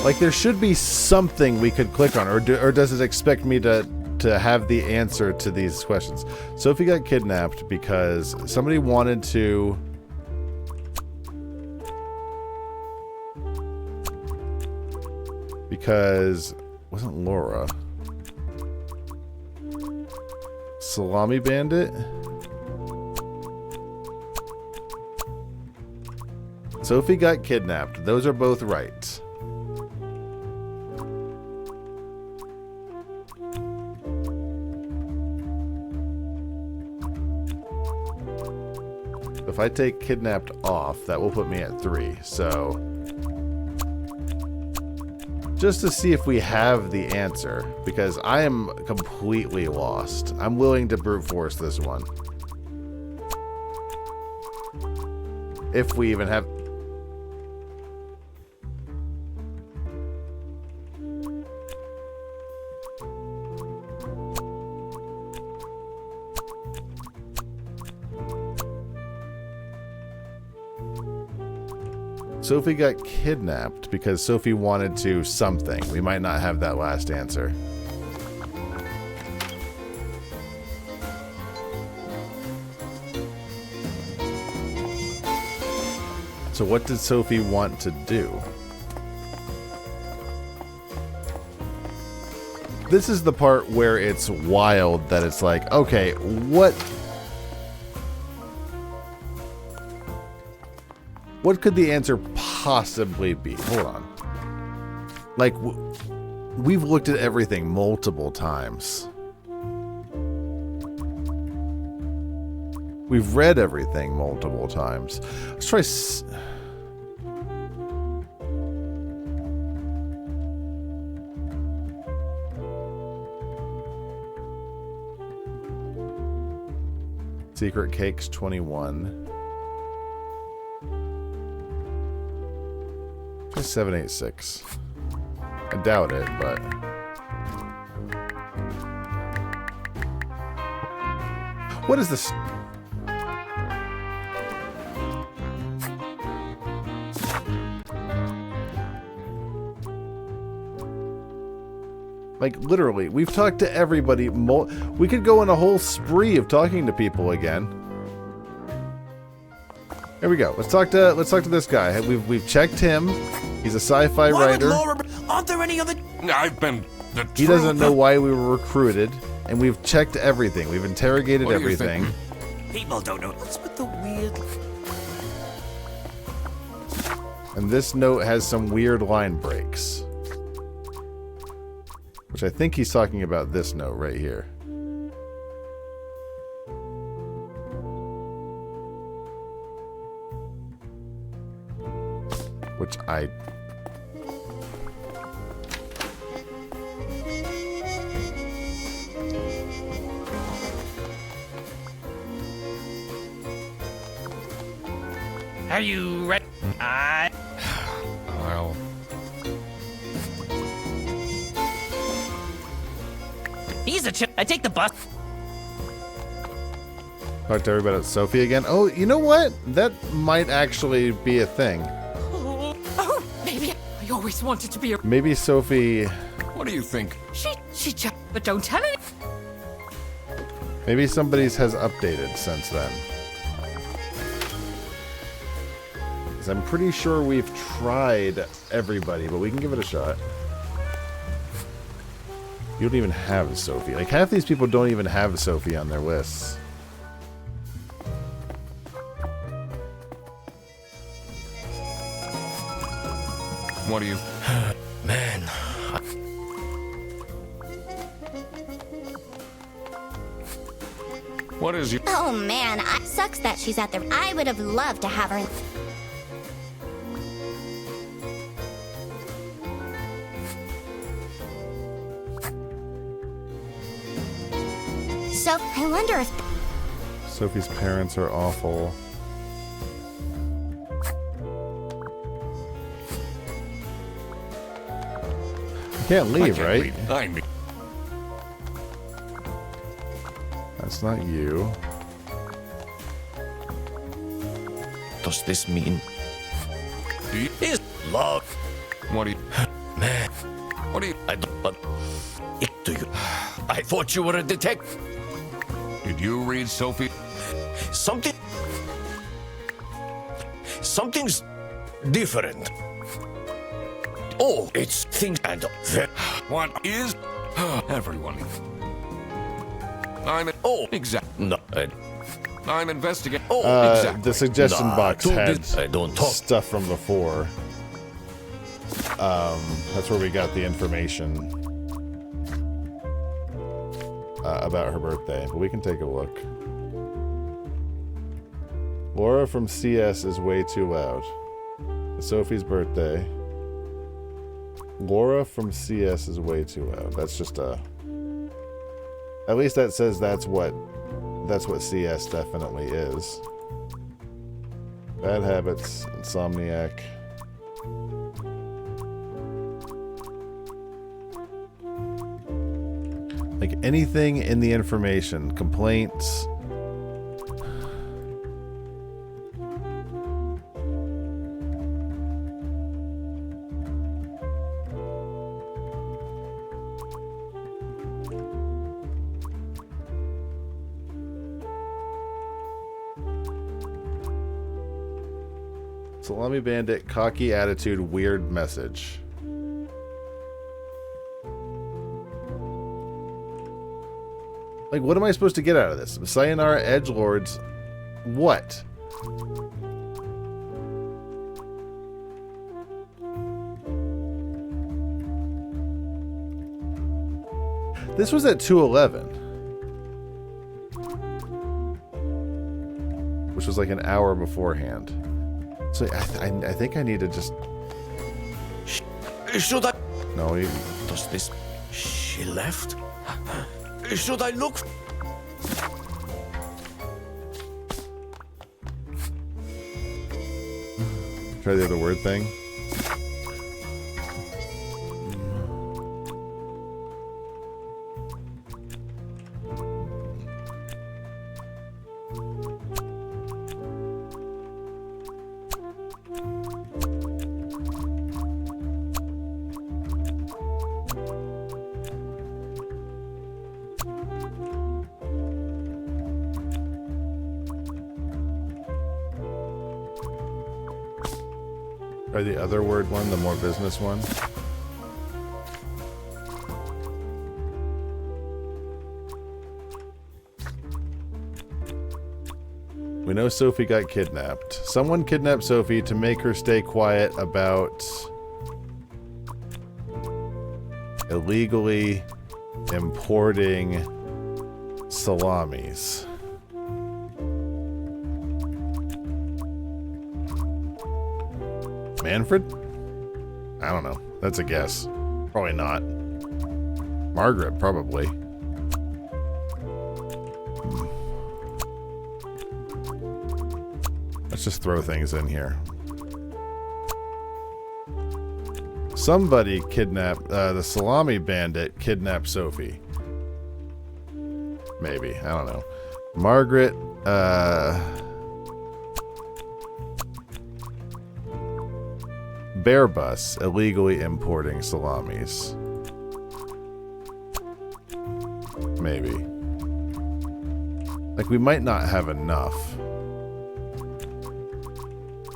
Like, there should be something we could click on, or does it expect me to have the answer to these questions? Sophie got kidnapped because somebody wanted to... Because wasn't Laura Salami Bandit? Sophie got kidnapped. Those are both right. If I take kidnapped off, that will put me at 3. So just to see if we have the answer, because I am completely lost. I'm willing to brute force this one. If we even have... Sophie got kidnapped because Sophie wanted to something. We might not have that last answer. So what did Sophie want to do? This is the part where it's wild that it's like, okay, what could the answer possibly be? Hold on. Like, we've looked at everything multiple times. We've read everything multiple times. Let's try... Secret Cakes 21. 786. I doubt it, but what is this? Like, literally, we've talked to everybody. We could go on a whole spree of talking to people again. Here we go. Let's talk to this guy. We've checked him. He's a sci-fi writer. Aren't there any other? I've been the He doesn't know why we were recruited, and we've checked everything. We've interrogated everything. People don't know. What's with the weird? And this note has some weird line breaks. Which I think he's talking about this note right here. Which I... Are you ready? Well... He's a chip. I take the bus. Talk to everybody about Sophie again. Oh, you know what? That might actually be a thing. Oh, maybe I always wanted to be a... Maybe Sophie... What do you think? She just... But don't tell it. Maybe somebody's has updated since then. 'Cause I'm pretty sure we've tried everybody, but we can give it a shot. You don't even have Sophie. Like, half these people don't even have Sophie on their lists. What do you... Man. What is you... Oh man, sucks that she's at the... I would have loved to have her. So, I wonder if... Sophie's parents are awful. You can't leave, right? Leave. I mean... That's not you. Does this mean? Is love? What do you... Man. What do you... I don't... But... Do you... I thought you were a detective. Did you read Sophie? Something's different. Oh, it's things and What is... Everyone. I'm... oh, Exact. no, I'm investigating... oh, exactly. The suggestion Nah, box to had this I don't talk. stuff from before. That's where we got the information about her birthday, but we can take a look. Laura from CS is way too loud. It's Sophie's birthday. Laura from CS is way too loud. That's just a... At least that says that's what CS definitely is. Bad habits, insomniac. Like anything in the information, complaints. Salami Bandit, cocky attitude, weird message. Like, what am I supposed to get out of this? Sayonara Edgelords. What? This was at 2:11. Which was like an hour beforehand. So I think I need to just... Should I... No, Does this... She left? Should I look... Try the other word thing. Try the other word one, the more business one. We know Sophie got kidnapped. Someone kidnapped Sophie to make her stay quiet about illegally importing salamis. Manfred? I don't know. That's a guess. Probably not. Margaret, probably. Let's just throw things in here. Somebody kidnapped... the Salami Bandit kidnapped Sophie. Maybe. I don't know. Margaret... Bear bus illegally importing salamis. Maybe. Like, we might not have enough.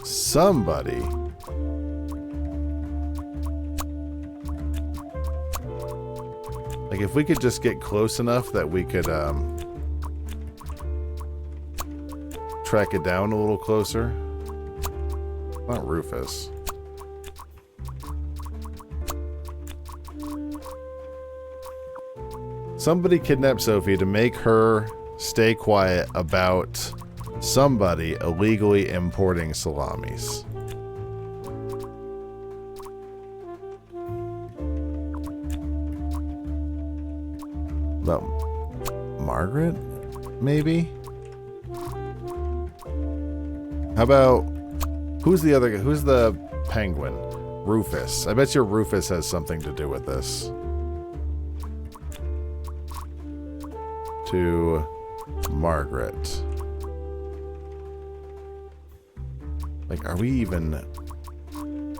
Somebody. Like, if we could just get close enough that we could track it down a little closer. Not Rufus. Somebody kidnapped Sophie to make her stay quiet about somebody illegally importing salamis. About Margaret, maybe? How about... Who's the other guy? Who's the penguin? Rufus. I bet you Rufus has something to do with this. To Margaret. Like, are we even...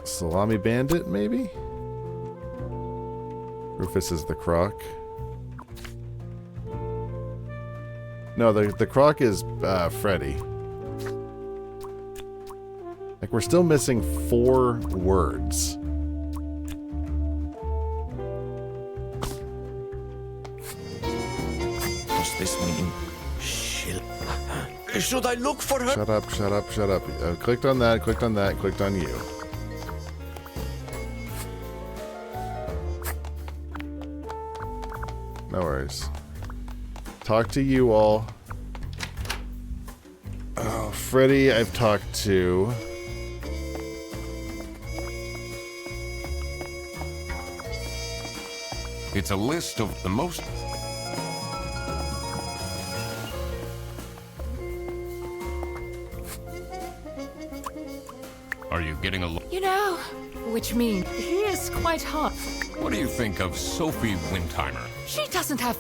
Salami Bandit, maybe? Rufus is the croc. No, the croc is Freddy. Like, we're still missing 4 words. Should I look for her? Shut up, shut up, shut up. Clicked on that, clicked on that, clicked on you. No worries. Talk to you all. Oh, Freddy, I've talked to. It's a list of the most... Are you getting a... You know, which means he is quite hot. What do you think of Sophie Windheimer? She doesn't have...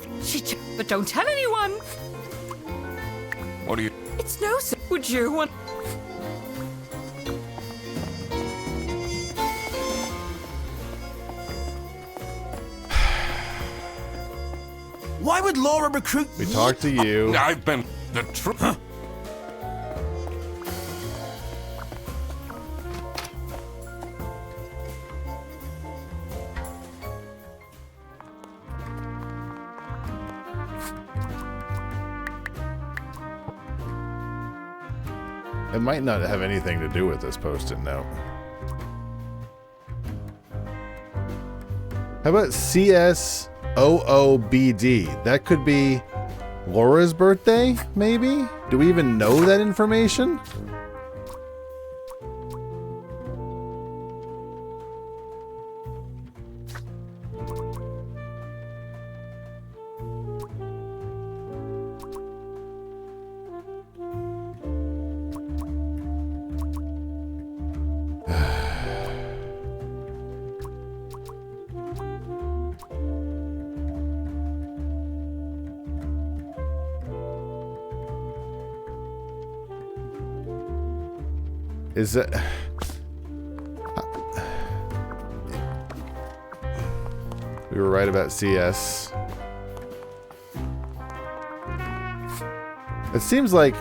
But don't tell anyone. What do you... It's no... Would you want... Why would Laura recruit We talked to you. I've been... The truth... Huh? It might not have anything to do with this post-it note. How about CSOOBD? That could be Laura's birthday, maybe? Do we even know that information? Is it... We were right about CS. It seems like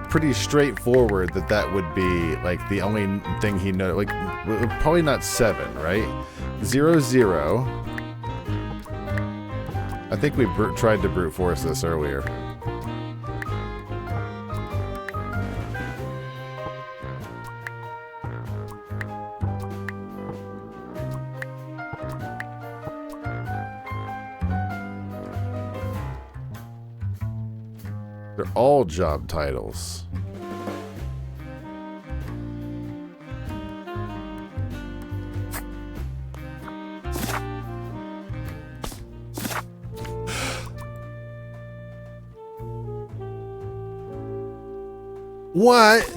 pretty straightforward that that would be like the only thing he knows. Like, probably not 7, right? 0, 0. I think we tried to brute force this earlier. They're all job titles. What?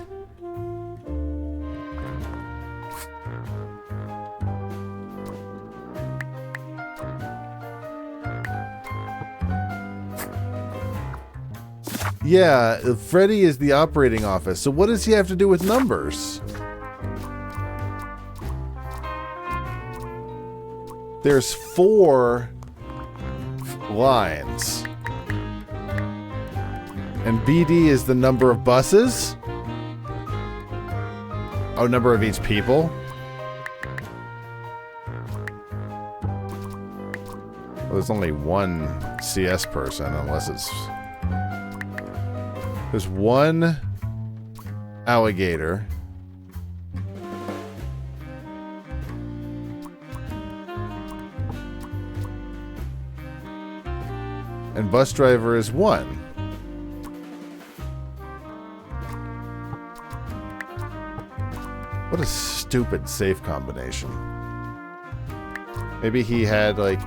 Yeah, Freddy is the operating office. So what does he have to do with numbers? There's 4 lines. And BD is the number of buses? Oh, number of each people? Well, there's only one CS person, unless it's... There's one alligator. And bus driver is 1. What a stupid safe combination. Maybe he had like...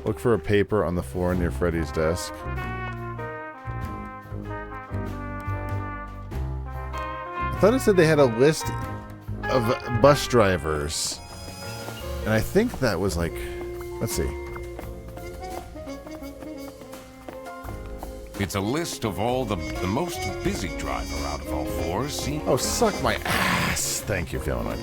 Look for a paper on the floor near Freddy's desk. I thought it said they had a list of bus drivers. And I think that was like... Let's see. It's a list of all the most busy driver out of all 4. See? Oh, suck my ass. Thank you, Fiona.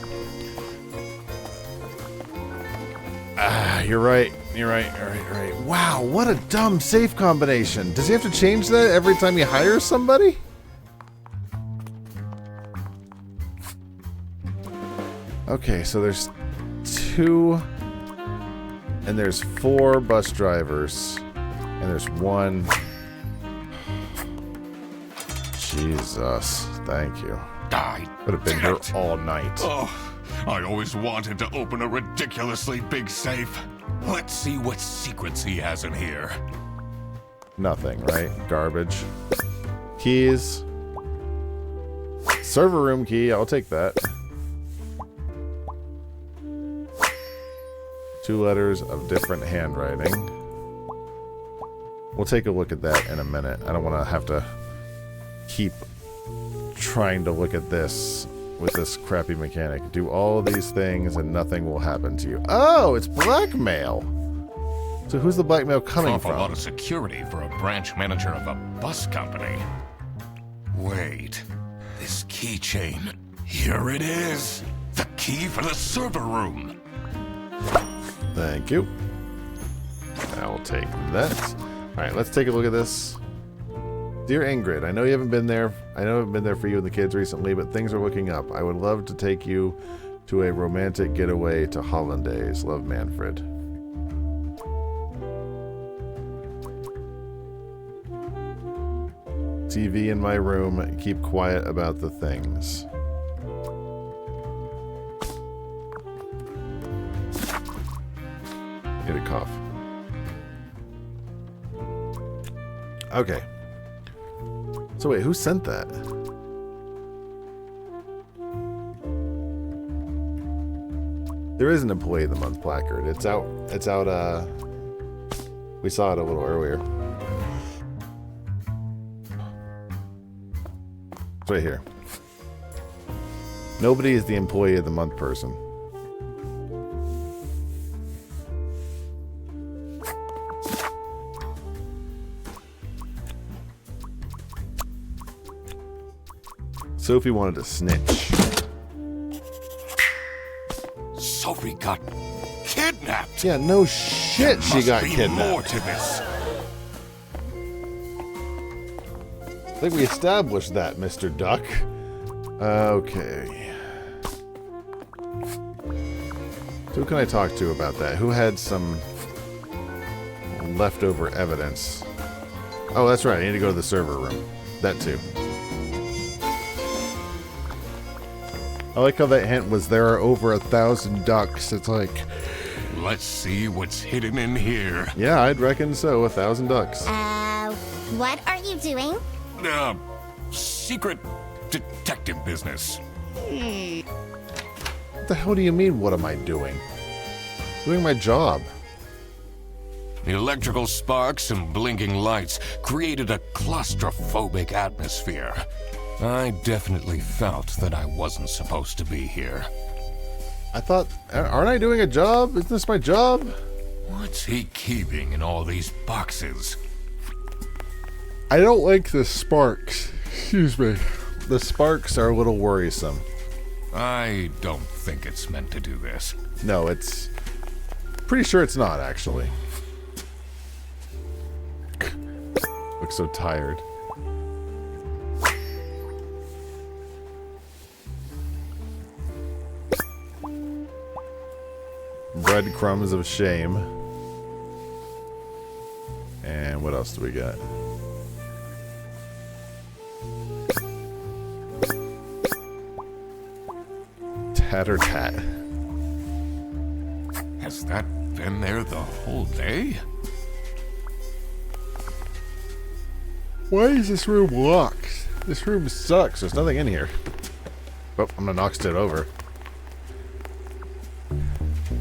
Ah, you're right. You're right. All right. All right. Wow, what a dumb safe combination. Does he have to change that every time he hires somebody? Okay, so there's 2, and there's 4 bus drivers, and there's 1. Jesus, thank you. I Could have been here all night. Oh, I always wanted to open a ridiculously big safe. Let's see what secrets he has in here. Nothing, right? Garbage. Keys. Server room key, I'll take that. 2 letters of different handwriting. We'll take a look at that in a minute. I don't want to have to keep trying to look at this with this crappy mechanic. Do all these things and nothing will happen to you. Oh, it's blackmail. So who's the blackmail coming Awful from? lot of security for a branch manager of a bus company. Wait, this keychain. Here it is. The key for the server room. Thank you. I will take that. Alright, let's take a look at this. Dear Ingrid, I know you haven't been there. I know I haven't been there for you and the kids recently, but things are looking up. I would love to take you to a romantic getaway to Hollandaise. Love, Manfred. TV in my room. Keep quiet about the things. Get a cough. Okay. So wait, who sent that? There is an Employee of the Month placard. It's out, we saw it a little earlier. It's right here. Nobody is the Employee of the Month person. Sophie wanted to snitch. Sophie got kidnapped. Yeah, no shit, she got Must be kidnapped. more to this. I think we established that, Mr. Duck. Okay. So who can I talk to about that? Who had some leftover evidence? Oh, that's right. I need to go to the server room. That too. I like how that hint was there are over 1,000 ducks. It's like... Let's see what's hidden in here. Yeah, I'd reckon so. 1,000 ducks. What are you doing? Secret detective business. What the hell do you mean, what am I doing? Doing my job. The electrical sparks and blinking lights created a claustrophobic atmosphere. I definitely felt that I wasn't supposed to be here. I thought, aren't I doing a job? Isn't this my job? What's he keeping in all these boxes? I don't like the sparks. Excuse me. The sparks are a little worrisome. I don't think it's meant to do this. No, it's... Pretty sure it's not, actually. Looks so tired. Breadcrumbs of shame. And what else do we got? Tatter-tat. Has that been there the whole day? Why is this room locked? This room sucks. There's nothing in here. Oh, I'm gonna knock it over.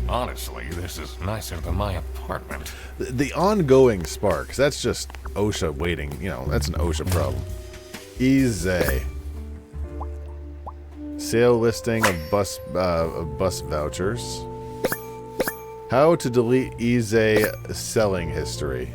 Honestly, this is nicer than my apartment. The ongoing sparks, that's just OSHA waiting. You know, that's an OSHA problem. Easy. Sale listing of bus vouchers. How to delete easy selling history.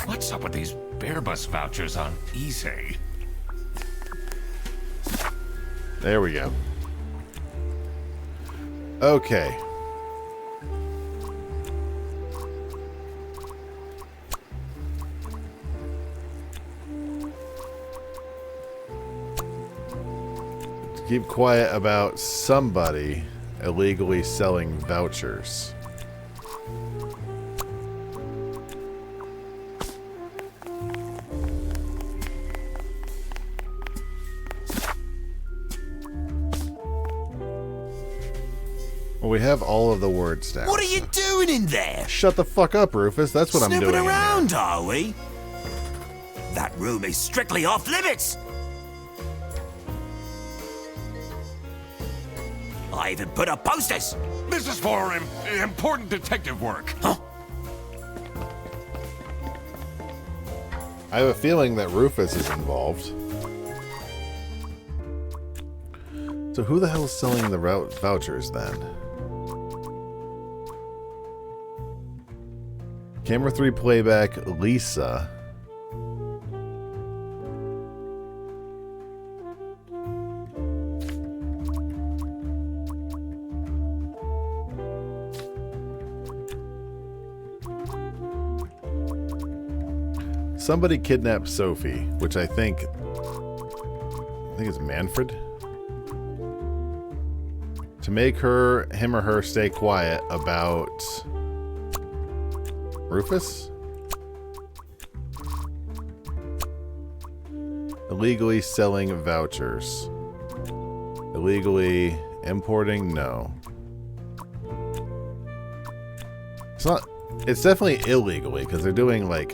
What's up with these Bearbus vouchers on easy? There we go. Okay. Keep quiet about somebody illegally selling vouchers. Well, we have all of the words down. What are you doing in there? Shut the fuck up, Rufus. That's what I'm doing. Snooping in around, here. are we? That room is strictly off limits. I even put up posters. This is for important detective work. Huh? I have a feeling that Rufus is involved. So who the hell is selling the vouchers then? Camera 3 playback, Lisa. Somebody kidnapped Sophie, which I think it's Manfred. To make him or her stay quiet about Rufus? Illegally selling vouchers. Illegally importing? No. It's not. It's definitely illegally because they're doing like.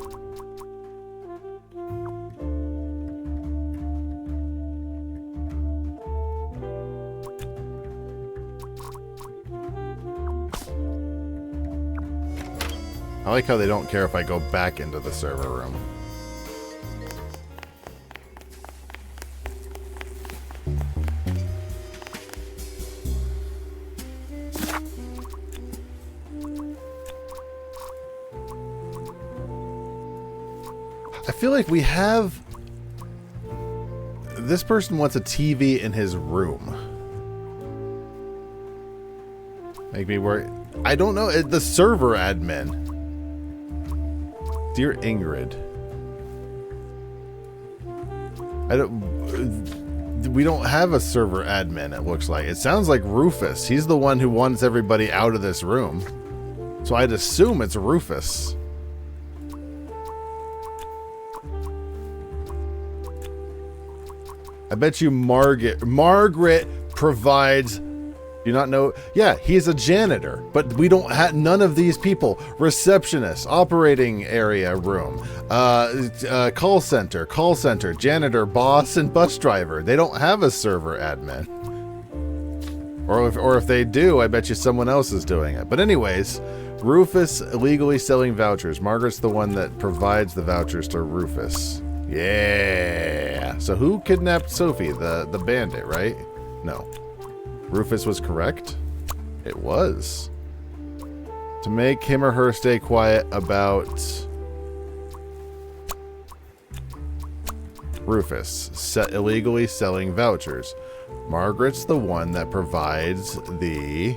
I like how they don't care if I go back into the server room. I feel like we have... This person wants a TV in his room. Make me worry. I don't know. The server admin. Dear Ingrid, we don't have a server admin, it looks like. It sounds like Rufus. He's the one who wants everybody out of this room. So I'd assume it's Rufus. I bet you Margaret provides... Do you not know? Yeah, he's a janitor, but we don't have none of these people. Receptionist, operating area room, call center, janitor, boss, and bus driver. They don't have a server admin. Or if they do, I bet you someone else is doing it. But anyways, Rufus illegally selling vouchers. Margaret's the one that provides the vouchers to Rufus. Yeah. So who kidnapped Sophie? The bandit, right? No. Rufus was correct? It was. To make him or her stay quiet about Rufus illegally selling vouchers. Margaret's the one that provides the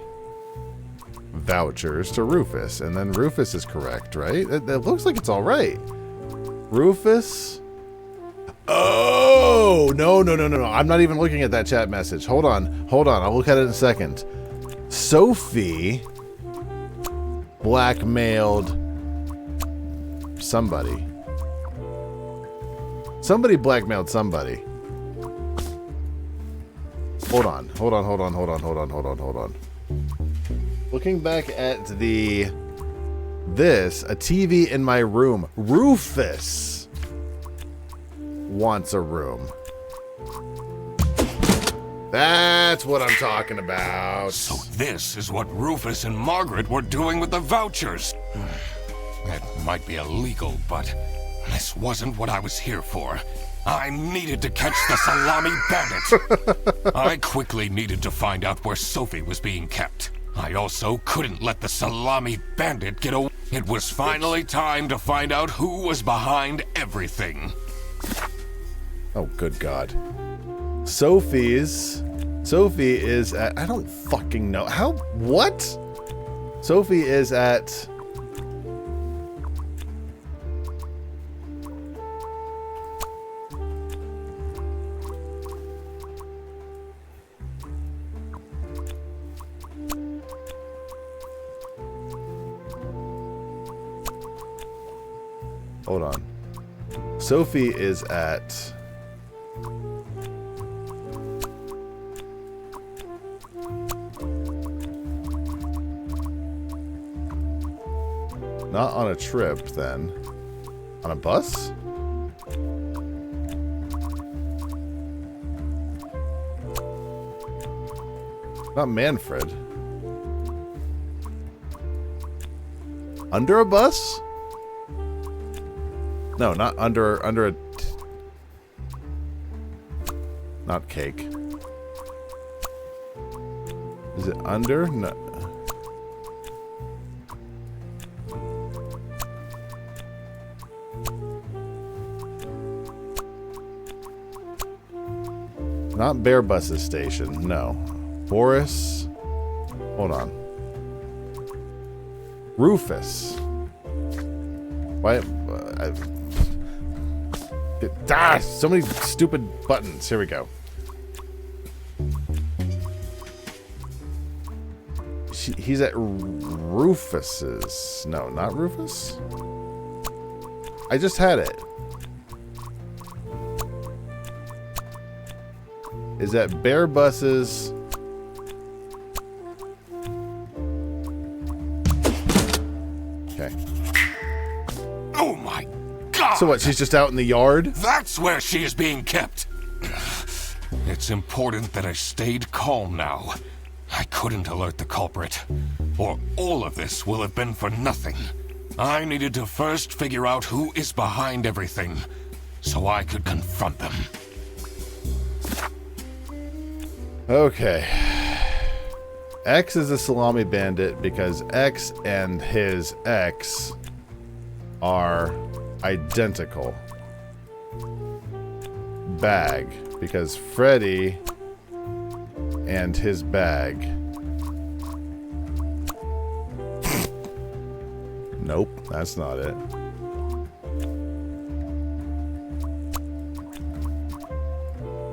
vouchers to Rufus. And then Rufus is correct, right? It looks like it's all right. Rufus... Oh, no. I'm not even looking at that chat message. Hold on. I'll look at it in a second. Sophie blackmailed somebody. Somebody blackmailed somebody. Hold on. Looking back at a TV in my room. Rufus wants a room. That's what I'm talking about. So this is what Rufus and Margaret were doing with the vouchers. It might be illegal, but this wasn't what I was here for. I needed to catch the Salami bandit. I quickly needed to find out where Sophie was being kept. I also couldn't let the Salami bandit get away. It was finally time to find out who was behind everything. Oh, good God. Sophie is at... I don't fucking know. How? What? Sophie is at... Hold on. Sophie is at... Not on a trip, then. On a bus? Not Manfred. Under a bus? No, not under a... Not cake. Is it under? No. Not Bear Bus's station, no. Boris. Hold on. Rufus. Why? So many stupid buttons. Here we go. He's at Rufus's. No, not Rufus. I just had it. Is that Bear Bus's? Okay. Oh my God! So what, she's just out in the yard? That's where she is being kept. It's important that I stayed calm now. I couldn't alert the culprit, or all of this will have been for nothing. I needed to first figure out who is behind everything, so I could confront them. Okay. X is a salami bandit because X and his ex are identical. Bag, because Freddy and his bag. Nope, that's not it.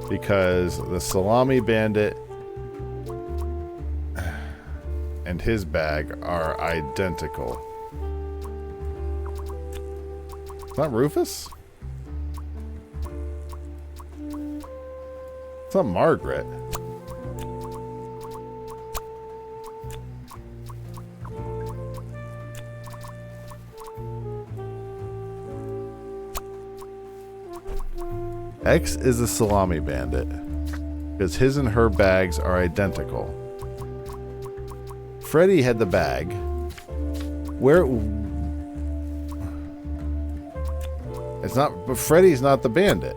Because the salami bandit and his bag are identical. It's not Rufus? It's not Margaret. X is a salami bandit because his and her bags are identical. Freddy had the bag. Where? It's not. But Freddy's not the bandit.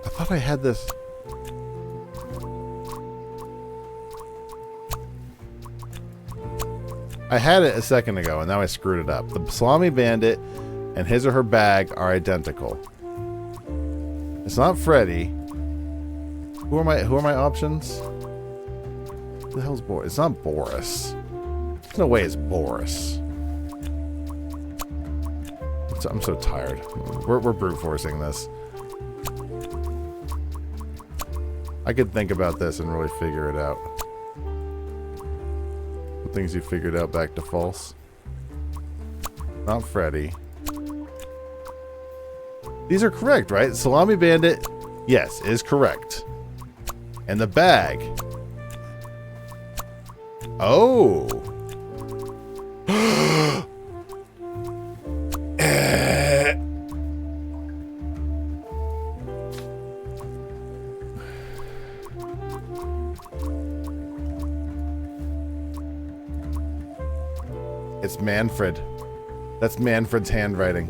I thought I had this. I had it a second ago, and now I screwed it up. The salami bandit and his or her bag are identical. It's not Freddy. Who are my options? Who the hell's Boris? It's not Boris. There's no way it's Boris. I'm so tired. We're brute forcing this. I could think about this and really figure it out. Things you figured out back to false. Not Freddy. These are correct, right? Salami Bandit, yes, is correct. And the bag. Oh. It's Manfred. That's Manfred's handwriting.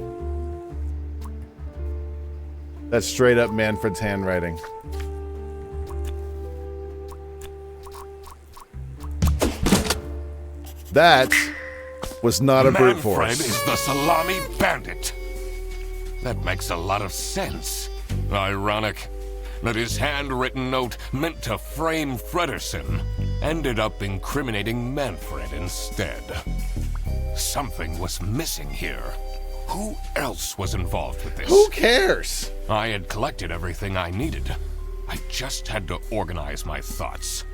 That's straight up Manfred's handwriting. That was not a brute force. Manfred is the salami bandit. That makes a lot of sense. Ironic that his handwritten note meant to frame Fredersen ended up incriminating Manfred instead. Something was missing here. Who else was involved with this? Who cares? I had collected everything I needed. I just had to organize my thoughts.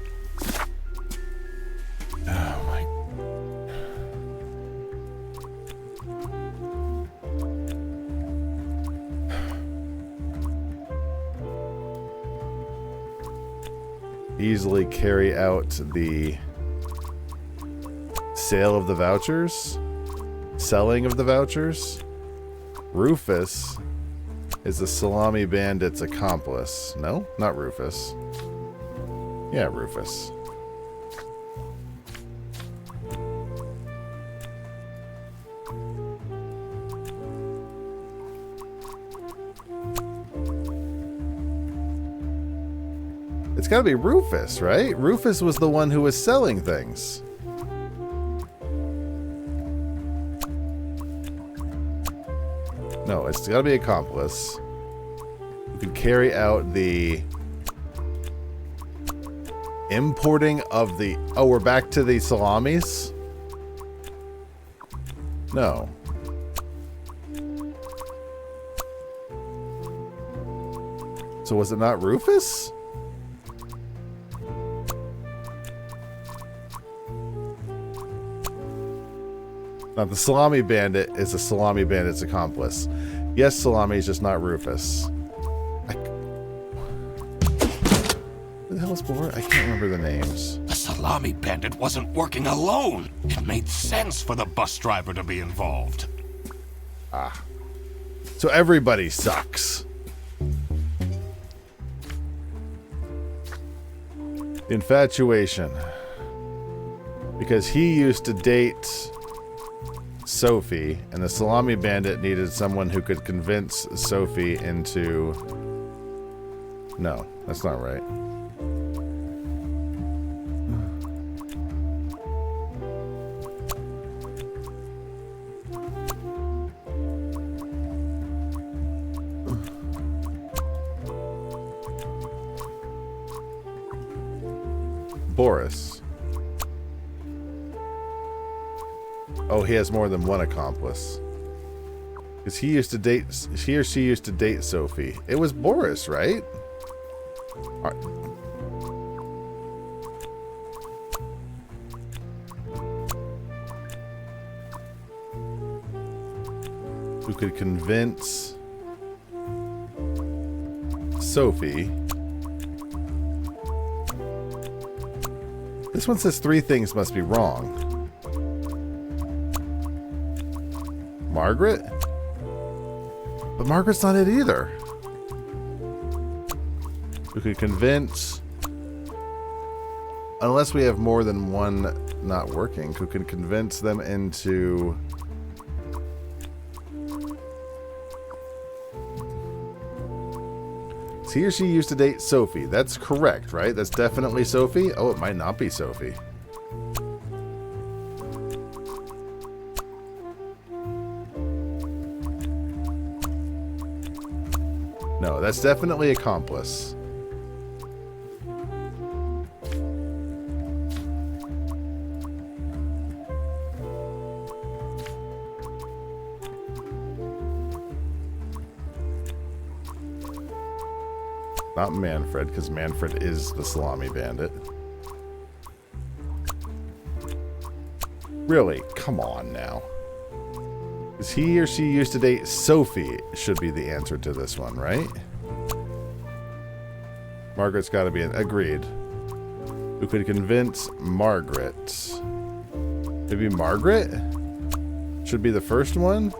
Oh my. Easily carry out the sale of the vouchers, selling of the vouchers. Rufus is the Salami Bandit's accomplice. No, not Rufus. Yeah, Rufus. It's gotta be Rufus, right? Rufus was the one who was selling things. No, it's gotta be accomplice. You can carry out the importing of the... Oh, we're back to the salamis? No. So was it not Rufus? Now, the Salami Bandit is the Salami Bandit's accomplice. Yes, Salami is just not Rufus. Who the hell is Boris? I can't remember the names. The Salami Bandit wasn't working alone. It made sense for the bus driver to be involved. Ah. So everybody sucks. Infatuation. Because he used to date Sophie, and the Salami Bandit needed someone who could convince Sophie into... No, that's not right. Boris. Oh, he has more than one accomplice. Because he used to date... He or she used to date Sophie. It was Boris, right? Who could convince Sophie... This one says 3 things must be wrong. Margaret? But Margaret's not it either. We could convince... Unless we have more than one not working, who can convince them into... He or she used to date Sophie. That's correct, right? That's definitely Sophie? Oh, it might not be Sophie. No, that's definitely accomplice. Not Manfred, because Manfred is the Salami Bandit. Really? Come on now. Because he or she used to date Sophie should be the answer to this one, right? Margaret's got to be an... Agreed. Who could convince Margaret? Maybe Margaret? Should be the first one?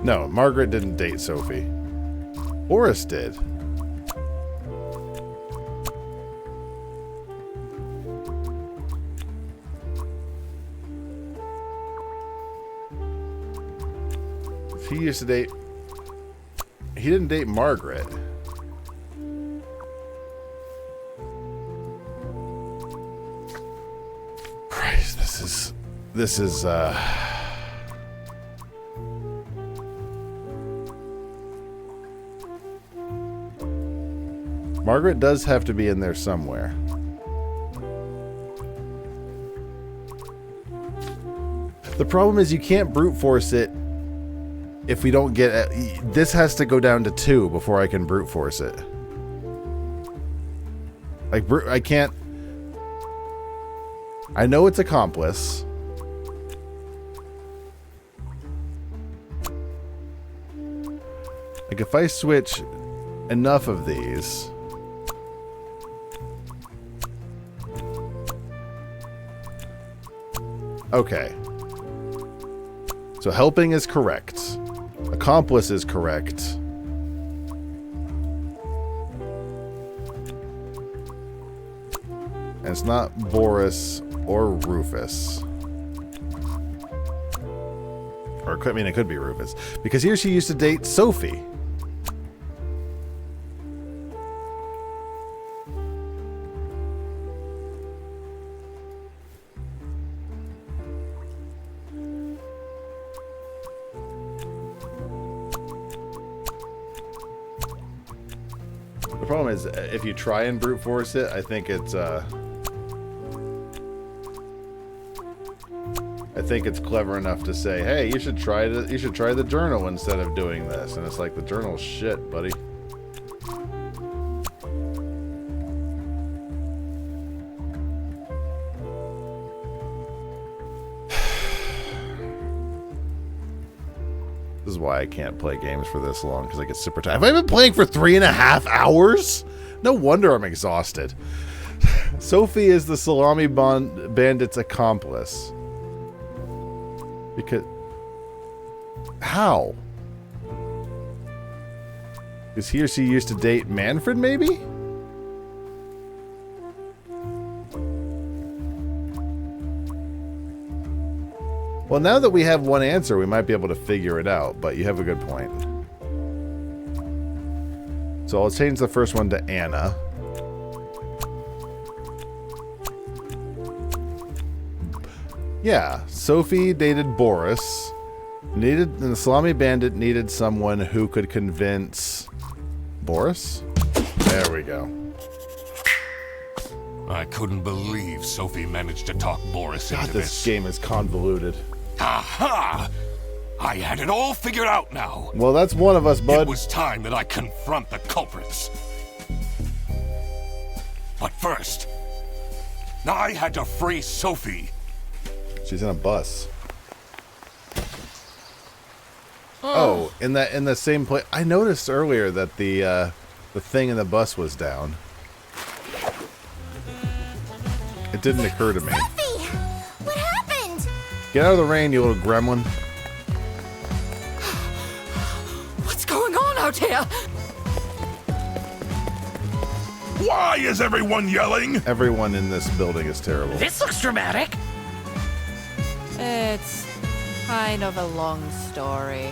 No, Margaret didn't date Sophie. Boris did. He used to date... He didn't date Margaret. Christ, this is, Margaret does have to be in there somewhere. The problem is you can't brute force it if we don't get... This has to go down to 2 before I can brute force it. Like, I can't... I know it's accomplice. Like, if I switch enough of these... Okay. So helping is correct. Accomplice is correct. And it's not Boris or Rufus. Or, I mean, it could be Rufus. Because here she used to date Sophie. The problem is, if you try and brute force it, I think it's clever enough to say, "Hey, you should try the journal instead of doing this." And it's like, the journal's shit, buddy. This is why I can't play games for this long, because I get super tired. Have I been playing for 3.5 hours? No wonder I'm exhausted. Sophie is the Salami bandit's accomplice. Because... How? Because he or she used to date Manfred, maybe? Well, now that we have one answer, we might be able to figure it out, but you have a good point. So I'll change the first one to Anna. Yeah, Sophie dated Boris. And the Salami Bandit needed someone who could convince Boris? There we go. I couldn't believe Sophie managed to talk Boris into this. This game is convoluted. Aha! I had it all figured out now. Well, that's one of us, bud. It was time that I confront the culprits. But first, I had to free Sophie. She's in a bus. Oh, in the same place. I noticed earlier that the thing in the bus was down. It didn't occur to me. Sophie! What happened? Get out of the rain, you little gremlin. What's going on out here? Why is everyone yelling? Everyone in this building is terrible. This looks dramatic. It's kind of a long story.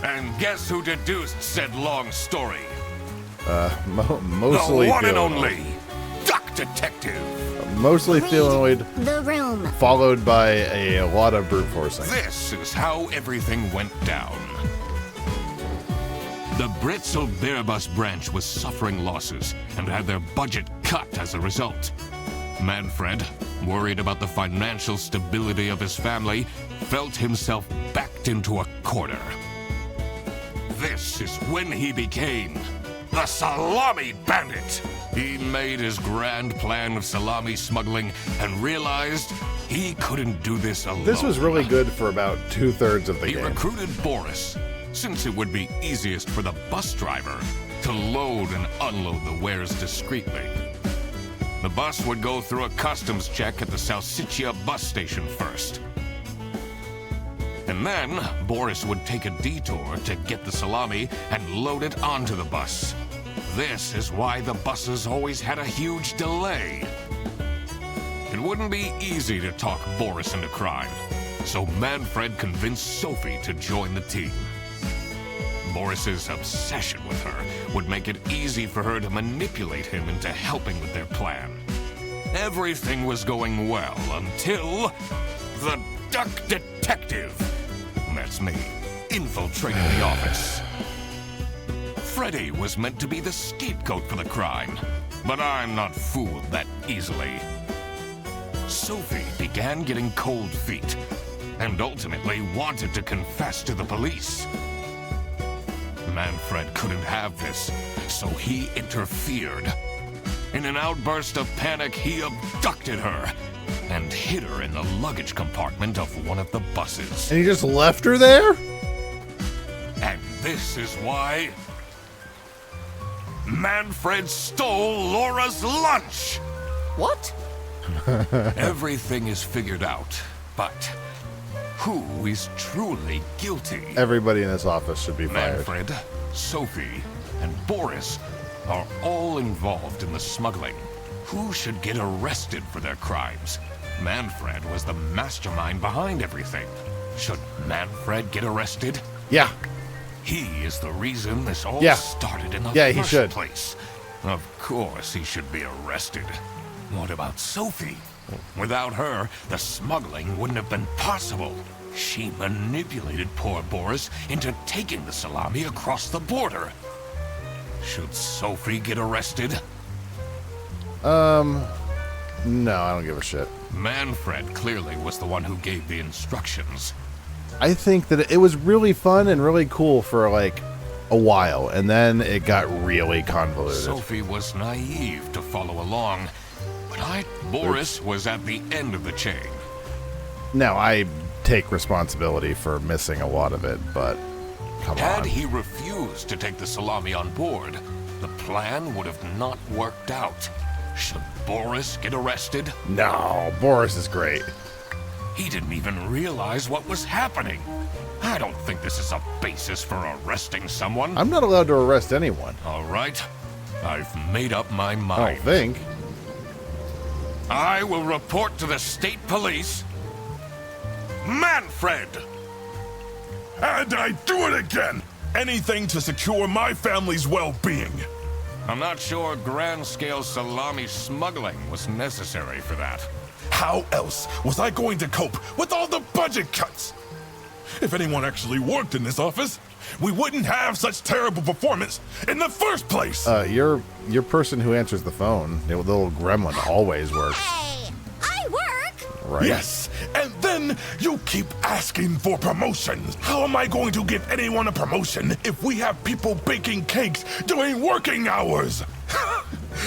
And guess who deduced said long story? Mostly the one and Theonoid. only Duck Detective. Mostly Read Theonoid, the room. followed by a lot of brute forcing. This is how everything went down. The Britzel Bearbus branch was suffering losses and had their budget cut as a result. Manfred, worried about the financial stability of his family, felt himself backed into a corner. This is when he became the Salami Bandit. He made his grand plan of salami smuggling and realized he couldn't do this alone. This was really good for about 2/3 of the He game. recruited Boris, since it would be easiest for the bus driver to load and unload the wares discreetly. The bus would go through a customs check at the Salsiccia bus station first. And then, Boris would take a detour to get the salami and load it onto the bus. This is why the buses always had a huge delay. It wouldn't be easy to talk Boris into crime, so Manfred convinced Sophie to join the team. Boris's obsession with her would make it easy for her to manipulate him into helping with their plan. Everything was going well until the Duck Detective, that's me, infiltrated the office. Freddy was meant to be the scapegoat for the crime, but I'm not fooled that easily. Sophie began getting cold feet. and ultimately wanted to confess to the police. Manfred couldn't have this, so he interfered. In an outburst of panic, he abducted her and hid her in the luggage compartment of one of the buses. And he just left her there? And this is why Manfred stole Laura's lunch! What? Everything is figured out, but who is truly guilty? Everybody in this office should be fired. Manfred, Sophie, and Boris are all involved in the smuggling. Who should get arrested for their crimes? Manfred was the mastermind behind everything. Should Manfred get arrested? Yeah. He is the reason this all started in the he first should. place. Of course he should be arrested. What about Sophie? Without her, the smuggling wouldn't have been possible. She manipulated poor Boris into taking the salami across the border. Should Sophie get arrested? No, I don't give a shit. Manfred clearly was the one who gave the instructions. I think that it was really fun and really cool for like a while, and then it got really convoluted. Sophie was naive to follow along, but Boris was at the end of the chain. Now, I take responsibility for missing a lot of it, but come Had on. he refused to take the salami on board, the plan would have not worked out. Should Boris get arrested? No, Boris is great. He didn't even realize what was happening. I don't think this is a basis for arresting someone. I'm not allowed to arrest anyone. All right, I've made up my I mind. don't think. I will report to the state police. Manfred! And I do it again! Anything to secure my family's well-being. I'm not sure grand-scale salami smuggling was necessary for that. How else was I going to cope with all the budget cuts? If anyone actually worked in this office, we wouldn't have such terrible performance in the first place. Your person who answers the phone, the little gremlin, always works. Hey, I work! Right? Yes, and then you keep asking for promotions. How am I going to give anyone a promotion if we have people baking cakes during working hours?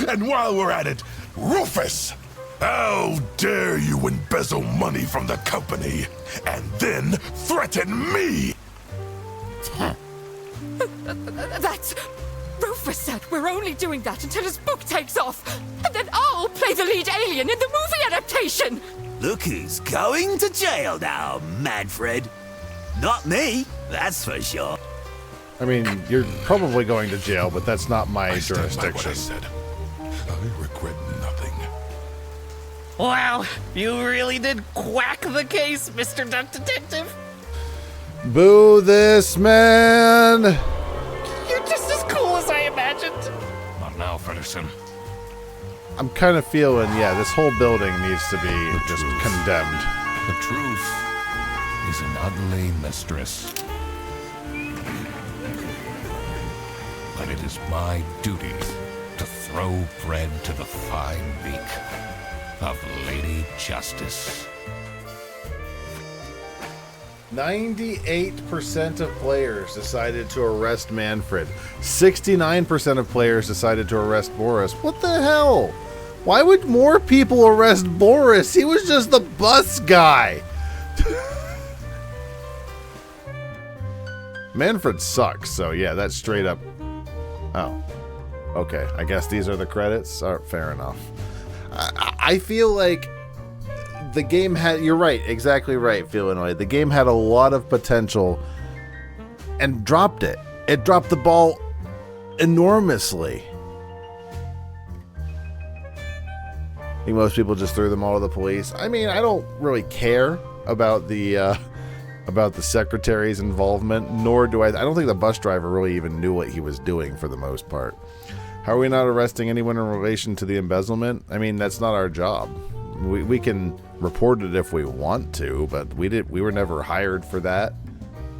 And while we're at it, Rufus, how dare you embezzle money from the company and then threaten me? That's... Rufus said we're only doing that until his book takes off. And then I'll play the lead alien in the movie adaptation. Look who's going to jail now, Manfred. Not me, that's for sure. I mean, you're probably going to jail, but that's not my Stand by what jurisdiction. I said. I regret nothing. Wow, you really did quack the case, Mr. Duck Detective. Boo this man! You're just as cool as I imagined. Not now, Fredderson. I'm kind of feeling, yeah, this whole building needs to be just condemned. The truth is an ugly mistress. But it is my duty to throw bread to the fine beak of Lady Justice. 98% of players decided to arrest Manfred. 69% of players decided to arrest Boris. What the hell? Why would more people arrest Boris? He was just the bus guy. Manfred sucks, so yeah, that's straight up. Oh. Okay, I guess these are the credits. All right, fair enough. I feel like the game had, you're right, exactly right, Feelinoid. The game had a lot of potential and dropped it. It dropped the ball enormously. I think most people just threw them all to the police. I mean, I don't really care about the secretary's involvement, nor do I don't think the bus driver really even knew what he was doing for the most part. How are we not arresting anyone in relation to the embezzlement? I mean, that's not our job. We can report it if we want to, but we were never hired for that.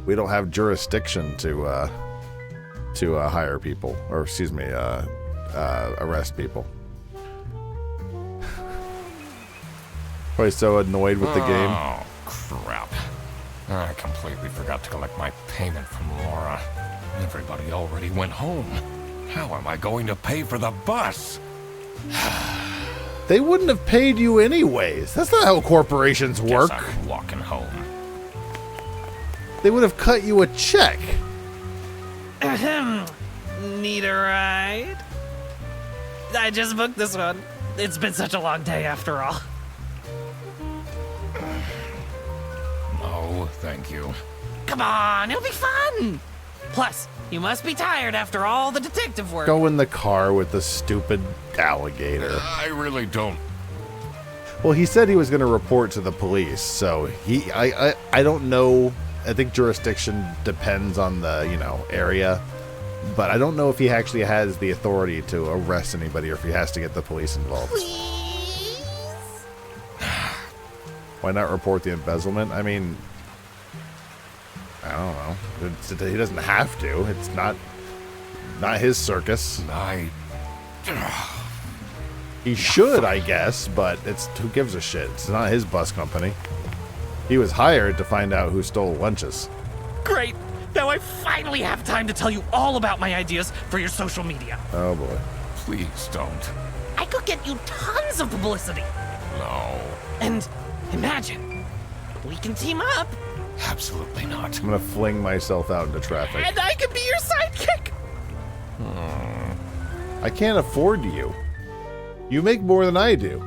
We don't have jurisdiction to hire people, or excuse me, arrest people. Probably so annoyed with the game. Oh, crap. I completely forgot to collect my payment from Laura. Everybody already went home. How am I going to pay for the bus? They wouldn't have paid you anyways. That's not how corporations work. Guess I'm walking home. They would have cut you a check. Ahem. Need a ride? I just booked this one. It's been such a long day after all. No, thank you. Come on, it'll be fun! Plus, you must be tired after all the detective work. Go in the car with the stupid alligator. I really don't. Well, he said he was going to report to the police, so I don't know. I think jurisdiction depends on the, area, but I don't know if he actually has the authority to arrest anybody or if he has to get the police involved. Please? Why not report the embezzlement? I mean, I don't know. He doesn't have to. It's not his circus. He should, I guess, but who gives a shit? It's not his bus company. He was hired to find out who stole lunches. Great! Now I finally have time to tell you all about my ideas for your social media. Oh boy. Please don't. I could get you tons of publicity. No. And imagine, we can team up. Absolutely not. I'm gonna fling myself out into traffic. And I could be your sidekick. I can't afford you. You make more than I do.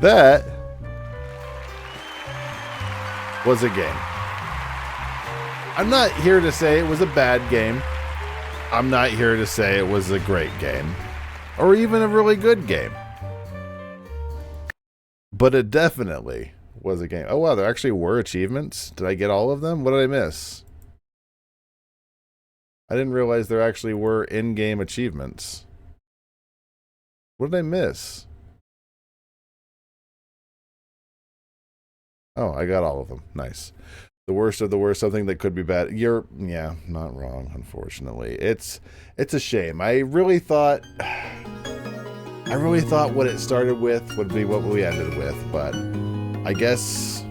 That was a game. I'm not here to say it was a bad game. I'm not here to say it was a great game. Or even a really good game. But it definitely was a game. Oh wow, there actually were achievements. Did I get all of them? What did I miss? I didn't realize there actually were in-game achievements. What did I miss? Oh, I got all of them. Nice. The worst of the worst, something that could be bad. Yeah, not wrong, unfortunately. It's a shame. I really thought what it started with would be what we ended with, but I guess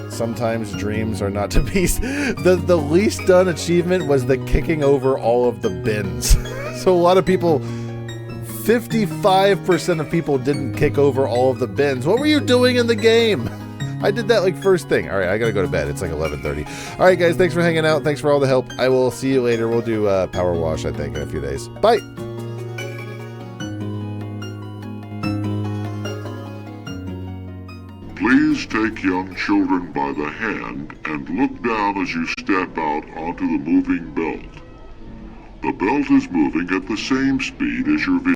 sometimes dreams are not to be. The least done achievement was the kicking over all of the bins. So a lot of people, 55% of people didn't kick over all of the bins. What were you doing in the game? I did that like first thing. All right, I gotta go to bed. It's like 11:30. All right, guys, thanks for hanging out. Thanks for all the help. I will see you later. We'll do Power Wash, I think, in a few days. Bye. Please take young children by the hand and look down as you step out onto the moving belt. The belt is moving at the same speed as your vehicle.